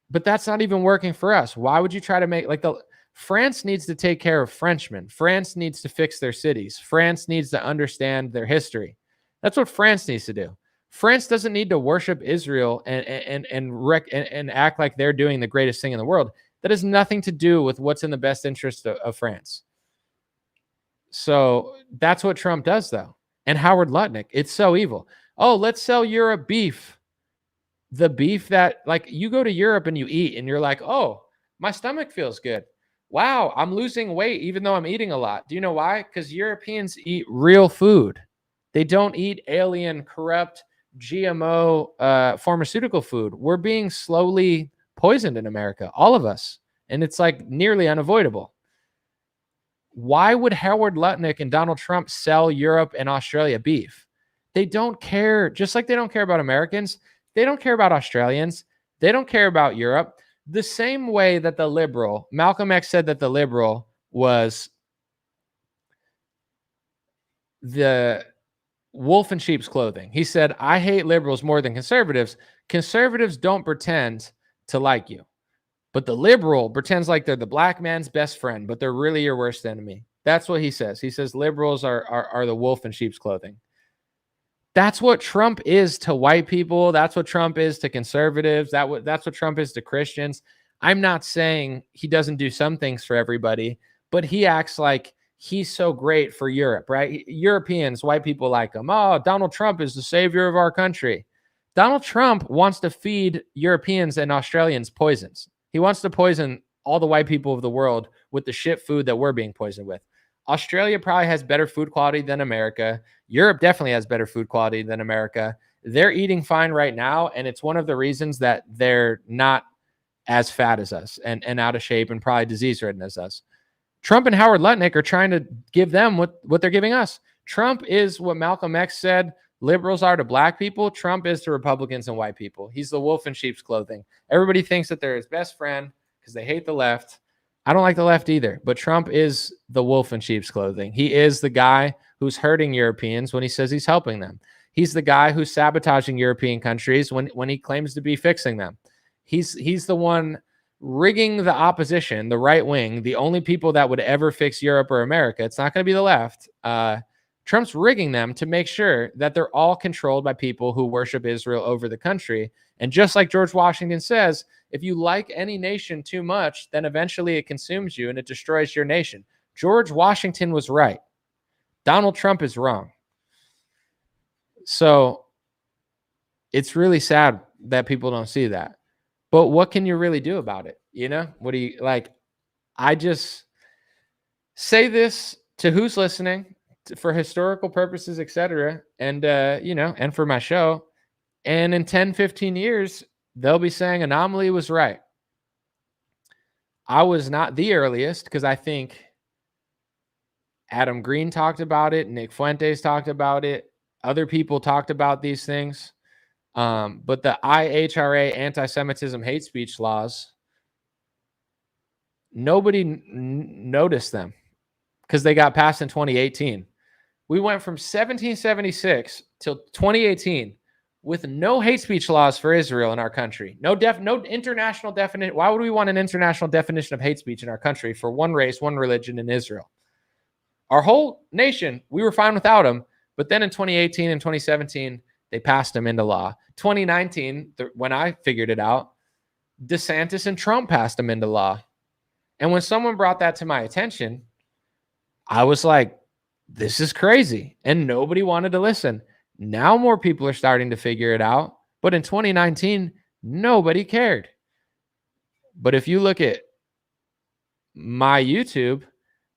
But that's not even working for us. Why would you try to make France needs to take care of Frenchmen. France needs to fix their cities. France needs to understand their history. That's what France needs to do. France doesn't need to worship Israel and act like they're doing the greatest thing in the world. That has nothing to do with what's in the best interest of France. So that's what Trump does, though. And Howard Lutnick, it's so evil. Oh, let's sell Europe beef. The beef that, like, you go to Europe and you eat and you're like, oh, my stomach feels good. Wow, I'm losing weight even though I'm eating a lot. Do you know why? Because Europeans eat real food. They don't eat alien, corrupt, GMO pharmaceutical food. We're being slowly poisoned in America, all of us. And it's like nearly unavoidable. Why would Howard Lutnick and Donald Trump sell Europe and Australia beef? They don't care, just like they don't care about Americans. They don't care about Australians. They don't care about Europe. The same way that the liberal, Malcolm X said that the liberal was the wolf in sheep's clothing. He said, I hate liberals more than conservatives. Conservatives don't pretend to like you. But the liberal pretends like they're the black man's best friend, but they're really your worst enemy. That's what he says. He says liberals are the wolf in sheep's clothing. That's what Trump is to white people. That's what Trump is to conservatives. That's what Trump is to Christians. I'm not saying he doesn't do some things for everybody, but he acts like he's so great for Europe, right? Europeans, white people like him. Oh, Donald Trump is the savior of our country. Donald Trump wants to feed Europeans and Australians poisons. He wants to poison all the white people of the world with the shit food that we're being poisoned with. Australia probably has better food quality than America. Europe definitely has better food quality than America. They're eating fine right now, and it's one of the reasons that they're not as fat as us and out of shape and probably disease-ridden as us. Trump and Howard Lutnick are trying to give them what they're giving us. Trump is what Malcolm X said liberals are to black people. Trump is to Republicans and white people. He's the wolf in sheep's clothing. Everybody thinks that they're his best friend because they hate the left. I don't like the left either, but Trump is the wolf in sheep's clothing. He is the guy who's hurting Europeans when he says he's helping them. He's the guy who's sabotaging European countries when he claims to be fixing them. He's the one rigging the opposition, the right wing, the only people that would ever fix Europe or America. It's not going to be the left. Trump's rigging them to make sure that they're all controlled by people who worship Israel over the country. And just like George Washington says, if you like any nation too much, then eventually it consumes you and it destroys your nation. George Washington was right. Donald Trump is wrong. So it's really sad that people don't see that. But what can you really do about it? You know, what do you like? I just say this to who's listening for historical purposes, etc. And, and for my show. And in 10, 15 years, they'll be saying Anomaly was right. I was not the earliest because I think Adam Green talked about it. Nick Fuentes talked about it. Other people talked about these things. But the IHRA anti-Semitism hate speech laws, nobody noticed them because they got passed in 2018. We went from 1776 till 2018 with no hate speech laws for Israel in our country. No international definition. Why would we want an international definition of hate speech in our country for one race, one religion in Israel? Our whole nation, we were fine without them. But then in 2018 and 2017, they passed them into law. 2019, when I figured it out, DeSantis and Trump passed them into law. And when someone brought that to my attention, I was like, this is crazy. And nobody wanted to listen. Now more people are starting to figure it out. But in 2019, nobody cared. But if you look at my YouTube,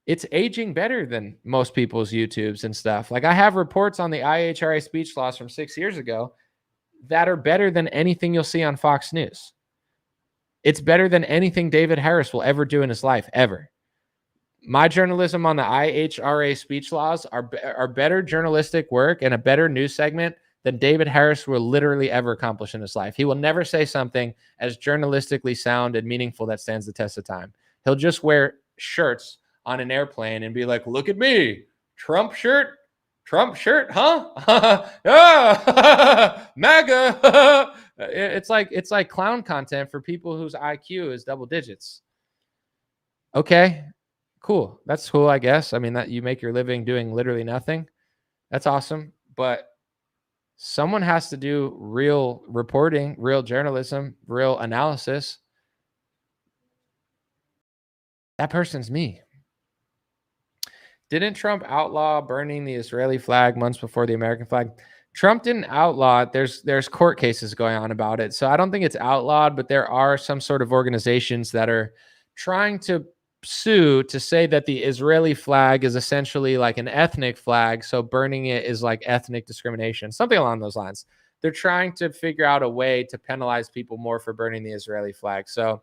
it's aging better than most people's YouTubes and stuff. Like I have reports on the IHRA speech laws from 6 years ago that are better than anything you'll see on Fox News. It's better than anything David Harris will ever do in his life, ever. My journalism on the IHRA speech laws are better journalistic work and a better news segment than David Harris will literally ever accomplish in his life. He will never say something as journalistically sound and meaningful that stands the test of time. He'll just wear shirts on an airplane and be like, look at me, Trump shirt, huh? MAGA. It's like clown content for people whose IQ is double digits. Okay, cool. That's cool, I guess. I mean, that you make your living doing literally nothing. That's awesome. But someone has to do real reporting, real journalism, real analysis. That person's me. Didn't Trump outlaw burning the Israeli flag months before the American flag? Trump didn't outlaw it. There's court cases going on about it. So I don't think it's outlawed, but there are some sort of organizations that are trying to sue to say that the Israeli flag is essentially like an ethnic flag, so burning it is like ethnic discrimination, something along those lines. They're trying to figure out a way to penalize people more for burning the Israeli flag. So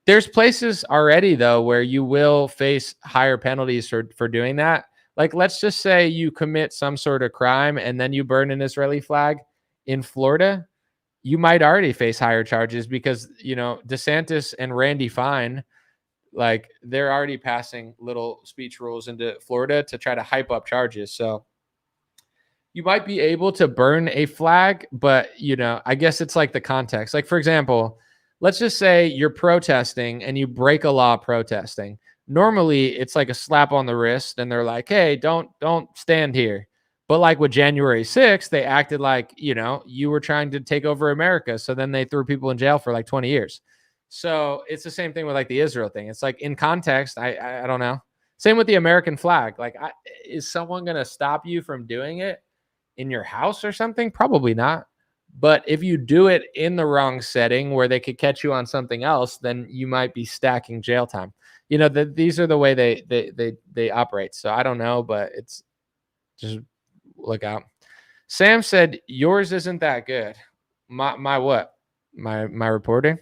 there's places already though where you will face higher penalties for doing that. Like let's just say you commit some sort of crime and then you burn an Israeli flag in Florida, you might already face higher charges because, DeSantis and Randy Fine, like they're already passing little speech rules into Florida to try to hype up charges. So you might be able to burn a flag, but I guess it's like the context. Like for example, let's just say you're protesting and you break a law protesting. Normally, it's like a slap on the wrist and they're like, "Hey, don't stand here." But like with January 6th, they acted like, you were trying to take over America. So then they threw people in jail for like 20 years. So it's the same thing with like the Israel thing. It's like in context, I don't know. Same with the American flag. Like, is someone going to stop you from doing it in your house or something? Probably not. But if you do it in the wrong setting where they could catch you on something else, then you might be stacking jail time. These are the way they operate. So I don't know, but it's just look out. Sam said yours isn't that good. My what? My reporting.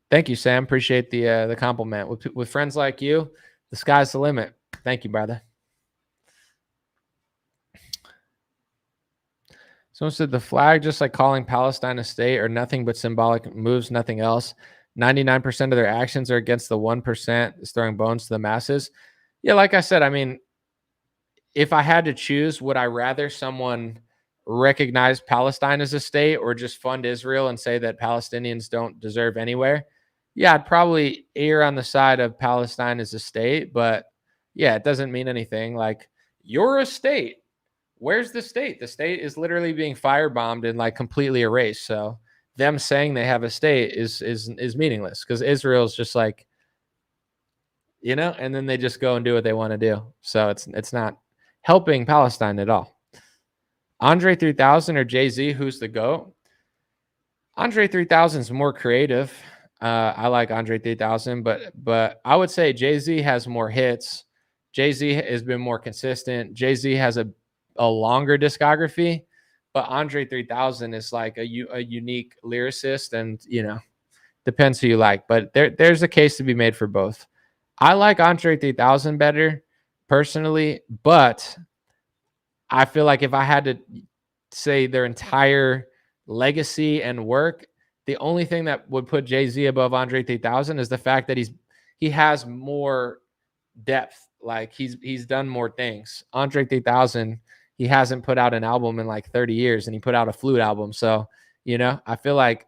Thank you, Sam. Appreciate the compliment. With friends like you, the sky's the limit. Thank you, brother. Someone said the flag, just like calling Palestine a state, are nothing but symbolic moves, nothing else. 99% of their actions are against the 1% is throwing bones to the masses. Yeah, like I said, I mean, if I had to choose, would I rather someone recognize Palestine as a state or just fund Israel and say that Palestinians don't deserve anywhere? Yeah, I'd probably err on the side of Palestine as a state, but yeah, it doesn't mean anything. Like, you're a state. Where's the state? The state is literally being firebombed and like completely erased. So them saying they have a state is meaningless because Israel's just like, and then they just go and do what they want to do. So it's not helping Palestine at all. Andre 3000 or Jay-Z, who's the GOAT? Andre 3000 is more creative. I like Andre 3000, but I would say Jay-Z has more hits. Jay-Z has been more consistent. Jay-Z has a longer discography, but Andre 3000 is like a unique lyricist, and depends who you like. But there's a case to be made for both. I like Andre 3000 better personally, but I feel like if I had to say their entire legacy and work, the only thing that would put Jay-Z above Andre 3000 is the fact that he has more depth. Like he's done more things. Andre 3000, he hasn't put out an album in like 30 years and he put out a flute album. So, I feel like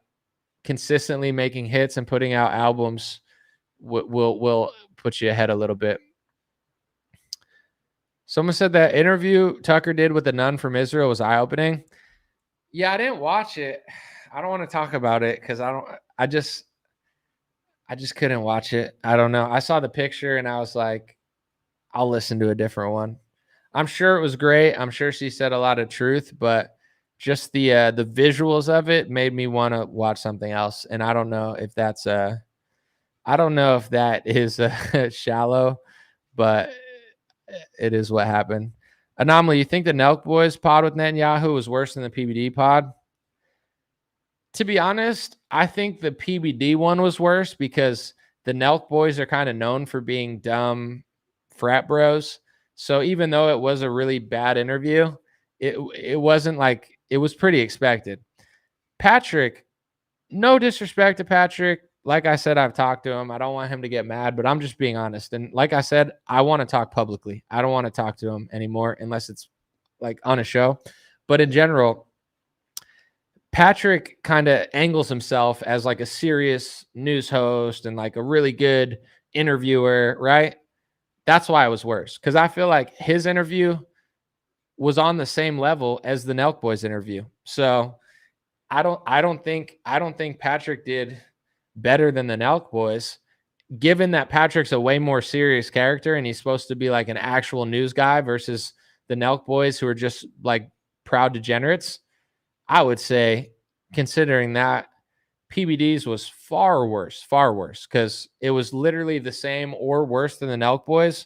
consistently making hits and putting out albums will put you ahead a little bit. Someone said that interview Tucker did with the nun from Israel was eye-opening. Yeah, I didn't watch it. I don't want to talk about it because I just couldn't watch it. I don't know. I saw the picture and I was like, I'll listen to a different one. I'm sure it was great. I'm sure she said a lot of truth, but just the visuals of it made me want to watch something else. And I don't know if that is shallow, but it is what happened. Anomaly, you think the Nelk Boys pod with Netanyahu was worse than the PBD pod? To be honest, I think the PBD one was worse because the Nelk Boys are kind of known for being dumb frat bros. So even though it was a really bad interview, it wasn't like, it was pretty expected. Patrick, no disrespect to Patrick. Like I said, I've talked to him. I don't want him to get mad, but I'm just being honest. And like I said, I want to talk publicly. I don't want to talk to him anymore unless it's like on a show. But in general, Patrick kind of angles himself as like a serious news host and like a really good interviewer, right? That's why it was worse, because I feel like his interview was on the same level as the Nelk Boys interview. So I don't think Patrick did better than the Nelk Boys, given that Patrick's a way more serious character and he's supposed to be like an actual news guy versus the Nelk Boys, who are just like proud degenerates. I would say, considering that, PBD's was far worse, because it was literally the same or worse than the Nelk Boys.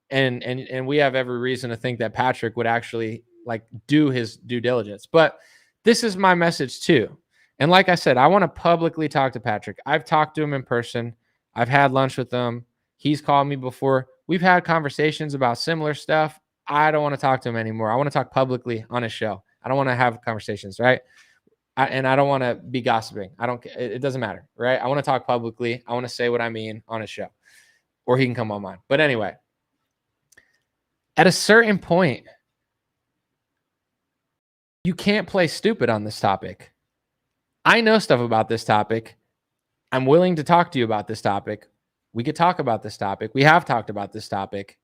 And we have every reason to think that Patrick would actually like do his due diligence. But this is my message too. And like I said, I want to publicly talk to Patrick. I've talked to him in person. I've had lunch with him. He's called me before. We've had conversations about similar stuff. I don't want to talk to him anymore. I want to talk publicly on his show. I don't want to have conversations, right? And I don't want to be gossiping. It doesn't matter, right? I want to talk publicly. I want to say what I mean on his show, or he can come on mine. But anyway, at a certain point, you can't play stupid on this topic. I know stuff about this topic. I'm willing to talk to you about this topic. We could talk about this topic. We have talked about this topic.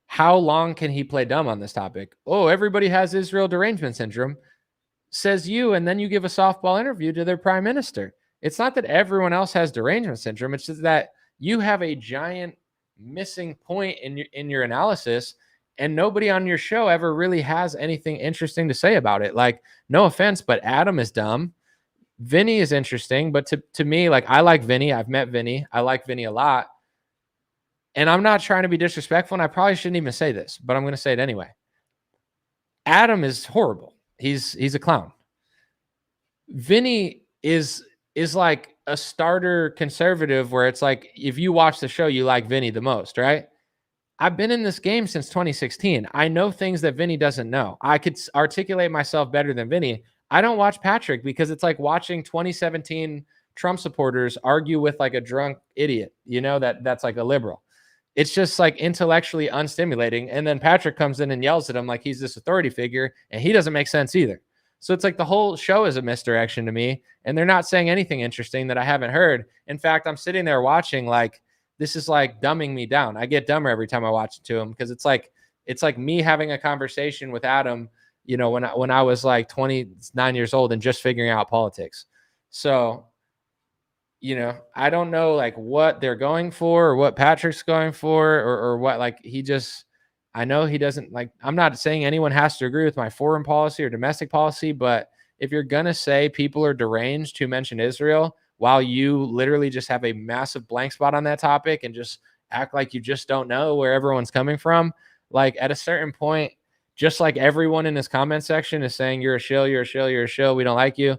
How long can he play dumb on this topic? Oh, everybody has Israel derangement syndrome, says you, and then you give a softball interview to their prime minister. It's not that everyone else has derangement syndrome. It's just that you have a giant missing point in your analysis, and nobody on your show ever really has anything interesting to say about it. Like, no offense, but Adam is dumb. Vinny is interesting, but to me, like, I like Vinny. I've met Vinny. I like Vinny a lot. And I'm not trying to be disrespectful, and I probably shouldn't even say this, but I'm going to say it anyway. Adam is horrible. He's a clown. Vinny is like a starter conservative, where it's like, if you watch the show, you like Vinny the most, right? I've been in this game since 2016. I know things that Vinny doesn't know. I could articulate myself better than Vinny. I don't watch Patrick because it's like watching 2017 Trump supporters argue with like a drunk idiot, that's like a liberal. It's just like intellectually unstimulating. And then Patrick comes in and yells at him like he's this authority figure, and he doesn't make sense either. So it's like the whole show is a misdirection to me, and they're not saying anything interesting that I haven't heard. In fact, I'm sitting there watching like, this is like dumbing me down. I get dumber every time I watch it to him, because it's like me having a conversation with Adam, when I was like 29 years old and just figuring out politics. So, I don't know like what they're going for, or what Patrick's going for, or what, like, I know he doesn't like, I'm not saying anyone has to agree with my foreign policy or domestic policy, but if you're going to say people are deranged to mention Israel, while you literally just have a massive blank spot on that topic and just act like you just don't know where everyone's coming from, like, at a certain point, just like everyone in this comment section is saying, you're a shill, you're a shill, you're a shill, we don't like you.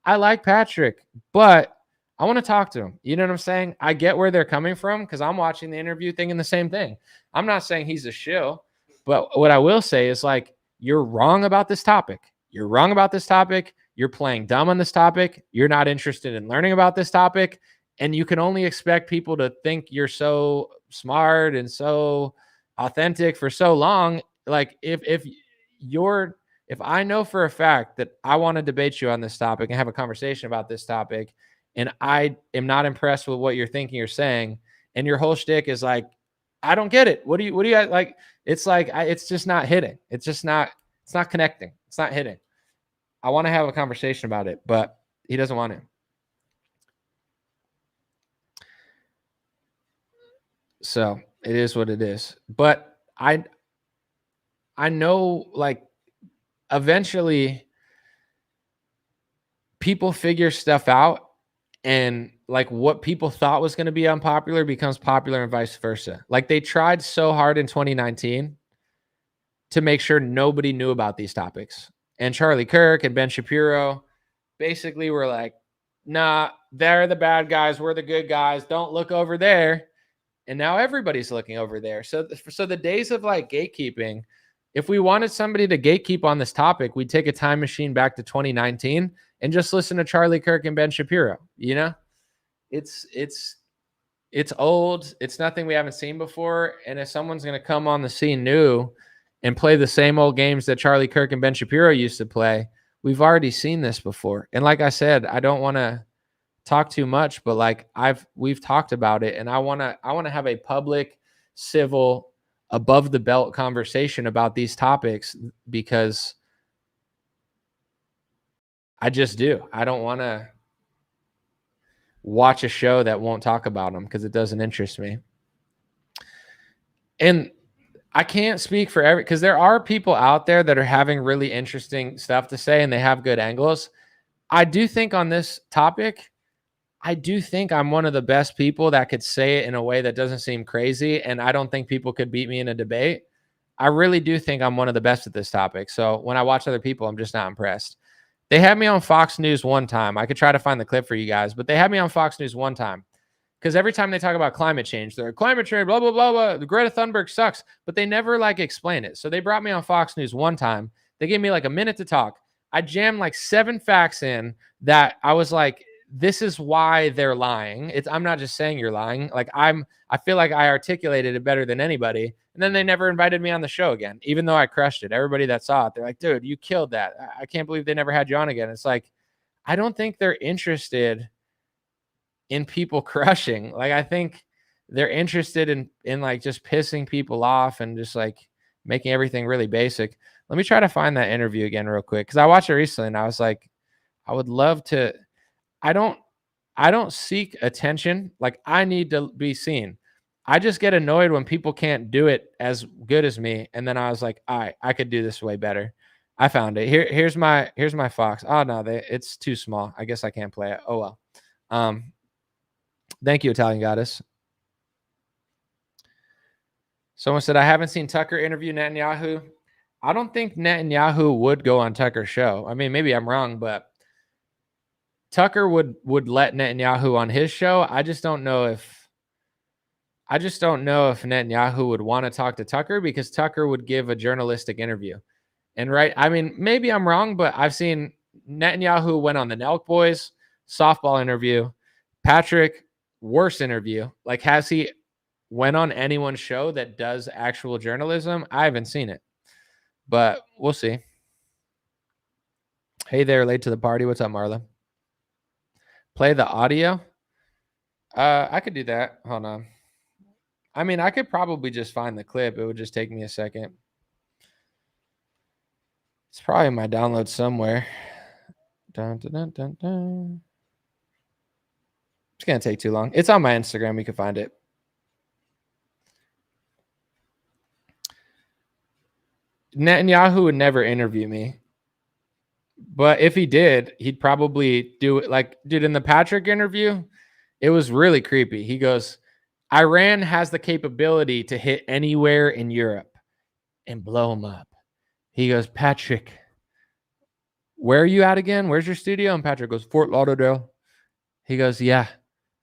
I like Patrick, but I want to talk to him. You know what I'm saying? I get where they're coming from, because I'm watching the interview thinking the same thing. I'm not saying he's a shill, but what I will say is, like, you're wrong about this topic. You're wrong about this topic. You're playing dumb on this topic. You're not interested in learning about this topic. And you can only expect people to think you're so smart and so authentic for so long. Like, if I know for a fact that I want to debate you on this topic and have a conversation about this topic, and I am not impressed with what you're thinking or saying, and your whole shtick is like, I don't get it. What do you like? It's like, it's just not hitting. It's not connecting. It's not hitting. I want to have a conversation about it, but he doesn't want to. So it is what it is. But I know, like, eventually people figure stuff out, and like what people thought was going to be unpopular becomes popular, and vice versa. Like, they tried so hard in 2019 to make sure nobody knew about these topics. And Charlie Kirk and Ben Shapiro basically were like, nah, they're the bad guys, we're the good guys, don't look over there. And now everybody's looking over there. So the days of like gatekeeping, if we wanted somebody to gatekeep on this topic, we'd take a time machine back to 2019 and just listen to Charlie Kirk and Ben Shapiro. It's old. It's nothing we haven't seen before. And if someone's going to come on the scene new and play the same old games that Charlie Kirk and Ben Shapiro used to play, we've already seen this before. And like I said, I don't want to talk too much, but like we've talked about it, and I want to have a public, civil, above the belt conversation about these topics, because I just do. I don't want to watch a show that won't talk about them because it doesn't interest me. And I can't speak for because there are people out there that are having really interesting stuff to say and they have good angles. I do think on this topic, I do think I'm one of the best people that could say it in a way that doesn't seem crazy. And I don't think people could beat me in a debate. I really do think I'm one of the best at this topic. So when I watch other people, I'm just not impressed. They had me on Fox News one time. I could try to find the clip for you guys, but they had me on Fox News one time. Because every time they talk about climate change, they're like, climate change, blah, blah, blah, blah. The Greta Thunberg sucks, but they never like explain it. So they brought me on Fox News one time. They gave me like a minute to talk. I jammed like 7 facts in that I was like, this is why they're lying. I'm not just saying you're lying. Like I feel like I articulated it better than anybody. And then they never invited me on the show again, even though I crushed it. Everybody that saw it, they're like, dude, you killed that. I can't believe they never had you on again. It's like, I don't think they're interested in people crushing. Like, I think they're interested in like just pissing people off and just like making everything really basic. Let me try to find that interview again real quick, because I watched it recently and I was like, I would love to. I don't seek attention. Like, I need to be seen. I just get annoyed when people can't do it as good as me. And then I was like, all right, I could do this way better. I found it. Here's my Fox. Oh no, it's too small. I guess I can't play it. Oh well. Thank you, Italian Goddess. Someone said, I haven't seen Tucker interview Netanyahu. I don't think Netanyahu would go on Tucker's show. I mean, maybe I'm wrong, but Tucker would let Netanyahu on his show. I just don't know if Netanyahu would want to talk to Tucker, because Tucker would give a journalistic interview. And right, I mean, maybe I'm wrong, but I've seen Netanyahu went on the Nelk Boys softball interview. Patrick, worse interview. Like, has he went on anyone's show that does actual journalism? I haven't seen it, but we'll see. Hey there, late to the party. What's up, Marla? Play the audio. I could do that. Hold on. I mean, I could probably just find the clip. It would just take me a second. It's probably in my download somewhere. Dun, dun, dun, dun, dun. It's going to take too long. It's on my Instagram. You can find it. Netanyahu would never interview me. But if he did, he'd probably do it. Like, dude, in the Patrick interview, it was really creepy. He goes, Iran has the capability to hit anywhere in Europe and blow them up. He goes, Patrick, where are you at again? Where's your studio? And Patrick goes, Fort Lauderdale. He goes, yeah,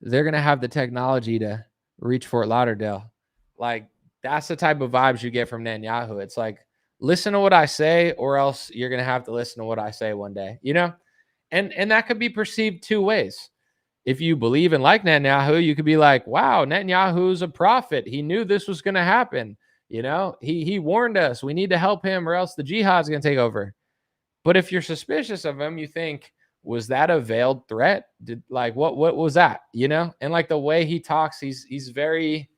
they're going to have the technology to reach Fort Lauderdale. Like, that's the type of vibes you get from Netanyahu. It's like, listen to what I say, or else you're going to have to listen to what I say one day, you know? And that could be perceived 2 ways. If you believe and like Netanyahu, you could be like, wow, Netanyahu's a prophet. He knew this was going to happen. You know, he warned us. We need to help him, or else the jihad's going to take over. But if you're suspicious of him, you think, was that a veiled threat? What was that? You know? And like the way he talks, he's very,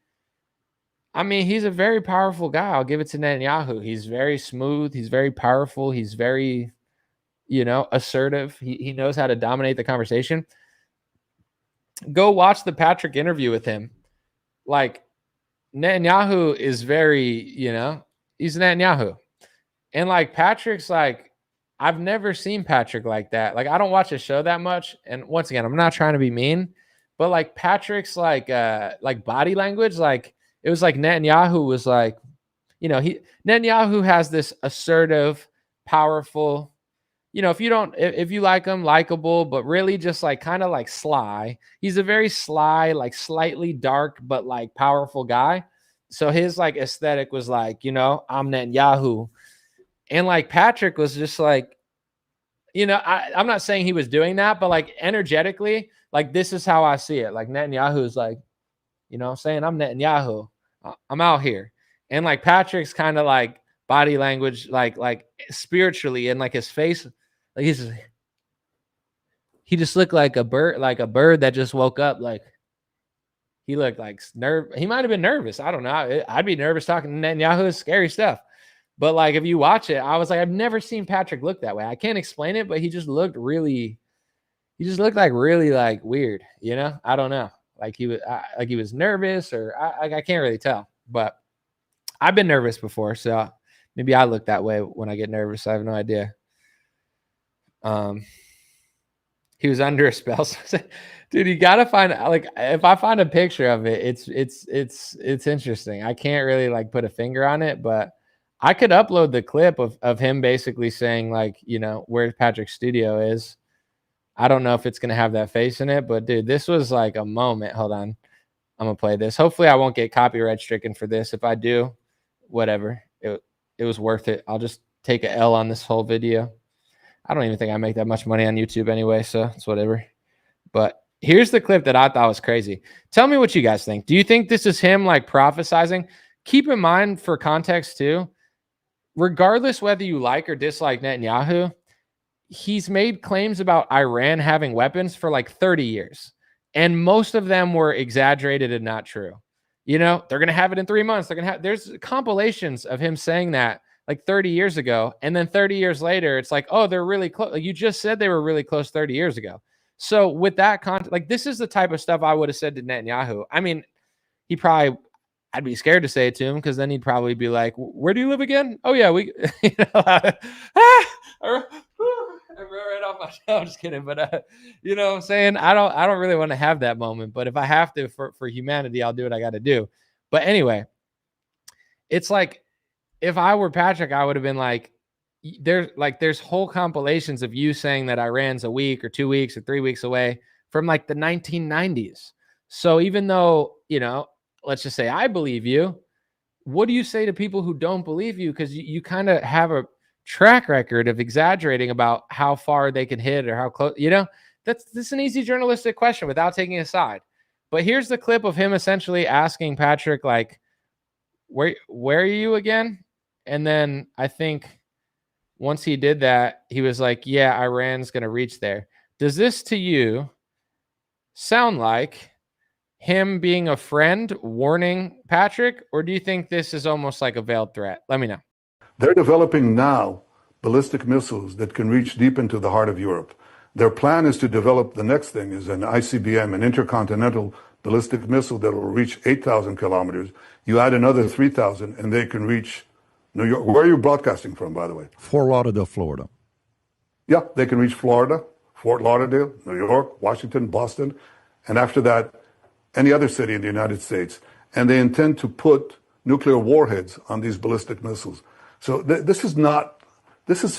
I mean, he's a very powerful guy. I'll give it to Netanyahu. He's very smooth. He's very powerful. He's very, assertive. He knows how to dominate the conversation. Go watch the Patrick interview with him. Like, Netanyahu is very, he's Netanyahu. And like, Patrick's like, I've never seen Patrick like that. Like, I don't watch his show that much. And once again, I'm not trying to be mean, but like Patrick's like body language, like it was like Netanyahu was like, Netanyahu has this assertive, powerful, if you like him, likable, but really just like kind of like sly. He's a very sly, like slightly dark, but like powerful guy. So his like aesthetic was like, I'm Netanyahu. And like Patrick was just like, I'm not saying he was doing that, but like energetically, like this is how I see it. Like Netanyahu is like, I'm saying I'm Netanyahu. I'm out here. And like Patrick's kind of like body language, like spiritually, and like his face, like he just looked like a bird that just woke up. Like he looked like he might have been nervous. I don't know. I'd be nervous talking to Netanyahu. It's scary stuff. But like if you watch it, I was like, I've never seen Patrick look that way. I can't explain it, but he just looked like really like weird, you know? I don't know. Like he was nervous, or I can't really tell. But I've been nervous before, so maybe I look that way when I get nervous. I have no idea. He was under a spell. Dude, you gotta find, like, if I find a picture of it, it's interesting. I can't really like put a finger on it, but I could upload the clip of him basically saying, like, you know, where Patrick's studio is. I don't know if it's gonna have that face in it, but dude, this was like a moment. Hold on. I'm gonna play this. Hopefully I won't get copyright stricken for this. If I do, whatever. It was worth it. I'll just take a L on this whole video. I don't even think I make that much money on YouTube anyway, so it's whatever. But here's the clip that I thought was crazy. Tell me what you guys think. Do you think this is him like prophesizing? Keep in mind, for context too, regardless whether you like or dislike Netanyahu, he's made claims about Iran having weapons for like 30 years. And most of them were exaggerated and not true. You know, they're going to have it in 3 months. There's compilations of him saying that like 30 years ago. And then 30 years later, it's like, oh, they're really close. Like you just said they were really close 30 years ago. So with that content, like this is the type of stuff I would have said to Netanyahu. I mean, I'd be scared to say it to him, because then he'd probably be like, where do you live again? Oh yeah, we, you know, I wrote right off my show. I'm just kidding. But you know what I'm saying? I don't really want to have that moment, but if I have to for humanity, I'll do what I got to do. But anyway, it's like, if I were Patrick, I would have been like, there's whole compilations of you saying that Iran's a week or 2 weeks or 3 weeks away from like the 1990s. So even though, you know, let's just say I believe you, what do you say to people who don't believe you? Because you kind of have a track record of exaggerating about how far they can hit or how close, you know. This is an easy journalistic question without taking a side. But here's the clip of him essentially asking Patrick, like, where are you again? And then I think once he did that, he was like, yeah, Iran's going to reach there. Does this to you sound like him being a friend warning Patrick, or do you think this is almost like a veiled threat? Let me know. They're developing now ballistic missiles that can reach deep into the heart of Europe. Their plan is to develop, the next thing is an ICBM, an intercontinental ballistic missile that will reach 8,000 kilometers. You add another 3,000 and they can reach New York. Where are you broadcasting from, by the way? Fort Lauderdale, Florida. Yeah, they can reach Florida, Fort Lauderdale, New York, Washington, Boston, and after that, any other city in the United States. And they intend to put nuclear warheads on these ballistic missiles. So this is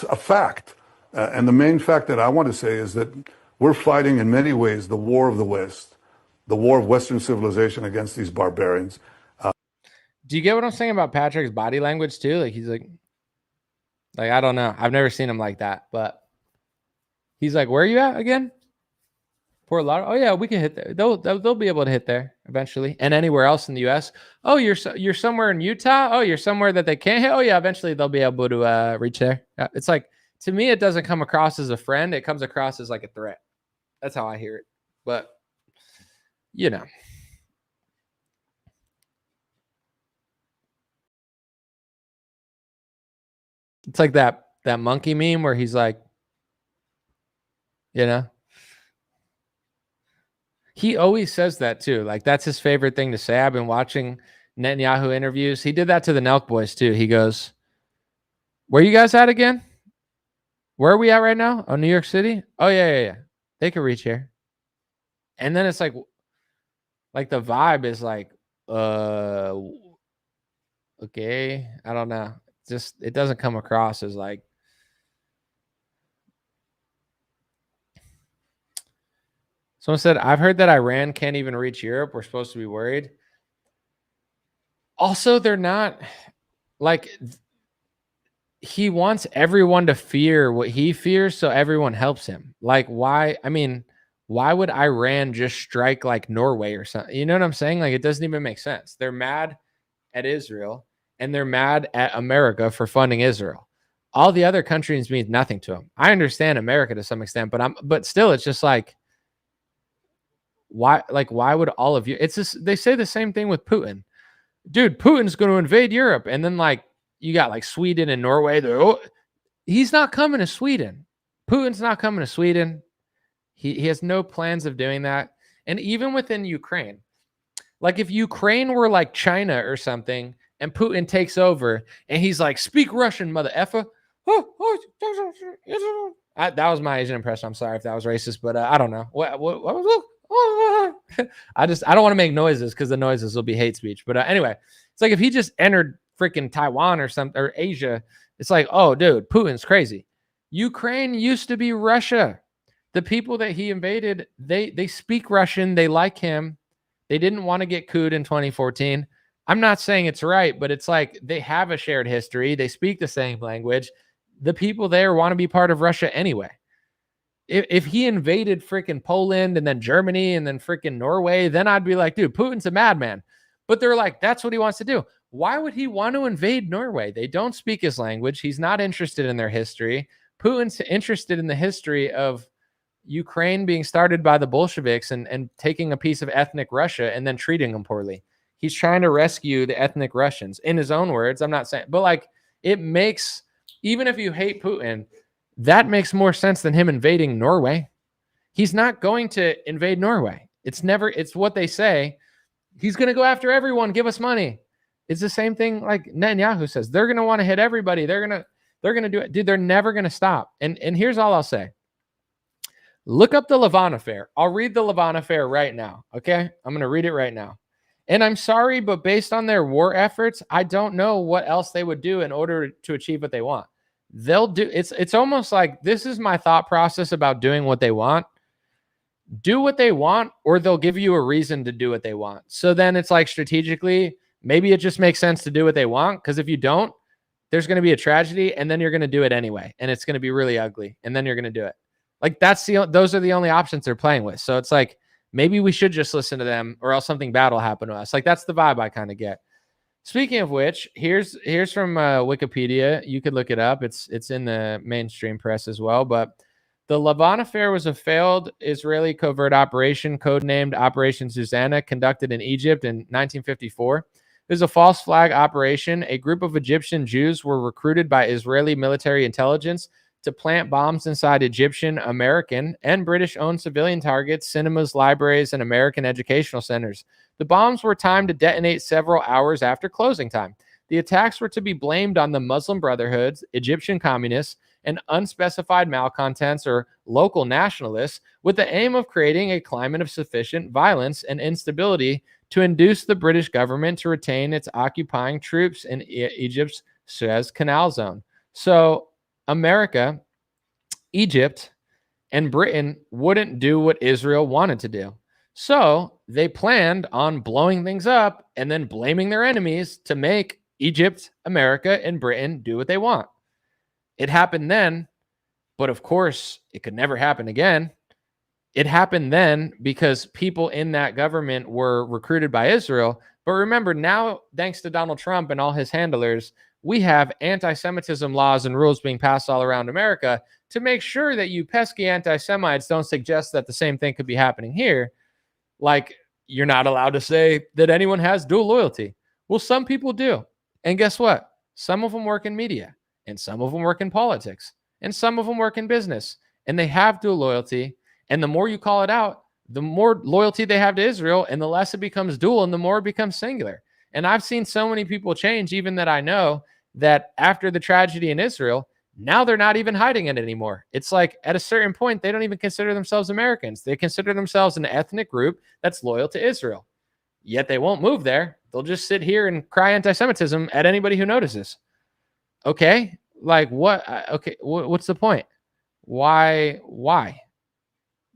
a fact. And the main fact that I want to say is that we're fighting in many ways the war of the West, the war of Western civilization against these barbarians. Do you get what I'm saying about Patrick's body language too? Like he's like, I don't know. I've never seen him like that, but he's like, where are you at again? Fort Lauderdale. Oh yeah, we can hit there. They'll be able to hit there eventually, and anywhere else in the U.S. Oh, you're somewhere in Utah. Oh, you're somewhere that they can't hit. Oh yeah, eventually they'll be able to reach there. It's like, to me, it doesn't come across as a friend. It comes across as like a threat. That's how I hear it. But you know. It's like that monkey meme where he's like, you know, he always says that too. Like that's his favorite thing to say. I've been watching Netanyahu interviews. He did that to the Nelk boys too. He goes, where you guys at again? Where are we at right now? Oh, New York City? Oh yeah. They can reach here. And then it's like the vibe is like, okay, I don't know. Just, it doesn't come across as like, someone said, I've heard that Iran can't even reach Europe. We're supposed to be worried. Also, they're not, like, he wants everyone to fear what he fears so everyone helps him. Like, why? I mean, why would Iran just strike like Norway or something? You know what I'm saying? Like, it doesn't even make sense. They're mad at Israel. And they're mad at America for funding Israel. All the other countries mean nothing to him. I understand America to some extent, but still, it's just like, why would all of you? It's just, they say the same thing with Putin. Dude, Putin's going to invade Europe, and then like you got like Sweden and Norway. He's not coming to Sweden. Putin's not coming to Sweden. He has no plans of doing that. And even within Ukraine, like if Ukraine were like China or something, and Putin takes over, and he's like, "Speak Russian, mother effer." That was my Asian impression. I'm sorry if that was racist, but I don't know. What was it? I don't want to make noises because the noises will be hate speech. But anyway, it's like if he just entered freaking Taiwan or something, or Asia, it's like, oh, dude, Putin's crazy. Ukraine used to be Russia. The people that he invaded, they speak Russian. They like him. They didn't want to get couped in 2014. I'm not saying it's right, but it's like they have a shared history. They speak the same language. The people there want to be part of Russia anyway. If he invaded freaking Poland and then Germany and then freaking Norway, then I'd be like, dude, Putin's a madman. But they're like, that's what he wants to do. Why would he want to invade Norway? They don't speak his language. He's not interested in their history. Putin's interested in the history of Ukraine being started by the Bolsheviks and taking a piece of ethnic Russia and then treating them poorly. He's trying to rescue the ethnic Russians. In his own words, I'm not saying, but like it makes, even if you hate Putin, that makes more sense than him invading Norway. He's not going to invade Norway. It's what they say. He's going to go after everyone. Give us money. It's the same thing like Netanyahu says. They're going to want to hit everybody. They're going to do it. Dude, they're never going to stop. And here's all I'll say. Look up the Lavon affair. I'll read the Lavon affair right now. Okay. I'm going to read it right now. And I'm sorry, but based on their war efforts, I don't know what else they would do in order to achieve what they want. They'll do it's almost like this is my thought process about doing what they want. Do what they want, or they'll give you a reason to do what they want. So then it's like strategically, maybe it just makes sense to do what they want. Because if you don't, there's going to be a tragedy, and then you're going to do it anyway. And it's going to be really ugly. And then you're going to do it. Like those are the only options they're playing with. So it's like, maybe we should just listen to them, or else something bad will happen to us. Like that's the vibe I kind of get. Speaking of which, here's from Wikipedia. You could look it up. It's in the mainstream press as well. But the Lavon affair was a failed Israeli covert operation, codenamed Operation Susanna, conducted in Egypt in 1954. It was a false flag operation. A group of Egyptian Jews were recruited by Israeli military intelligence to plant bombs inside Egyptian, American, and British-owned civilian targets, cinemas, libraries, and American educational centers. The bombs were timed to detonate several hours after closing time. The attacks were to be blamed on the Muslim Brotherhoods, Egyptian communists, and unspecified malcontents or local nationalists, with the aim of creating a climate of sufficient violence and instability to induce the British government to retain its occupying troops in Egypt's Suez Canal zone. So America, Egypt, and Britain wouldn't do what Israel wanted to do. So they planned on blowing things up and then blaming their enemies to make Egypt, America, and Britain do what they want. It happened then, but of course, it could never happen again. It happened then because people in that government were recruited by Israel. But remember, now, thanks to Donald Trump and all his handlers, we have anti-Semitism laws and rules being passed all around America to make sure that you pesky anti-Semites don't suggest that the same thing could be happening here. Like, you're not allowed to say that anyone has dual loyalty. Well, some people do. And guess what? Some of them work in media, and some of them work in politics, and some of them work in business, and they have dual loyalty. And the more you call it out, the more loyalty they have to Israel, and the less it becomes dual, and the more it becomes singular. And I've seen so many people change, even that I know, that after the tragedy in Israel, now they're not even hiding it anymore. It's like at a certain point, they don't even consider themselves Americans. They consider themselves an ethnic group that's loyal to Israel. Yet they won't move there. They'll just sit here and cry anti-Semitism at anybody who notices. Okay? Like what? Okay, what's the point? Why?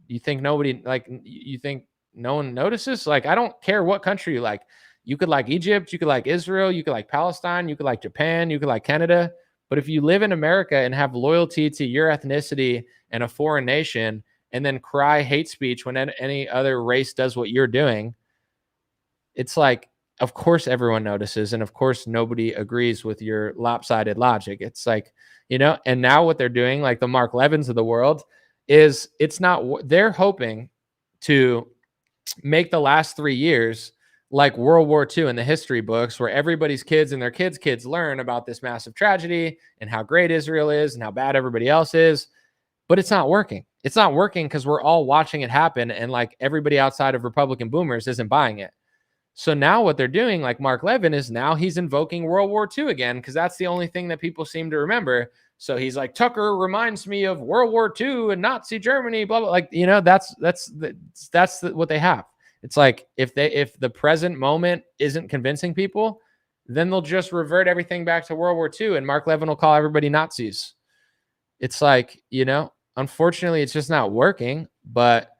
You think nobody, like, you think no one notices? Like, I don't care what country you like. You could like Egypt, you could like Israel, you could like Palestine, you could like Japan, you could like Canada. But if you live in America and have loyalty to your ethnicity and a foreign nation, and then cry hate speech when any other race does what you're doing, it's like, of course everyone notices, and of course nobody agrees with your lopsided logic. It's like, and now what they're doing, like the Mark Levins of the world, is it's not, they're hoping to make the last 3 years like World War II in the history books, where everybody's kids and their kids learn about this massive tragedy and how great Israel is and how bad everybody else is. But it's not working. It's not working because we're all watching it happen, and like everybody outside of Republican boomers isn't buying it. So now what they're doing, like Mark Levin, is now he's invoking World War II again, because that's the only thing that people seem to remember. So he's like, Tucker reminds me of World War II and Nazi Germany, blah blah. Like, that's what they have. It's like if the present moment isn't convincing people, then they'll just revert everything back to World War II, and Mark Levin will call everybody Nazis. It's like, unfortunately, it's just not working, but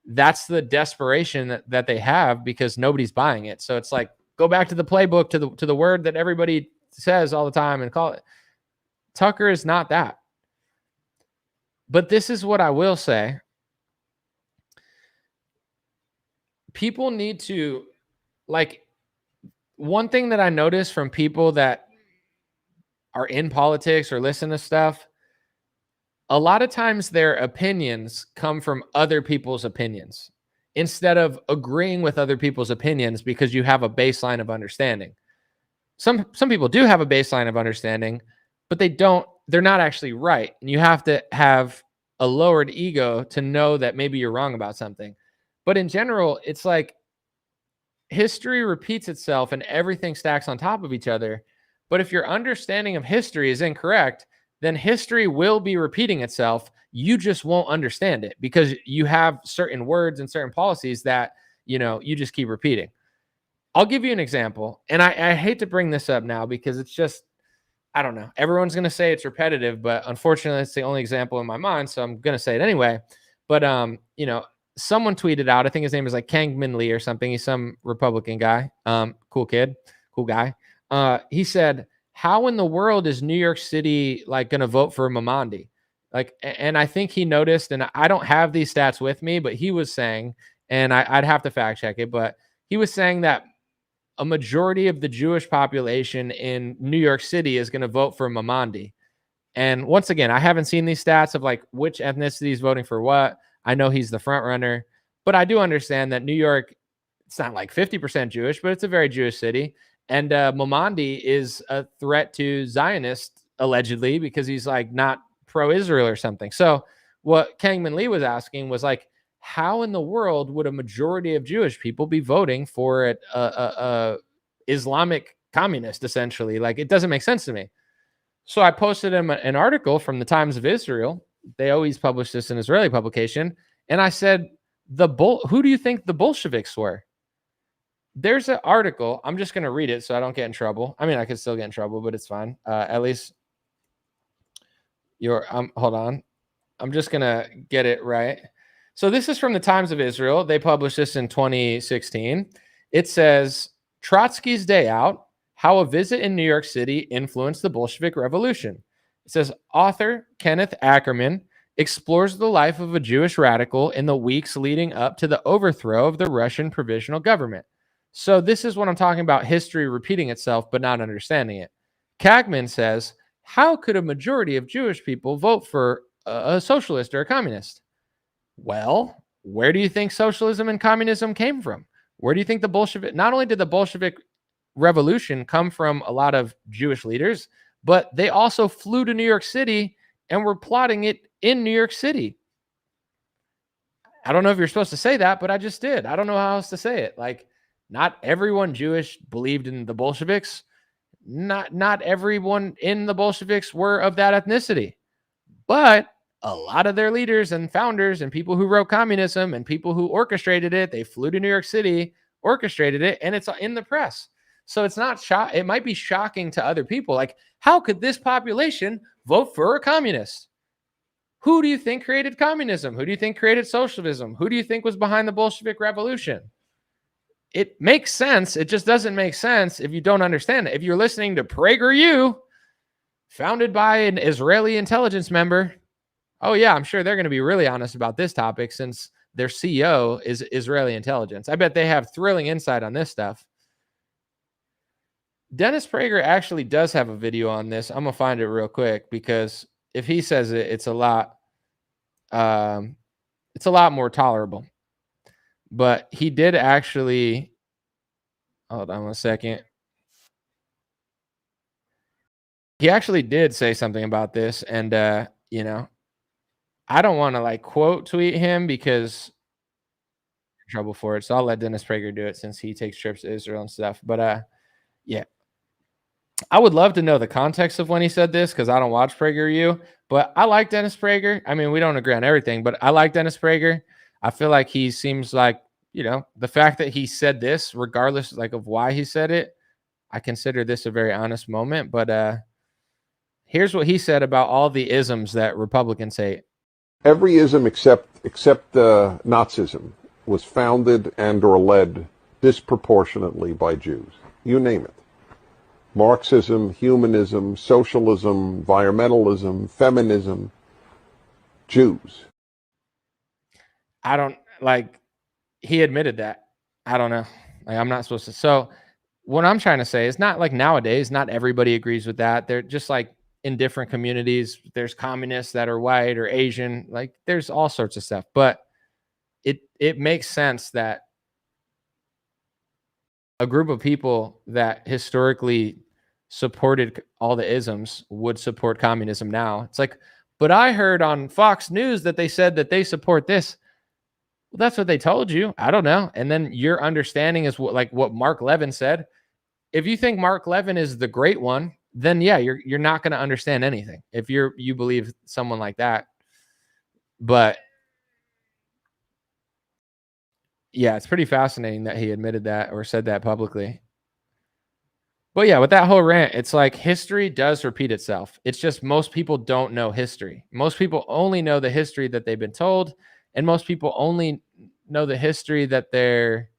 that's the desperation that they have because nobody's buying it. So it's like, go back to the playbook, to the word that everybody says all the time and call it. Tucker is not that. But this is what I will say. People need to, like, one thing that I notice from people that are in politics or listen to stuff, a lot of times their opinions come from other people's opinions instead of agreeing with other people's opinions because you have a baseline of understanding. Some people do have a baseline of understanding, but they're not actually right. And you have to have a lowered ego to know that maybe you're wrong about something. But in general, it's like history repeats itself and everything stacks on top of each other. But if your understanding of history is incorrect, then history will be repeating itself. You just won't understand it because you have certain words and certain policies that, you just keep repeating. I'll give you an example. And I hate to bring this up now because it's just, I don't know. Everyone's going to say it's repetitive, but unfortunately, it's the only example in my mind. So I'm going to say it anyway. But, someone tweeted out, I think his name is like Kangmin Lee or something. He's some Republican guy. Cool kid, cool guy. He said, how in the world is New York City like going to vote for Mamandi? Like, and I think he noticed, and I don't have these stats with me, but he was saying, and I'd have to fact check it, but he was saying that a majority of the Jewish population in New York City is going to vote for Mamandi. And once again, I haven't seen these stats of like which ethnicity is voting for what. I know he's the front runner, but I do understand that New York, it's not like 50% Jewish, but it's a very Jewish city. And Mamandi is a threat to Zionists, allegedly, because he's like not pro-Israel or something. So what Kangmin Lee was asking was like, how in the world would a majority of Jewish people be voting for a Islamic communist, essentially? Like, it doesn't make sense to me. So I posted him an article from the Times of Israel. They always publish this in Israeli publication. And I said, who do you think the Bolsheviks were? There's an article. I'm just going to read it so I don't get in trouble. I mean, I could still get in trouble, but it's fine. At least hold on. I'm just going to get it right. So this is from the Times of Israel. They published this in 2016. It says, Trotsky's Day Out, How a Visit in New York City Influenced the Bolshevik Revolution. It says, author Kenneth Ackerman explores the life of a Jewish radical in the weeks leading up to the overthrow of the Russian provisional government. So this is what I'm talking about, history repeating itself but not understanding it. Kagman says, how could a majority of Jewish people vote for a socialist or a communist? Well, where do you think socialism and communism came from? Where do you think the Bolshevik, not only did the Bolshevik Revolution come from a lot of Jewish leaders, but they also flew to New York City and were plotting it in New York City. I don't know if you're supposed to say that, but I just did. I don't know how else to say it. Like, not everyone Jewish believed in the Bolsheviks. Not everyone in the Bolsheviks were of that ethnicity. But a lot of their leaders and founders and people who wrote communism and people who orchestrated it, they flew to New York City, orchestrated it, and it's in the press. So it's not it might be shocking to other people. Like, how could this population vote for a communist? Who do you think created communism? Who do you think created socialism? Who do you think was behind the Bolshevik Revolution? It makes sense. It just doesn't make sense if you don't understand it. If you're listening to PragerU, founded by an Israeli intelligence member, oh yeah, I'm sure they're going to be really honest about this topic since their CEO is Israeli intelligence. I bet they have thrilling insight on this stuff. Dennis Prager actually does have a video on this. I'm gonna find it real quick because if he says it, it's a lot more tolerable. But he did actually, hold on one second. He actually did say something about this, and you know, I don't want to like quote tweet him because I'm in trouble for it. So I'll let Dennis Prager do it since he takes trips to Israel and stuff. But yeah, I would love to know the context of when he said this because I don't watch PragerU, but I like Dennis Prager. I mean, we don't agree on everything, but I like Dennis Prager. I feel like he seems like, the fact that he said this, regardless like of why he said it, I consider this a very honest moment. But here's what he said about all the isms that Republicans hate. Every ism except Nazism was founded and or led disproportionately by Jews. You name it. Marxism, humanism, socialism, environmentalism, feminism, Jews. I don't like, he admitted that. I don't know. Like, I'm not supposed to. So what I'm trying to say is not like nowadays, not everybody agrees with that. They're just like in different communities. There's communists that are white or Asian, like there's all sorts of stuff, but it makes sense that a group of people that historically supported all the isms would support communism now. It's like, but I heard on Fox News that they said that they support this. Well, that's what they told you. I don't know. And then your understanding is what Mark Levin said. If you think Mark Levin is the great one, then yeah, you're not going to understand anything if you believe someone like that. But yeah, it's pretty fascinating that he admitted that or said that publicly. But yeah, with that whole rant, it's like history does repeat itself. It's just most people don't know history. Most people only know the history that they've been told, and most people only know the history that they're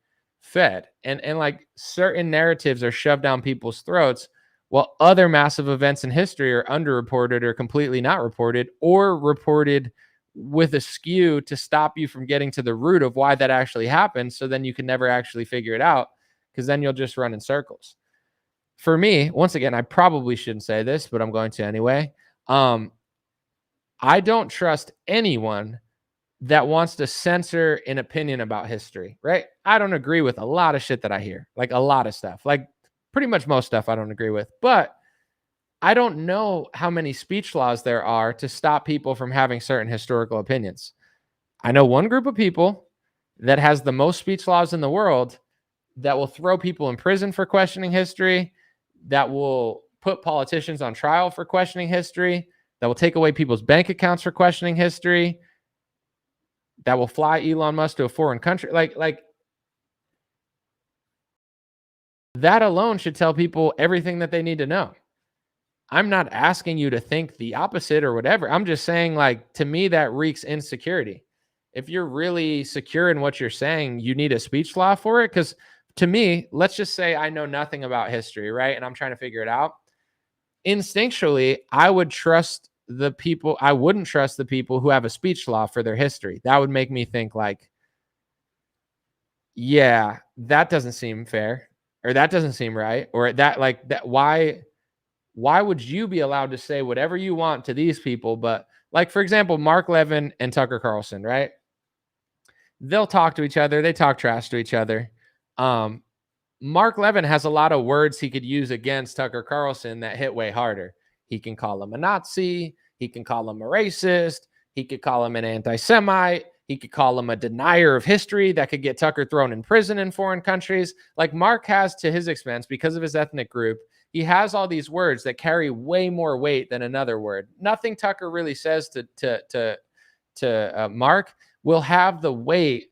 fed. And like certain narratives are shoved down people's throats, while other massive events in history are underreported or completely not reported, or reported with a skew to stop you from getting to the root of why that actually happened. So then you can never actually figure it out because then you'll just run in circles. For me, once again, I probably shouldn't say this, but I'm going to anyway. I don't trust anyone that wants to censor an opinion about history, right? I don't agree with a lot of shit that I hear, like a lot of stuff, like pretty much most stuff I don't agree with, but I don't know how many speech laws there are to stop people from having certain historical opinions. I know one group of people that has the most speech laws in the world that will throw people in prison for questioning history, that will put politicians on trial for questioning history, that will take away people's bank accounts for questioning history, that will fly Elon Musk to a foreign country. Like that alone should tell people everything that they need to know. I'm not asking you to think the opposite or whatever. I'm just saying, like, to me, that reeks insecurity. If you're really secure in what you're saying, you need a speech law for it. Because to me, let's just say I know nothing about history, right? And I'm trying to figure it out. Instinctually, I wouldn't trust the people who have a speech law for their history. That would make me think like, yeah, that doesn't seem fair, or that doesn't seem right, or that why would you be allowed to say whatever you want to these people? But like, for example, Mark Levin and Tucker Carlson, right? They'll talk to each other. They talk trash to each other. Mark Levin has a lot of words he could use against Tucker Carlson that hit way harder. He can call him a Nazi. He can call him a racist. He could call him an anti-Semite. He could call him a denier of history that could get Tucker thrown in prison in foreign countries. Like Mark has, to his expense, because of his ethnic group, he has all these words that carry way more weight than another word. Nothing Tucker really says to Mark will have the weight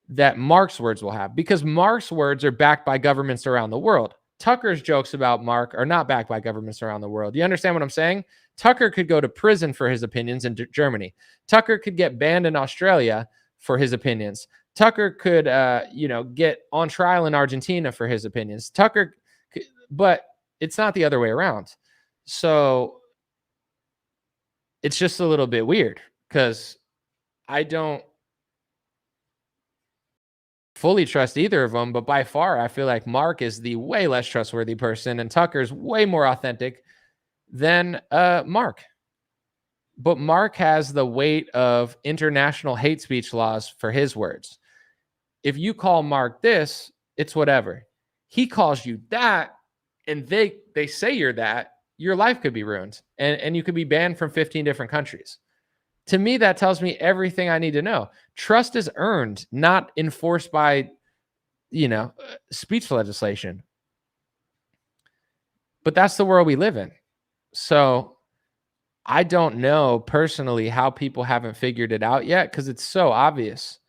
that Mark's words will have, because Mark's words are backed by governments around the world. Tucker's jokes about Mark are not backed by governments around the world. You understand what I'm saying? Tucker could go to prison for his opinions in Germany. Tucker could get banned in Australia for his opinions. Tucker could, get on trial in Argentina for his opinions. But it's not the other way around. So it's just a little bit weird because fully trust either of them, but by far, I feel like Mark is the way less trustworthy person, and Tucker's way more authentic than Mark. But Mark has the weight of international hate speech laws for his words. If you call Mark this, it's whatever. He calls you that, and they say you're that, your life could be ruined, and you could be banned from 15 different countries. To me, that tells me everything I need to know. Trust is earned, not enforced by, speech legislation. But that's the world we live in. So I don't know personally how people haven't figured it out yet, because it's so obvious.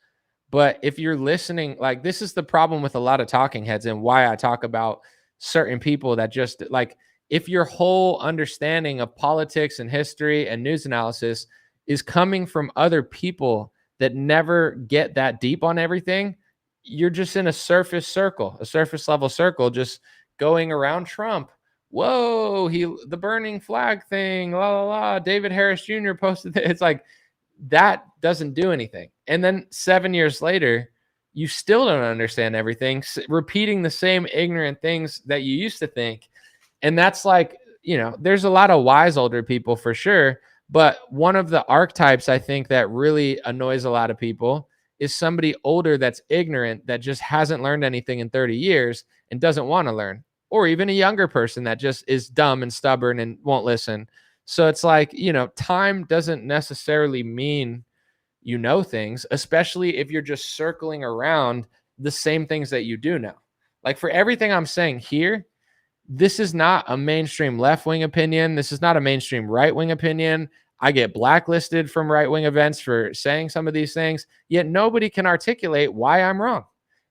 But if you're listening, like, this is the problem with a lot of talking heads, and why I talk about certain people that just, like, if your whole understanding of politics and history and news analysis is coming from other people that never get that deep on everything, you're just in a surface level circle, just going around Trump. Whoa, the burning flag thing, la la la. David Harris Jr. posted it. It's like, that doesn't do anything. And then 7 years later, you still don't understand everything, repeating the same ignorant things that you used to think. And that's like, there's a lot of wise older people for sure. But one of the archetypes I think that really annoys a lot of people is somebody older that's ignorant, that just hasn't learned anything in 30 years and doesn't want to learn. Or even a younger person that just is dumb and stubborn and won't listen. So it's like, time doesn't necessarily mean you know things, especially if you're just circling around the same things that you do know. Like, for everything I'm saying here, this is not a mainstream left-wing opinion. This is not a mainstream right-wing opinion. I get blacklisted from right-wing events for saying some of these things, yet nobody can articulate why I'm wrong.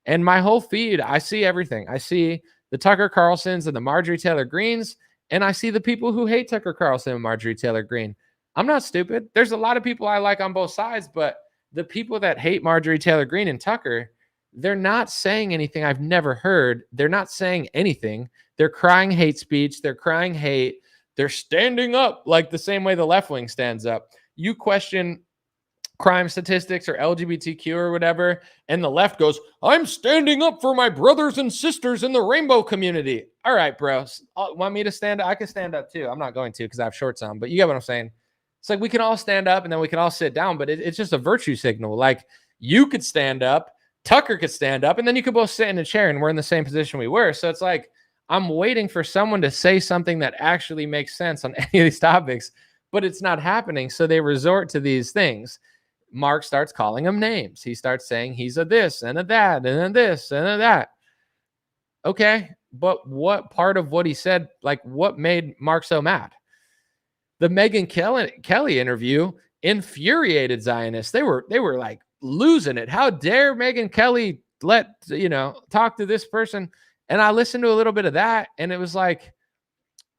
And my whole feed, I see everything. I see the Tucker Carlsons and the Marjorie Taylor Greens, and I see the people who hate Tucker Carlson and Marjorie Taylor Greene. I'm not stupid. There's a lot of people I like on both sides, but the people that hate Marjorie Taylor Greene and Tucker, they're not saying anything I've never heard. They're not saying anything. They're crying hate speech. They're crying hate. They're standing up like the same way the left wing stands up. You question crime statistics or LGBTQ or whatever, and the left goes, I'm standing up for my brothers and sisters in the rainbow community. All right, bro. Want me to stand up? I can stand up too. I'm not going to because I have shorts on, but you get what I'm saying. It's like, we can all stand up and then we can all sit down, but it's just a virtue signal. Like, you could stand up, Tucker could stand up, and then you could both sit in a chair and we're in the same position we were. So it's like, I'm waiting for someone to say something that actually makes sense on any of these topics, but it's not happening. So they resort to these things. Mark starts calling him names. He starts saying he's a this and a that and a this and a that. Okay, but what part of what he said, like, what made Mark so mad? The Megyn Kelly interview infuriated Zionists. They were like losing it. How dare Megyn Kelly talk to this person? And I listened to a little bit of that, and it was like,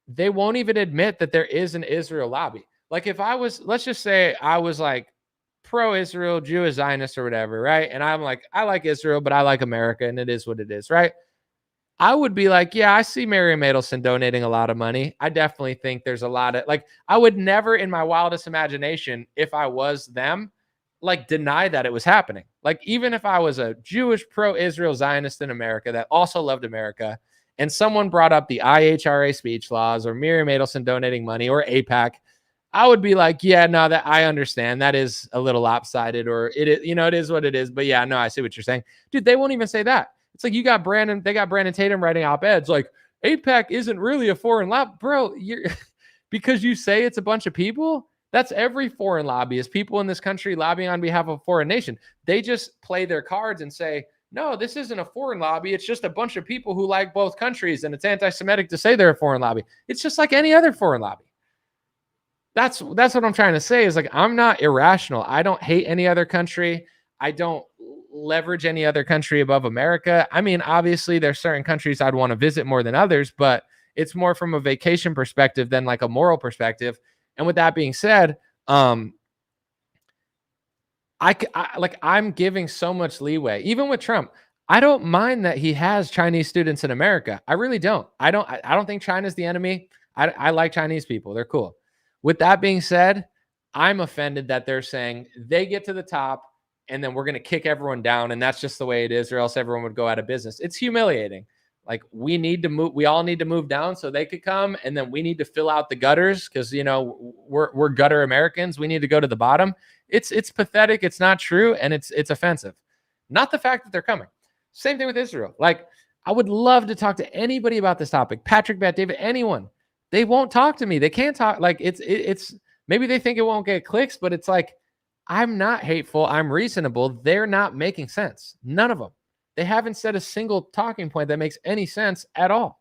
they won't even admit that there is an Israel lobby. Like, if I was, let's just say I was like pro-Israel, Jewish Zionist or whatever, right? And I'm like, I like Israel, but I like America, and it is what it is, right? I would be like, yeah, I see Miriam Adelson donating a lot of money. I definitely think there's a lot of, like, I would never in my wildest imagination, if I was them, like, deny that it was happening. Like, even if I was a Jewish pro-Israel Zionist in America that also loved America, and someone brought up the IHRA speech laws or Miriam Adelson donating money or AIPAC, I would be like, yeah, no, that I understand. That is a little lopsided, or it is, it is what it is. But yeah, no, I see what you're saying. Dude, they won't even say that. It's like, they got Brandon Tatum writing op-eds like, AIPAC isn't really a foreign lobby. Bro, because you say it's a bunch of people, that's every foreign lobbyist, people in this country lobbying on behalf of a foreign nation. They just play their cards and say, no, this isn't a foreign lobby. It's just a bunch of people who like both countries, and it's anti-Semitic to say they're a foreign lobby. It's just like any other foreign lobby. That's what I'm trying to say, is like, I'm not irrational. I don't hate any other country. I don't leverage any other country above America. I mean, obviously there's certain countries I'd want to visit more than others, but it's more from a vacation perspective than like a moral perspective. And with that being said, I'm giving so much leeway, even with Trump. I don't mind that he has Chinese students in America. I really don't. I don't think China's the enemy. I like Chinese people. They're cool. With that being said, I'm offended that they're saying they get to the top, and then we're going to kick everyone down, and that's just the way it is, or else everyone would go out of business. It's humiliating. Like, we need to move. We all need to move down so they could come, and then we need to fill out the gutters because, you know, we're gutter Americans. We need to go to the bottom. It's pathetic. It's not true, and it's offensive. Not the fact that they're coming. Same thing with Israel. Like, I would love to talk to anybody about this topic. Patrick, Bat, David, anyone. They won't talk to me. They can't talk. Like, it's maybe they think it won't get clicks, but it's like, I'm not hateful. I'm reasonable. They're not making sense. None of them. They haven't said a single talking point that makes any sense at all.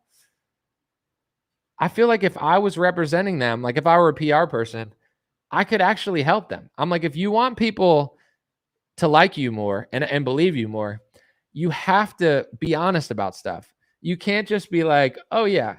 I feel like if I was representing them, like if I were a PR person, I could actually help them. I'm like, if you want people to like you more and believe you more, you have to be honest about stuff. You can't just be like, oh yeah.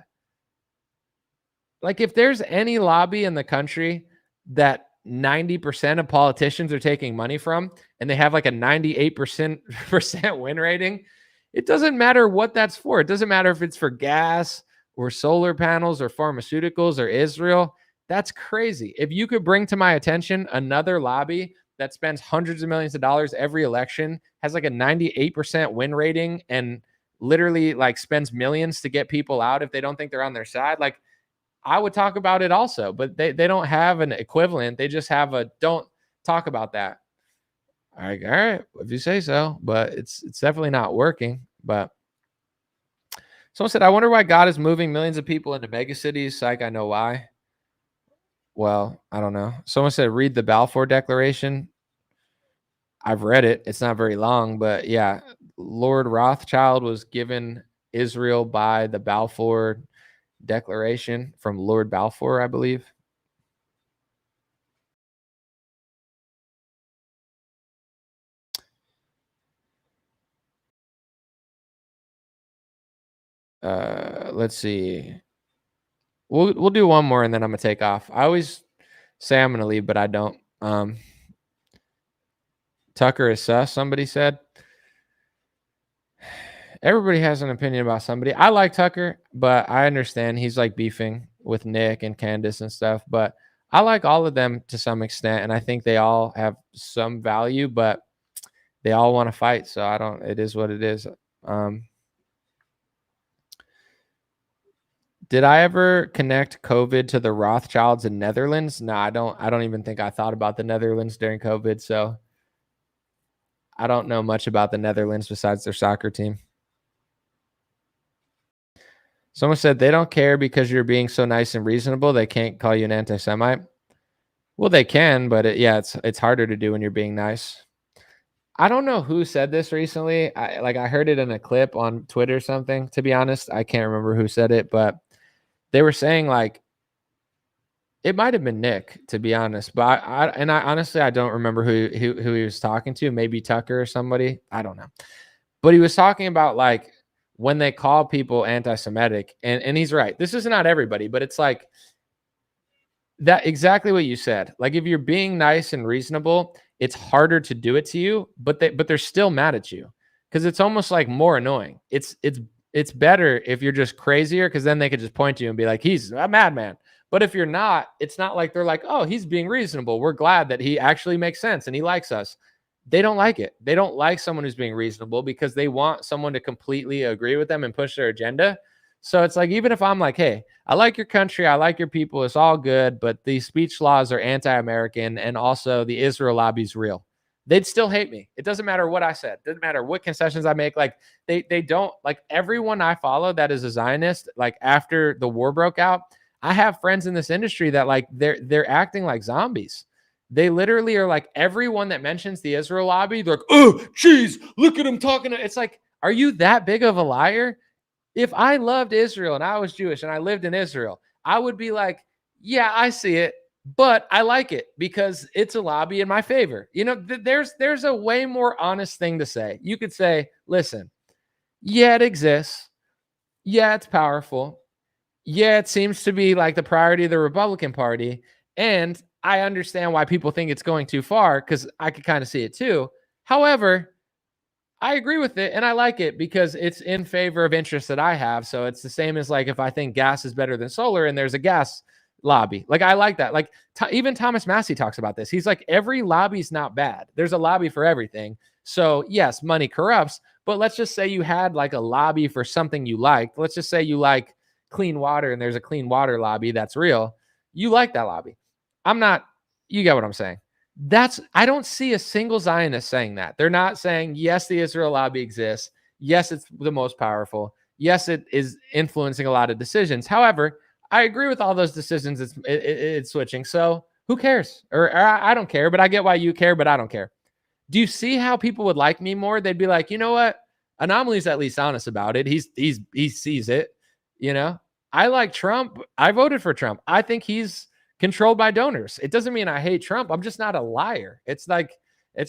Like, if there's any lobby in the country that 90% of politicians are taking money from, and they have like a 98% win rating, it doesn't matter what that's for. It doesn't matter if it's for gas or solar panels or pharmaceuticals or Israel. That's crazy. If you could bring to my attention another lobby that spends hundreds of millions of dollars every election, has like a 98% win rating, and literally like spends millions to get people out if they don't think they're on their side, like, I would talk about it also, but they don't have an equivalent. They just have a don't talk about that. All right, if you say so, but it's definitely not working. But someone said, I wonder why God is moving millions of people into mega cities. Psych, I know why. Well, I don't know. Someone said, read the Balfour Declaration. I've read it. It's not very long, but yeah, Lord Rothschild was given Israel by the Balfour Declaration from Lord Balfour, I believe. Let's see. We'll do one more and then I'm gonna take off. I always say I'm gonna leave, but I don't. Tucker is sus, somebody said. Everybody has an opinion about somebody. I like Tucker, but I understand he's like beefing with Nick and Candace and stuff. But I like all of them to some extent, and I think they all have some value, but they all want to fight. So I don't. It is what it is. Did I ever connect COVID to the Rothschilds in Netherlands? No, I don't. I don't even think I thought about the Netherlands during COVID. So I don't know much about the Netherlands besides their soccer team. Someone said they don't care because you're being so nice and reasonable. They can't call you an anti-Semite. Well, they can, but it's harder to do when you're being nice. I don't know who said this recently. I heard it in a clip on Twitter or something. To be honest, I can't remember who said it, but they were saying like it might have been Nick, to be honest. But I honestly I don't remember who he was talking to. Maybe Tucker or somebody. I don't know. But he was talking about like when they call people anti-Semitic, and he's right. This is not everybody, but it's like that exactly what you said. Like if you're being nice and reasonable, it's harder to do it to you, but they're still mad at you because it's almost like more annoying. It's better if you're just crazier because then they could just point to you and be like, he's a madman. But if you're not, it's not like they're like, oh, he's being reasonable. We're glad that he actually makes sense and he likes us. They don't like it. They don't like someone who's being reasonable because they want someone to completely agree with them and push their agenda. So it's like, even if I'm like, hey, I like your country, I like your people, it's all good, but these speech laws are anti-American and also the Israel lobby's real, they'd still hate me. It doesn't matter what I said. It doesn't matter what concessions I make. Like they don't like everyone I follow that is a Zionist. Like after the war broke out, I have friends in this industry that like they're acting like zombies. They literally are like everyone that mentions the Israel lobby, they're like, oh, geez, look at him talking. It's like, are you that big of a liar? If I loved Israel and I was Jewish and I lived in Israel, I would be like, yeah, I see it, but I like it because it's a lobby in my favor. You know, there's a way more honest thing to say. You could say, listen, yeah, it exists. Yeah, it's powerful. Yeah, it seems to be like the priority of the Republican Party. And I understand why people think it's going too far because I could kind of see it too. However, I agree with it and I like it because it's in favor of interests that I have. So it's the same as like if I think gas is better than solar and there's a gas lobby. Like, I like that. Like, even Thomas Massey talks about this. He's like, every lobby's not bad. There's a lobby for everything. So yes, money corrupts, but let's just say you had like a lobby for something you liked. Let's just say you like clean water and there's a clean water lobby that's real. You like that lobby. You get what I'm saying? I don't see a single Zionist saying that. They're not saying, yes, the Israel lobby exists. Yes, it's the most powerful. Yes, it is influencing a lot of decisions. However, I agree with all those decisions. It's switching. So who cares? Or I don't care, but I get why you care, but I don't care. Do you see how people would like me more? They'd be like, you know what? Anomaly's at least honest about it. He sees it. You know, I like Trump. I voted for Trump. I think he's controlled by donors. It doesn't mean I hate Trump. I'm just not a liar. It's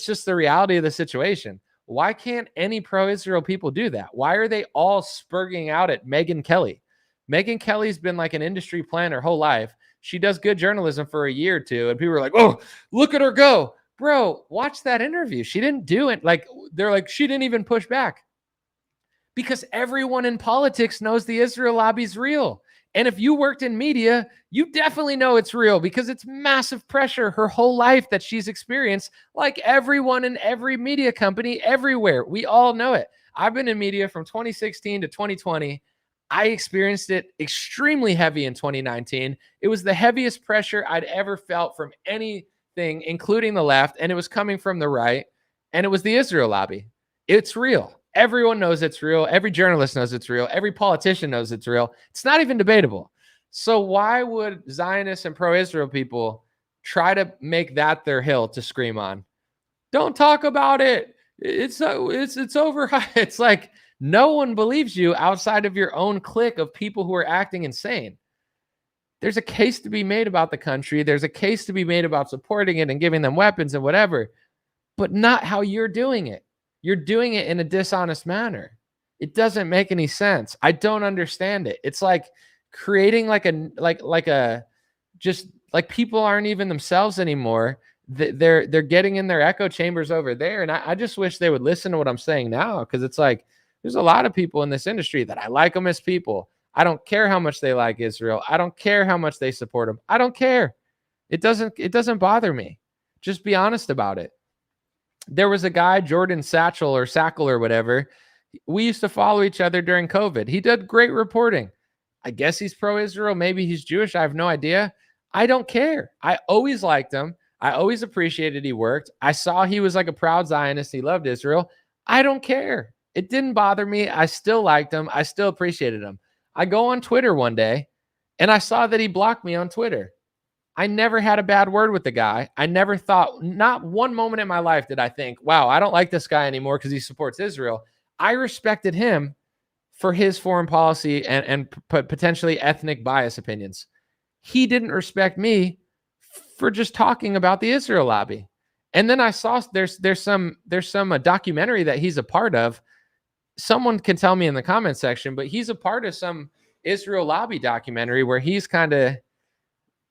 just the reality of the situation. Why can't any pro-Israel people do that? Why are they all spurging out at Megyn Kelly? Megyn Kelly's been like an industry plan her whole life. She does good journalism for a year or two, and people are like, oh, look at her go. Bro, watch that interview. She didn't do it. Like, they're like, she didn't even push back. Because everyone in politics knows the Israel lobby's real. And if you worked in media, you definitely know it's real because it's massive pressure her whole life that she's experienced, like everyone in every media company everywhere. We all know it. I've been in media from 2016 to 2020. I experienced it extremely heavy in 2019. It was the heaviest pressure I'd ever felt from anything, including the left, and it was coming from the right, and it was the Israel lobby. It's real. Everyone knows it's real. Every journalist knows it's real. Every politician knows it's real. It's not even debatable. So why would Zionists and pro-Israel people try to make that their hill to scream on? Don't talk about it. It's over. It's like no one believes you outside of your own clique of people who are acting insane. There's a case to be made about the country. There's a case to be made about supporting it and giving them weapons and whatever, but not how you're doing it. You're doing it in a dishonest manner. It doesn't make any sense. I don't understand it. It's like creating just like people aren't even themselves anymore. They're getting in their echo chambers over there. And I just wish they would listen to what I'm saying now, because it's like there's a lot of people in this industry that I like them as people. I don't care how much they like Israel. I don't care how much they support them. I don't care. It doesn't bother me. Just be honest about it. There was a guy, Jordan Satchel or whatever. We used to follow each other during COVID. He did great reporting. I guess he's pro-Israel. Maybe he's Jewish. I have no idea. I don't care. I always liked him. I always appreciated he worked. I saw he was like a proud Zionist. He loved Israel. I don't care. It didn't bother me. I still liked him. I still appreciated him. I go on Twitter one day, and I saw that he blocked me on Twitter. I never had a bad word with the guy. I never thought, not one moment in my life did I think, wow, I don't like this guy anymore because he supports Israel. I respected him for his foreign policy and potentially ethnic bias opinions. He didn't respect me for just talking about the Israel lobby. And then I saw there's some documentary that he's a part of. Someone can tell me in the comment section, but he's a part of some Israel lobby documentary where he's kind of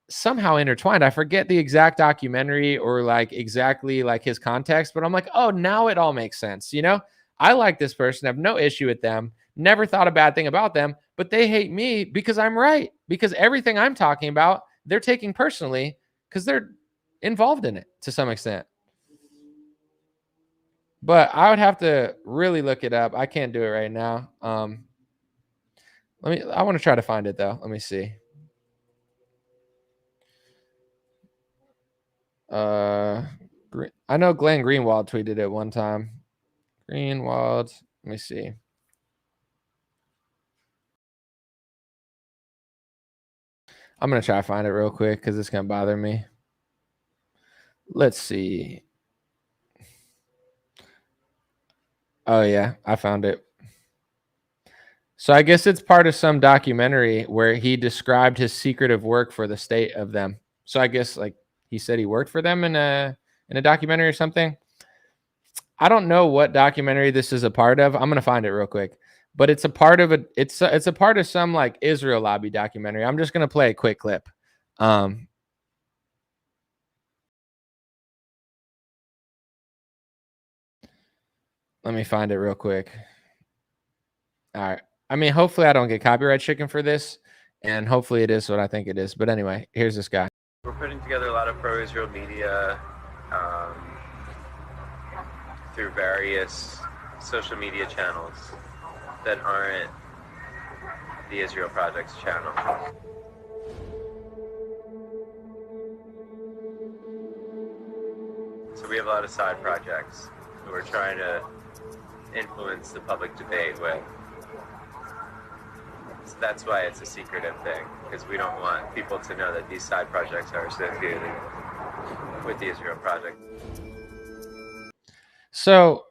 somehow intertwined. I forget the exact documentary or like exactly like his context, but I'm like, oh, now it all makes sense. You know, I like this person, have no issue with them, never thought a bad thing about them, but they hate me because I'm right. Because everything I'm talking about, they're taking personally because they're involved in it to some extent. But I would have to really look it up. I can't do it right now. I want to try to find it though. Let me see. I know Glenn Greenwald tweeted it one time. Greenwald. Let me see. I'm going to try to find it real quick because it's going to bother me. Let's see. Oh, yeah. I found it. So I guess it's part of some documentary where he described his secretive work for the state of them. So I guess like he said he worked for them in a documentary or something. I don't know what documentary this is a part of. I'm going to find it real quick. But it's a part of it's a part of some like Israel lobby documentary. I'm just going to play a quick clip. Let me find it real quick. All right. I mean, hopefully I don't get copyright stricken for this. And hopefully it is what I think it is. But anyway, here's this guy. We're putting together a lot of pro-Israel media through various social media channels that aren't the Israel Project's channel. So we have a lot of side projects that we're trying to influence the public debate with. So that's why it's a secretive thing, because we don't want people to know that these side projects are associated with the Israel Project. So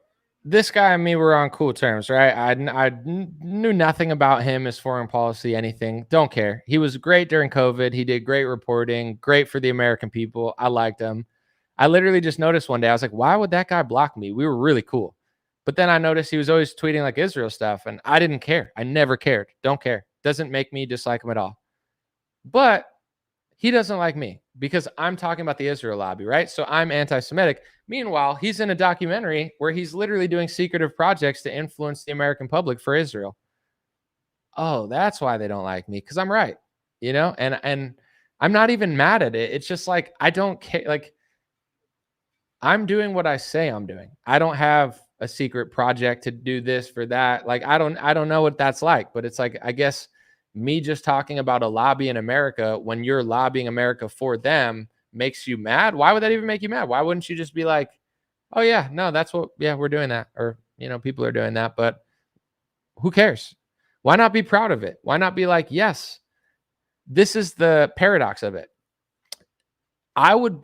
this guy and me were on cool terms, right? I knew nothing about him, his foreign policy, anything. Don't care. He was great during COVID. He did great reporting, great for the American people. I liked him. I literally just noticed one day, I was like, why would that guy block me? We were really cool. But then I noticed he was always tweeting like Israel stuff, and I didn't care. I never cared. Don't care. Doesn't make me dislike him at all. But he doesn't like me because I'm talking about the Israel lobby, right? So I'm anti-Semitic. Meanwhile, he's in a documentary where he's literally doing secretive projects to influence the American public for Israel. Oh, that's why they don't like me, because I'm right, you know? And I'm not even mad at it. It's just like, I don't care. Like, I'm doing what I say I'm doing. I don't have a secret project to do this for that. Like, I don't know what that's like, but it's like, I guess me just talking about a lobby in America when you're lobbying America for them makes you mad. Why would that even make you mad? Why wouldn't you just be like, oh yeah, no, that's what, yeah, we're doing that. Or, you know, people are doing that, but who cares? Why not be proud of it? Why not be like, yes, this is the paradox of it. I would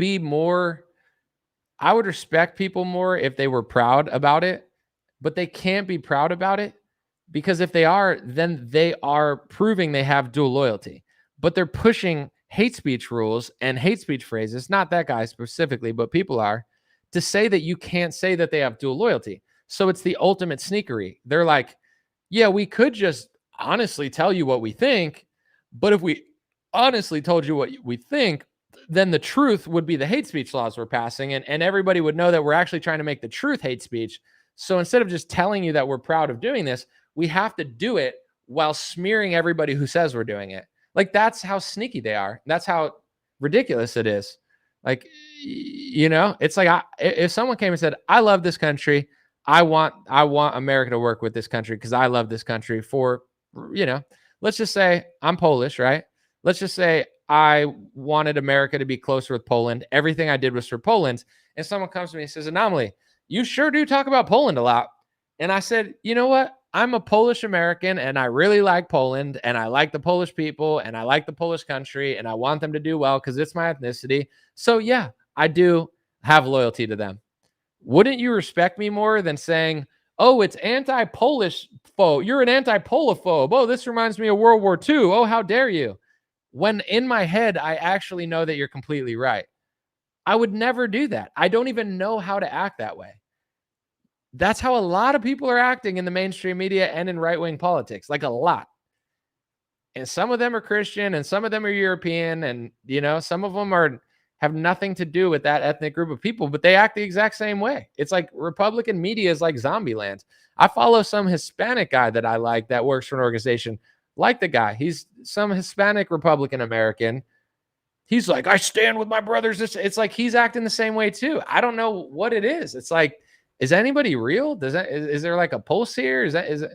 respect people more if they were proud about it, but they can't be proud about it because if they are, then they are proving they have dual loyalty. But they're pushing hate speech rules and hate speech phrases, not that guy specifically, but people are, to say that you can't say that they have dual loyalty. So it's the ultimate sneakery. They're like, yeah, we could just honestly tell you what we think, but if we honestly told you what we think, then the truth would be the hate speech laws we're passing, and everybody would know that we're actually trying to make the truth hate speech. So instead of just telling you that we're proud of doing this, we have to do it while smearing everybody who says we're doing it. Like, that's how sneaky they are. That's how ridiculous it is. Like, you know, it's like if someone came and said, I love this country, I want America to work with this country because I love this country for, you know, let's just say I'm Polish, right? Let's just say I wanted America to be closer with Poland. Everything I did was for Poland. And someone comes to me and says, Anomaly, you sure do talk about Poland a lot. And I said, you know what? I'm a Polish American and I really like Poland and I like the Polish people and I like the Polish country and I want them to do well because it's my ethnicity. So yeah, I do have loyalty to them. Wouldn't you respect me more than saying, oh, it's anti-Polish phobe. You're an anti-Polophobe. Oh, this reminds me of World War II. Oh, how dare you? When in my head, I actually know that you're completely right. I would never do that. I don't even know how to act that way. That's how a lot of people are acting in the mainstream media and in right-wing politics, like a lot. And some of them are Christian and some of them are European. And, you know, some of them have nothing to do with that ethnic group of people, but they act the exact same way. It's like Republican media is like zombie land. I follow some Hispanic guy that I like that works for an organization. Like the guy, he's some Hispanic Republican American. He's like, I stand with my brothers. It's like he's acting the same way too. I don't know what it is. It's like, is anybody real? Is there like a pulse here? Is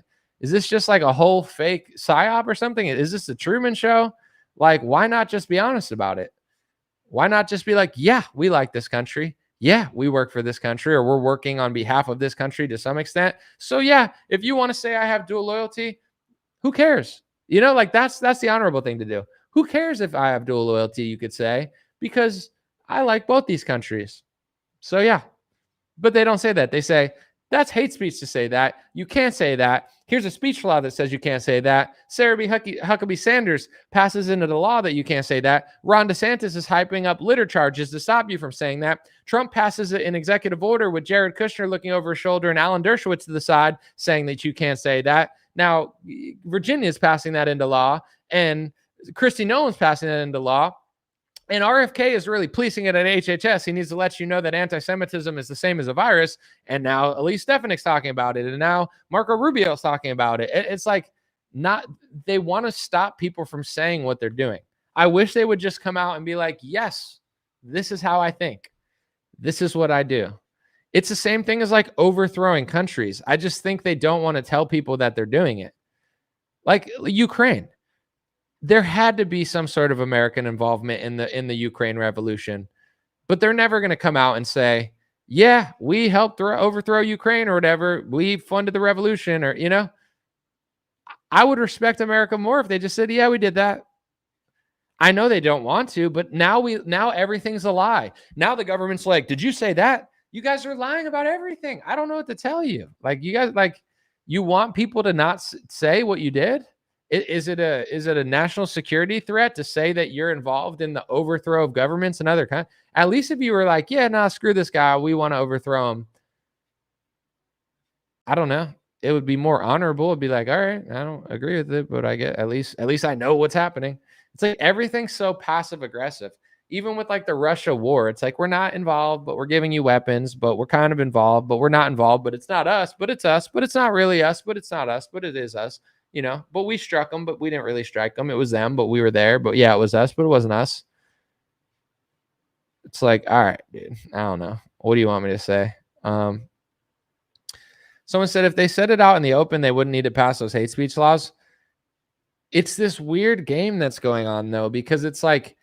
this just like a whole fake psyop or something? Is this the Truman Show? Like, why not just be honest about it? Why not just be like, yeah, we like this country. Yeah, we work for this country, or we're working on behalf of this country to some extent. So yeah, if you want to say I have dual loyalty, who cares? You know, like that's the honorable thing to do. Who cares if I have dual loyalty, you could say, because I like both these countries. So yeah, but they don't say that. They say, that's hate speech to say that. You can't say that. Here's a speech law that says you can't say that. Sarah B. Huckabee Sanders passes into the law that you can't say that. Ron DeSantis is hyping up litter charges to stop you from saying that. Trump passes an executive order with Jared Kushner looking over his shoulder and Alan Dershowitz to the side saying that you can't say that. Now, Virginia is passing that into law, and Kristi Nolan's passing that into law. And RFK is really policing it at HHS. He needs to let you know that anti-Semitism is the same as a virus. And now Elise Stefanik's talking about it. And now Marco Rubio's talking about it. It's like, They want to stop people from saying what they're doing. I wish they would just come out and be like, yes, this is how I think. This is what I do. It's the same thing as like overthrowing countries. I just think they don't want to tell people that they're doing it. Like Ukraine. There had to be some sort of American involvement in the Ukraine revolution, but they're never going to come out and say, yeah, we helped overthrow Ukraine or whatever. We funded the revolution, or, you know, I would respect America more if they just said, yeah, we did that. I know they don't want to, but now everything's a lie. Now the government's like, did you say that? You guys are lying about everything. I don't know what to tell you. Like, you guys, like, you want people to not say what you did? Is it a national security threat to say that you're involved in the overthrow of governments and other kind? At least if you were like, yeah, nah, screw this guy, we want to overthrow him. I don't know. It would be more honorable. It'd be like, all right, I don't agree with it, but I get at least I know what's happening. It's like everything's so passive aggressive. Even with like the Russia war, it's like, we're not involved, but we're giving you weapons, but we're kind of involved, but we're not involved, but it's not us, but it's us, but it's not really us, but it's not us, but it is us, you know, but we struck them, but we didn't really strike them. It was them, but we were there, but yeah, it was us, but it wasn't us. It's like, all right, dude, I don't know. What do you want me to say? Someone said if they said it out in the open, they wouldn't need to pass those hate speech laws. It's this weird game that's going on, though, because it's like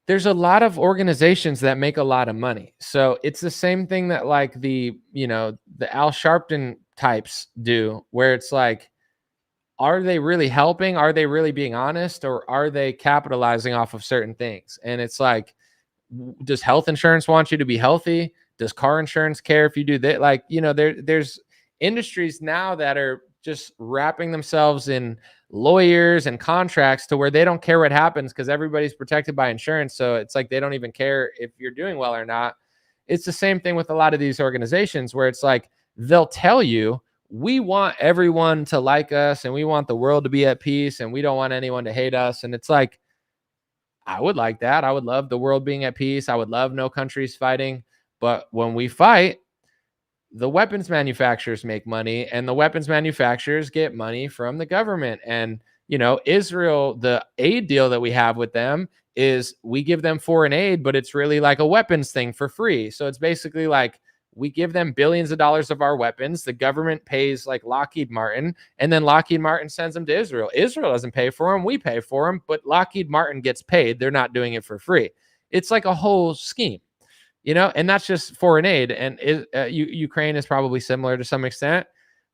there's a lot of organizations that make a lot of money. So it's the same thing that like the Al Sharpton types do, where it's like, are they really helping? Are they really being honest? Or are they capitalizing off of certain things? And it's like, does health insurance want you to be healthy? Does car insurance care if you do that? Like, there's industries now that are just wrapping themselves in lawyers and contracts to where they don't care what happens because everybody's protected by insurance. So it's like they don't even care if you're doing well or not. It's the same thing with a lot of these organizations where it's like they'll tell you, we want everyone to like us and we want the world to be at peace and we don't want anyone to hate us. And it's like, I would like that. I would love the world being at peace. I would love no countries fighting. But when we fight, the weapons manufacturers make money and the weapons manufacturers get money from the government. And, Israel, the aid deal that we have with them is we give them foreign aid, but it's really like a weapons thing for free. So it's basically like we give them billions of dollars of our weapons. The government pays like Lockheed Martin, and then Lockheed Martin sends them to Israel. Israel doesn't pay for them. We pay for them, but Lockheed Martin gets paid. They're not doing it for free. It's like a whole scheme. And that's just foreign aid. And Ukraine is probably similar to some extent.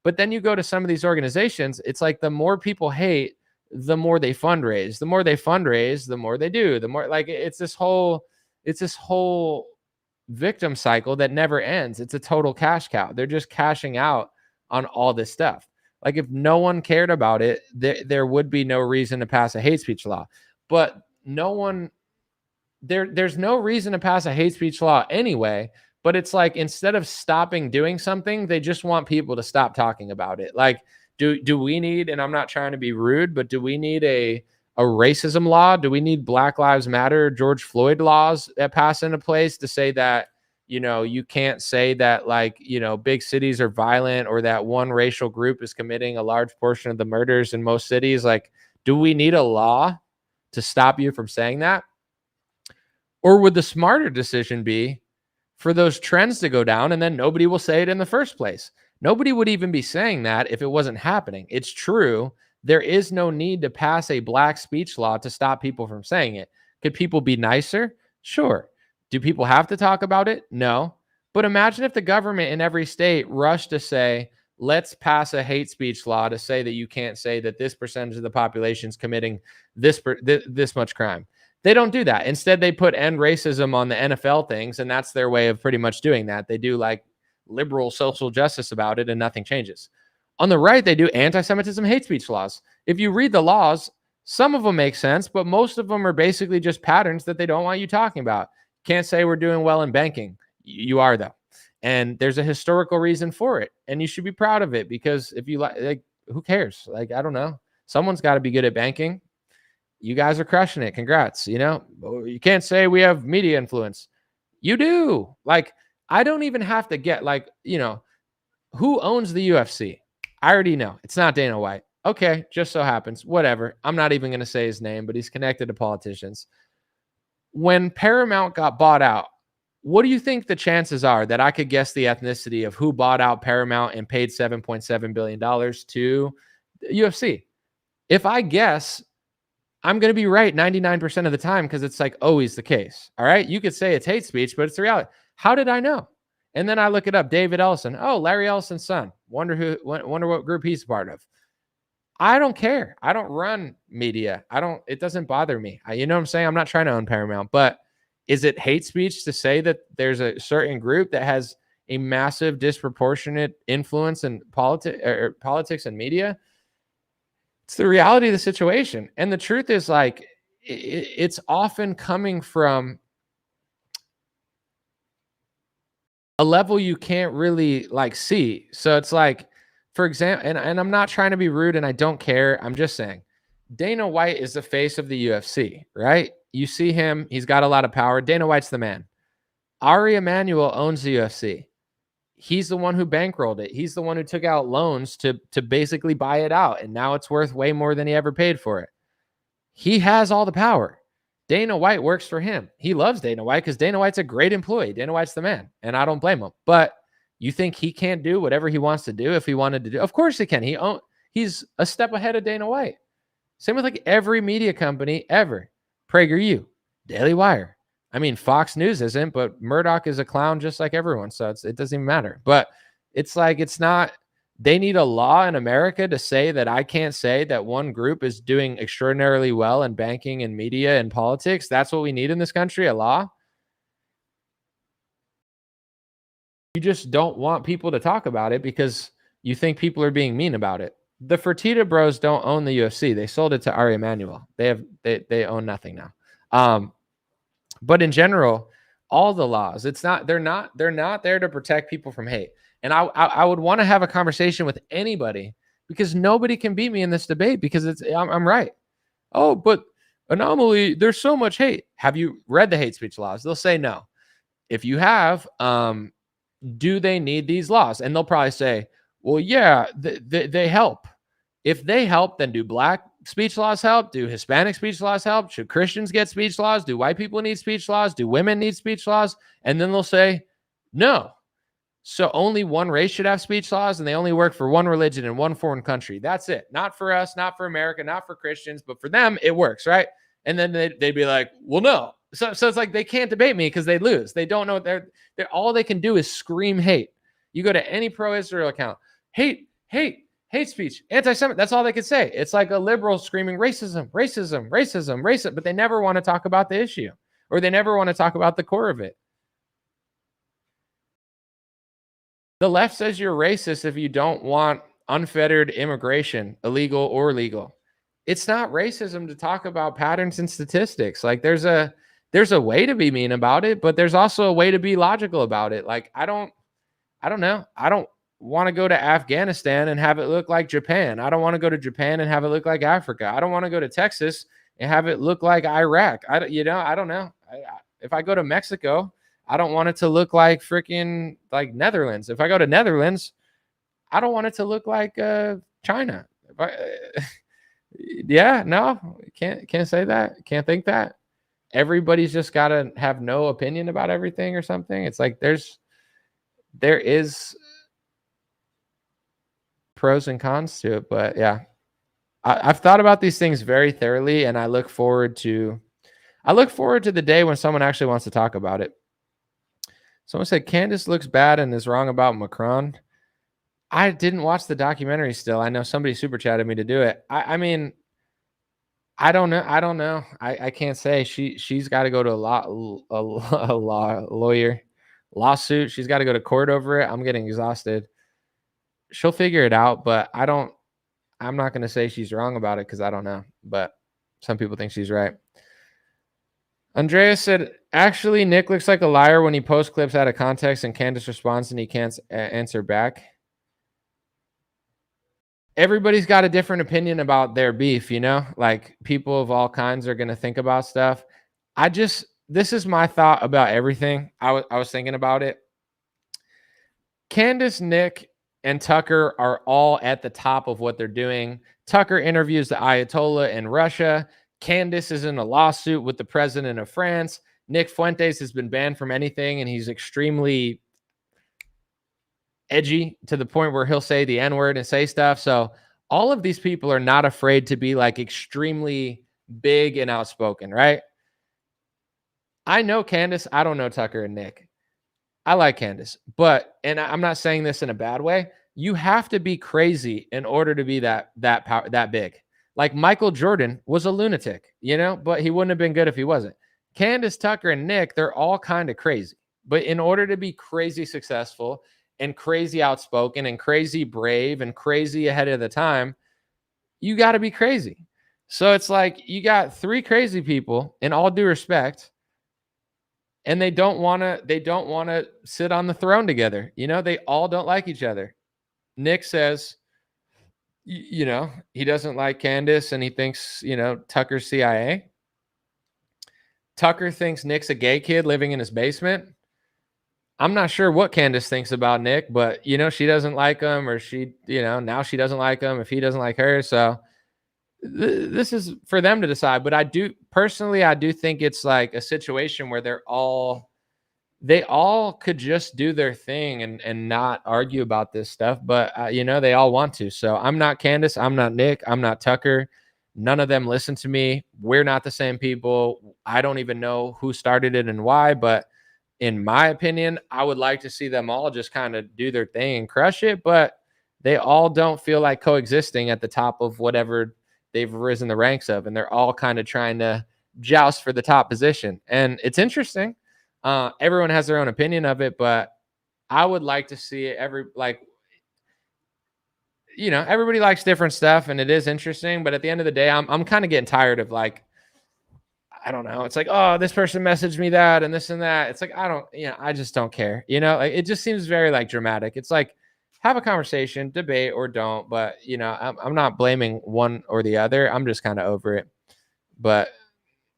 But then you go to some of these organizations, it's like the more people hate, the more they fundraise. The more they fundraise, the more they do. The more like it's this whole victim cycle that never ends. It's a total cash cow. They're just cashing out on all this stuff. Like if no one cared about it, there would be no reason to pass a hate speech law. But there's no reason to pass a hate speech law anyway, but it's like instead of stopping doing something, they just want people to stop talking about it. Like, do we need, and I'm not trying to be rude, but do we need a racism law? Do we need Black Lives Matter, George Floyd laws that pass into place to say that, you can't say that like, big cities are violent or that one racial group is committing a large portion of the murders in most cities? Like, do we need a law to stop you from saying that? Or would the smarter decision be for those trends to go down and then nobody will say it in the first place? Nobody would even be saying that if it wasn't happening. It's true. There is no need to pass a black speech law to stop people from saying it. Could people be nicer? Sure. Do people have to talk about it? No. But imagine if the government in every state rushed to say, let's pass a hate speech law to say that you can't say that this percentage of the population is committing this much crime. They don't do that. Instead, they put end racism on the NFL things, and that's their way of pretty much doing that. They do like liberal social justice about it, and nothing changes. On the right, they do anti-Semitism hate speech laws. If you read the laws, some of them make sense, but most of them are basically just patterns that they don't want you talking about. Can't say we're doing well in banking. You are, though. And there's a historical reason for it, and you should be proud of it because if you like, who cares? Like, I don't know. Someone's got to be good at banking. You guys are crushing it. Congrats. You can't say we have media influence. You do. Like, I don't even have to get like, who owns the UFC? I already know it's not Dana White. Okay, just so happens. Whatever. I'm not even going to say his name, but he's connected to politicians. When Paramount got bought out, what do you think the chances are that I could guess the ethnicity of who bought out Paramount and paid $7.7 billion to UFC? If I guess, I'm going to be right 99% of the time because it's like always the case. All right. You could say it's hate speech, but it's the reality. How did I know? And then I look it up. David Ellison. Oh, Larry Ellison's son. Wonder what group he's part of. I don't care. I don't run media. It doesn't bother me. You know what I'm saying? I'm not trying to own Paramount, but is it hate speech to say that there's a certain group that has a massive disproportionate influence in politics and media? It's the reality of the situation. And the truth is, like, it's often coming from a level you can't really like see. So it's like, for example, and I'm not trying to be rude and I don't care. I'm just saying Dana White is the face of the UFC, right? You see him, he's got a lot of power. Dana White's the man. Ari Emanuel owns the UFC. He's the one who bankrolled it. He's the one who took out loans to basically buy it out. And now it's worth way more than he ever paid for it. He has all the power. Dana White works for him. He loves Dana White because Dana White's a great employee. Dana White's the man. And I don't blame him. But you think he can't do whatever he wants to do if he wanted to do? Of course he can. He's a step ahead of Dana White. Same with like every media company ever. PragerU, Daily Wire. I mean, Fox News isn't, but Murdoch is a clown just like everyone. So it doesn't even matter. But it's like, it's not, they need a law in America to say that I can't say that one group is doing extraordinarily well in banking and media and politics. That's what we need in this country, a law. You just don't want people to talk about it because you think people are being mean about it. The Fertitta Bros don't own the UFC. They sold it to Ari Emanuel. They own nothing now. But in general, all the laws, they're not there to protect people from hate. And I would want to have a conversation with anybody because nobody can beat me in this debate because I'm right. Oh, but anomaly, there's so much hate. Have you read the hate speech laws? They'll say no. If you have, do they need these laws? And they'll probably say, well, yeah, they help. If they help, then do black speech laws help? Do Hispanic speech laws help? Should Christians get speech laws? Do white people need speech laws? Do women need speech laws? And then they'll say, no. So only one race should have speech laws, and they only work for one religion in one foreign country. That's it. Not for us, not for America, not for Christians, but for them, it works, right? And then they'd be like, well, no. So it's like they can't debate me because they lose. They don't know. They're all they can do is scream hate. You go to any pro-Israel account, hate speech, anti-Semitic. That's all they could say. It's like a liberal screaming racism, but they never want to talk about the issue, or they never want to talk about the core of it. The left says you're racist if you don't want unfettered immigration, illegal or legal. It's not racism to talk about patterns and statistics. Like there's a way to be mean about it, but there's also a way to be logical about it. Like I don't know. I don't want to go to Afghanistan and have it look like Japan. I don't want to go to Japan and have it look like Africa. I don't want to go to Texas and have it look like Iraq. I don't know. If I go to Mexico, I don't want it to look like freaking like Netherlands. If I go to Netherlands, I don't want it to look like China. Yeah, no, can't say that. Can't think that. Everybody's just got to have no opinion about everything or something. It's like there is pros and cons to it, but yeah, I've thought about these things very thoroughly, and I look forward to the day when someone actually wants to talk about it. Someone said Candace looks bad and is wrong about Macron. I didn't watch the documentary still. I know somebody super chatted me to do it. I mean, I don't know. I can't say. She's got to go to a lawsuit. She's got to go to court over it. I'm getting exhausted. She'll figure it out, but I'm not going to say she's wrong about it because I don't know. But some people think she's right. Andreas said, actually, Nick looks like a liar when he posts clips out of context and Candace responds and he can't answer back. Everybody's got a different opinion about their beef, like people of all kinds are going to think about stuff. This is my thought about everything. I was thinking about it. Candace, Nick, and Tucker are all at the top of what they're doing. Tucker interviews the Ayatollah in Russia. Candace is in a lawsuit with the president of France. Nick Fuentes has been banned from anything, and he's extremely edgy to the point where he'll say the N-word and say stuff. So all of these people are not afraid to be like extremely big and outspoken, right? I know Candace. I don't know Tucker and Nick. I like Candace, but, and I'm not saying this in a bad way, you have to be crazy in order to be that big. Like Michael Jordan was a lunatic, you know, but he wouldn't have been good if he wasn't. Candace, Tucker, and Nick, they're all kind of crazy. But in order to be crazy successful and crazy outspoken and crazy brave and crazy ahead of the time, you got to be crazy. So it's like you got three crazy people, in all due respect, and they don't want to sit on the throne together. You know, they all don't like each other. Nick says, you know, he doesn't like Candace and he thinks, you know, Tucker's CIA. Tucker thinks Nick's a gay kid living in his basement. I'm not sure what Candace thinks about Nick, but, you know, she doesn't like him, or she, you know, now she doesn't like him if he doesn't like her. So this is for them to decide. But I do think it's like a situation where they all could just do their thing and not argue about this stuff. But, you know, they all want to. So I'm not Candace. I'm not Nick. I'm not Tucker. None of them listen to me. We're not the same people. I don't even know who started it and why. But in my opinion, I would like to see them all just kind of do their thing and crush it. But they all don't feel like coexisting at the top of whatever they've risen the ranks of. And they're all kind of trying to joust for the top position. And it's interesting. Everyone has their own opinion of it, but I would like to see it you know, everybody likes different stuff and it is interesting, but at the end of the day, I'm kind of getting tired of like, I don't know. It's like, oh, this person messaged me that and this and that. It's like, I just don't care. You know, like it just seems very like dramatic. It's like, have a conversation, debate or don't, but you know, I'm not blaming one or the other. I'm just kind of over it. But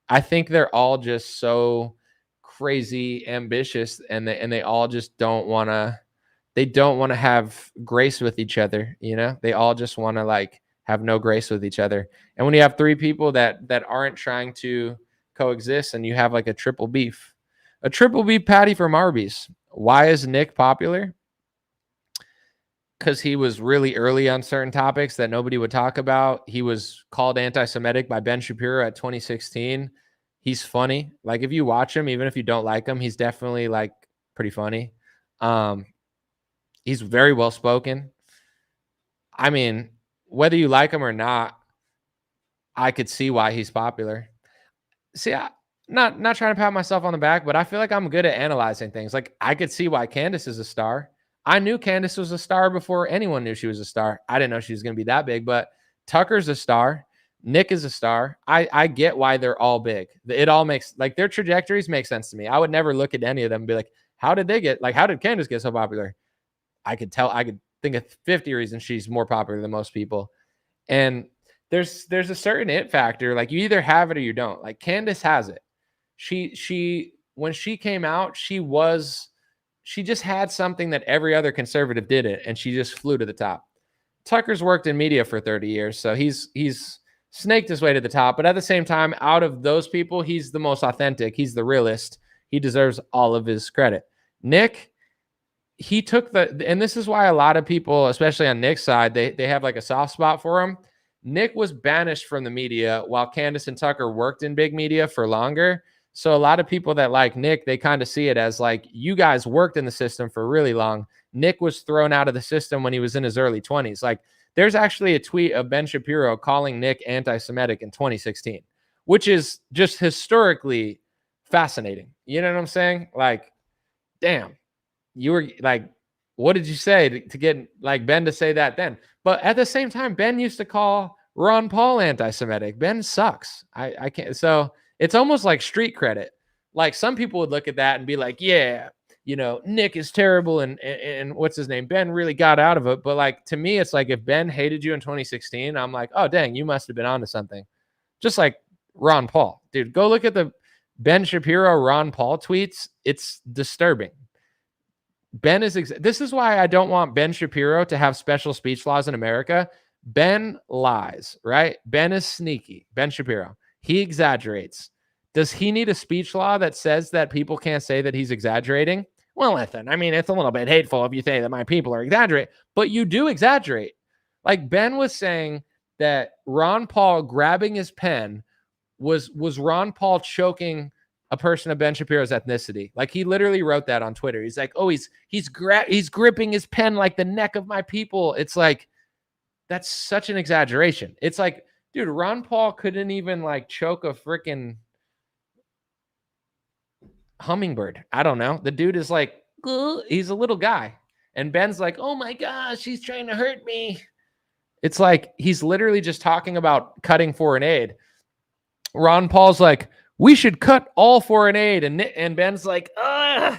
I think they're all just so crazy ambitious and they all just don't want to have grace with each other. You know, they all just want to like have no grace with each other. And when you have three people that aren't trying to coexist and you have like a triple beef patty from Arby's. Why is Nick popular? Because he was really early on certain topics that nobody would talk about. He was called anti-Semitic by Ben Shapiro at 2016. He's funny. Like if you watch him, even if you don't like him, he's definitely like pretty funny. He's very well spoken. I mean, whether you like him or not, I could see why he's popular. See, not trying to pat myself on the back, but I feel like I'm good at analyzing things. Like I could see why Candace is a star. I knew Candace was a star before anyone knew she was a star. I didn't know she was going to be that big, but Tucker's a star. Nick is a star. I get why they're all big. It all makes like their trajectories make sense to me. I would never look at any of them and be like, how did Candace get so popular? I could think of 50 reasons she's more popular than most people. And there's a certain it factor. Like you either have it or you don't. Like Candace has it. She when she came out, she just had something that every other conservative did it, and she just flew to the top. Tucker's worked in media for 30 years, so he's snaked his way to the top. But at the same time, out of those people, he's the most authentic. He's the realist. He deserves all of his credit. Nick, he took and this is why a lot of people, especially on Nick's side, they have like a soft spot for him. Nick was banished from the media while Candace and Tucker worked in big media for longer. So a lot of people that like Nick, they kind of see it as like, you guys worked in the system for really long. Nick was thrown out of the system when he was in his early 20s. Like there's actually a tweet of Ben Shapiro calling Nick anti-Semitic in 2016, which is just historically fascinating. You know what I'm saying? Like, damn, you were like, what did you say to get like Ben to say that then? But at the same time, Ben used to call Ron Paul anti-Semitic. Ben sucks. I can't. So it's almost like street credit. Like some people would look at that and be like, yeah, you know, Nick is terrible. And what's his name? Ben really got out of it. But like, to me, it's like, if Ben hated you in 2016, I'm like, oh, dang, you must've been onto something. Just like Ron Paul, dude, go look at the Ben Shapiro, Ron Paul tweets. It's disturbing. This is why I don't want Ben Shapiro to have special speech laws in America, Ben lies, right? Ben is sneaky. Ben Shapiro. He exaggerates. Does he need a speech law that says that people can't say that he's exaggerating? Well, listen, I mean, it's a little bit hateful if you say that my people are exaggerating, but you do exaggerate. Like Ben was saying that Ron Paul grabbing his pen was Ron Paul choking a person of Ben Shapiro's ethnicity. Like he literally wrote that on Twitter. He's like, "Oh, he's gripping his pen like the neck of my people." It's like, that's such an exaggeration. It's like, dude, Ron Paul couldn't even like choke a freaking hummingbird. I don't know. The dude is like, he's a little guy. And Ben's like, "Oh my gosh, he's trying to hurt me." It's like he's literally just talking about cutting foreign aid. Ron Paul's like, "We should cut all foreign aid." And Ben's like, ow,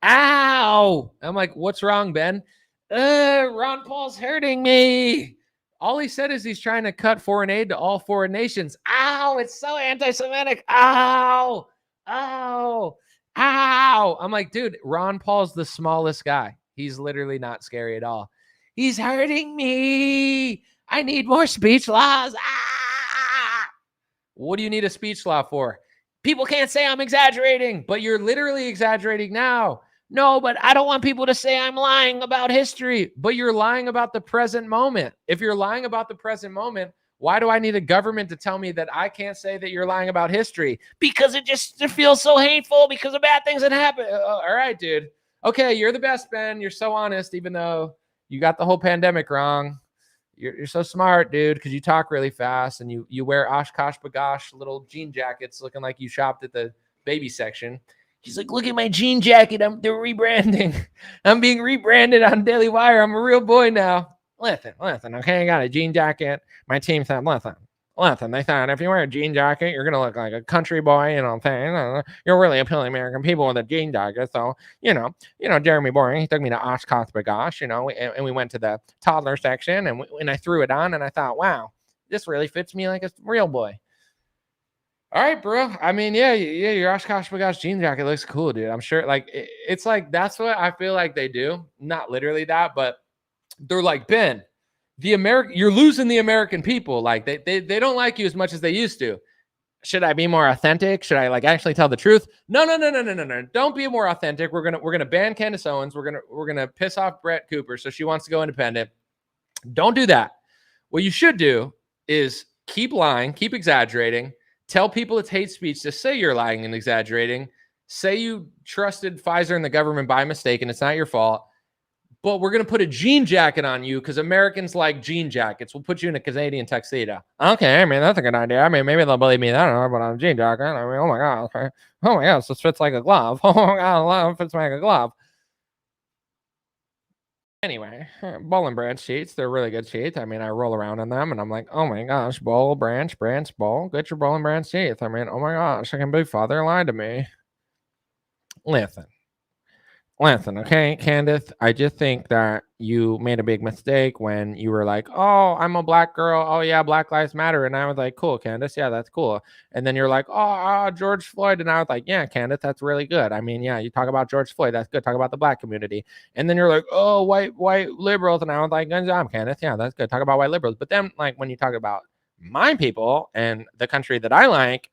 ow. I'm like, "What's wrong, Ben?" Ron Paul's hurting me. All he said is he's trying to cut foreign aid to all foreign nations. Ow, it's so anti-Semitic. Ow, ow, ow. I'm like, dude, Ron Paul's the smallest guy. He's literally not scary at all. He's hurting me. I need more speech laws. Ah! What do you need a speech law for? People can't say I'm exaggerating, but you're literally exaggerating now. No, but I don't want people to say I'm lying about history, but you're lying about the present moment. If you're lying about the present moment, why do I need a government to tell me that I can't say that you're lying about history? Because it feels so hateful because of bad things that happen. All right, dude. Okay, you're the best, Ben. You're so honest, even though you got the whole pandemic wrong. You're so smart, dude, because you talk really fast and you wear Oshkosh Bagosh little jean jackets looking like you shopped at the baby section. He's like, "Look at my jean jacket. They're rebranding. I'm being rebranded on Daily Wire. I'm a real boy now." Listen, okay? I got a jean jacket. My team said, listen. They thought if you wear a jean jacket, you're going to look like a country boy, thing. You're really appealing to American people with a jean jacket. So, Jeremy Boring, he took me to Oshkosh Bagosh, and we went to the toddler section and I threw it on and I thought, wow, this really fits me like a real boy. All right, bro. I mean, yeah, your Oshkosh Bagosh jean jacket looks cool, dude. I'm sure it's like that's what I feel like they do. Not literally that, but they're like, "Ben, you're losing the American people. Like they don't like you as much as they used to. Should I be more authentic? Should I actually tell the truth?" No. Don't be more authentic. We're gonna ban Candace Owens. We're gonna piss off Brett Cooper so she wants to go independent. Don't do that. What you should do is keep lying, keep exaggerating. Tell people it's hate speech to say you're lying and exaggerating. Say you trusted Pfizer and the government by mistake and it's not your fault. But we're going to put a jean jacket on you because Americans like jean jackets. We'll put you in a Canadian tuxedo. Okay, I mean, that's a good idea. I mean, maybe they'll believe me. I don't know, but on a jean jacket. I mean, oh my God, this fits like a glove. Oh my God, it fits like a glove. Anyway, Boll and Branch sheets, they're really good sheets. I mean, I roll around in them and I'm like, oh my gosh, Boll, Branch, Boll, get your Boll and Branch sheets. I mean, oh my gosh, I can believe Father lied to me. Listen, okay, Candace, I just think that you made a big mistake when you were like, "Oh, I'm a black girl. Oh yeah, Black Lives Matter." And I was like, "Cool, Candace, yeah, that's cool." And then you're like, "Oh, George Floyd." And I was like, "Yeah, Candace, that's really good. I mean, yeah, you talk about George Floyd, that's good. Talk about the black community." And then you're like, "Oh, white liberals." And I was like, "Good job, Candace. Yeah, that's good. Talk about white liberals." But then when you talk about my people and the country that I like,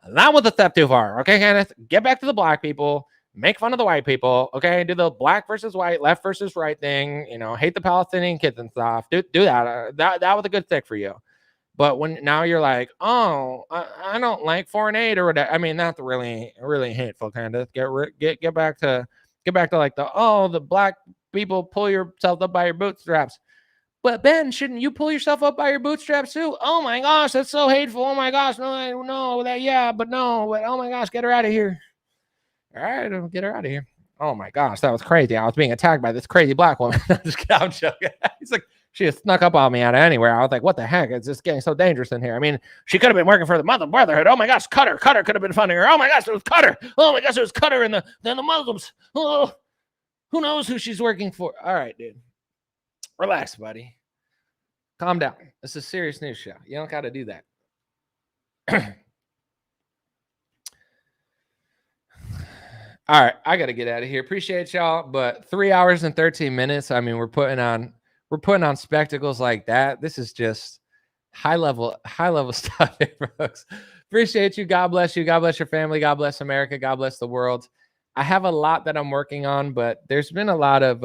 that was a step too far. Okay, Candace, get back to the black people. Make fun of the white people, okay? Do the black versus white, left versus right thing. Hate the Palestinian kids and stuff. Do that. That was a good stick for you. But when now you're like, "Oh, I don't like foreign aid or whatever." I mean, that's really hateful, Candace. Get back to like the black people pull yourself up by your bootstraps. But Ben, shouldn't you pull yourself up by your bootstraps too? Oh my gosh, that's so hateful. Oh my gosh, no, but oh my gosh, get her out of here. All right, I'll get her out of here. Oh my gosh, that was crazy. I was being attacked by this crazy black woman. I'm joking. He's like, she just snuck up on me out of anywhere. I was like, what the heck? It's just getting so dangerous in here. I mean, she could have been working for the Muslim Brotherhood. Oh my gosh, Cutter could have been funding her. Oh my gosh, it was Cutter. Oh my gosh, it was Cutter and the Muslims. Oh, who knows who she's working for? All right, dude. Relax, buddy. Calm down. This is a serious news show. You don't got to do that. All right, I got to get out of here. Appreciate y'all, but 3 hours and 13 minutes. I mean, we're putting on we're putting on spectacles like that. This is just high level stuff here, folks. Appreciate you. God bless you. God bless your family. God bless America. God bless the world. I have a lot that I'm working on, but there's been a lot of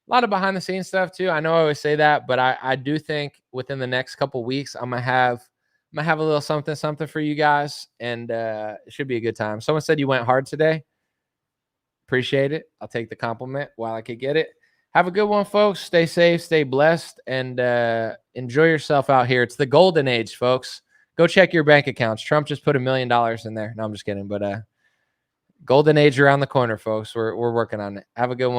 behind the scenes stuff too. I know I always say that, but I do think within the next couple weeks I'm gonna have a little something for you guys, and it should be a good time. Someone said you went hard today. Appreciate it. I'll take the compliment while I could get it. Have a good one, folks. Stay safe, stay blessed, and enjoy yourself out here. It's the golden age, folks. Go check your bank accounts. Trump just put $1 million in there. No, I'm just kidding. But golden age around the corner, folks. We're working on it. Have a good one.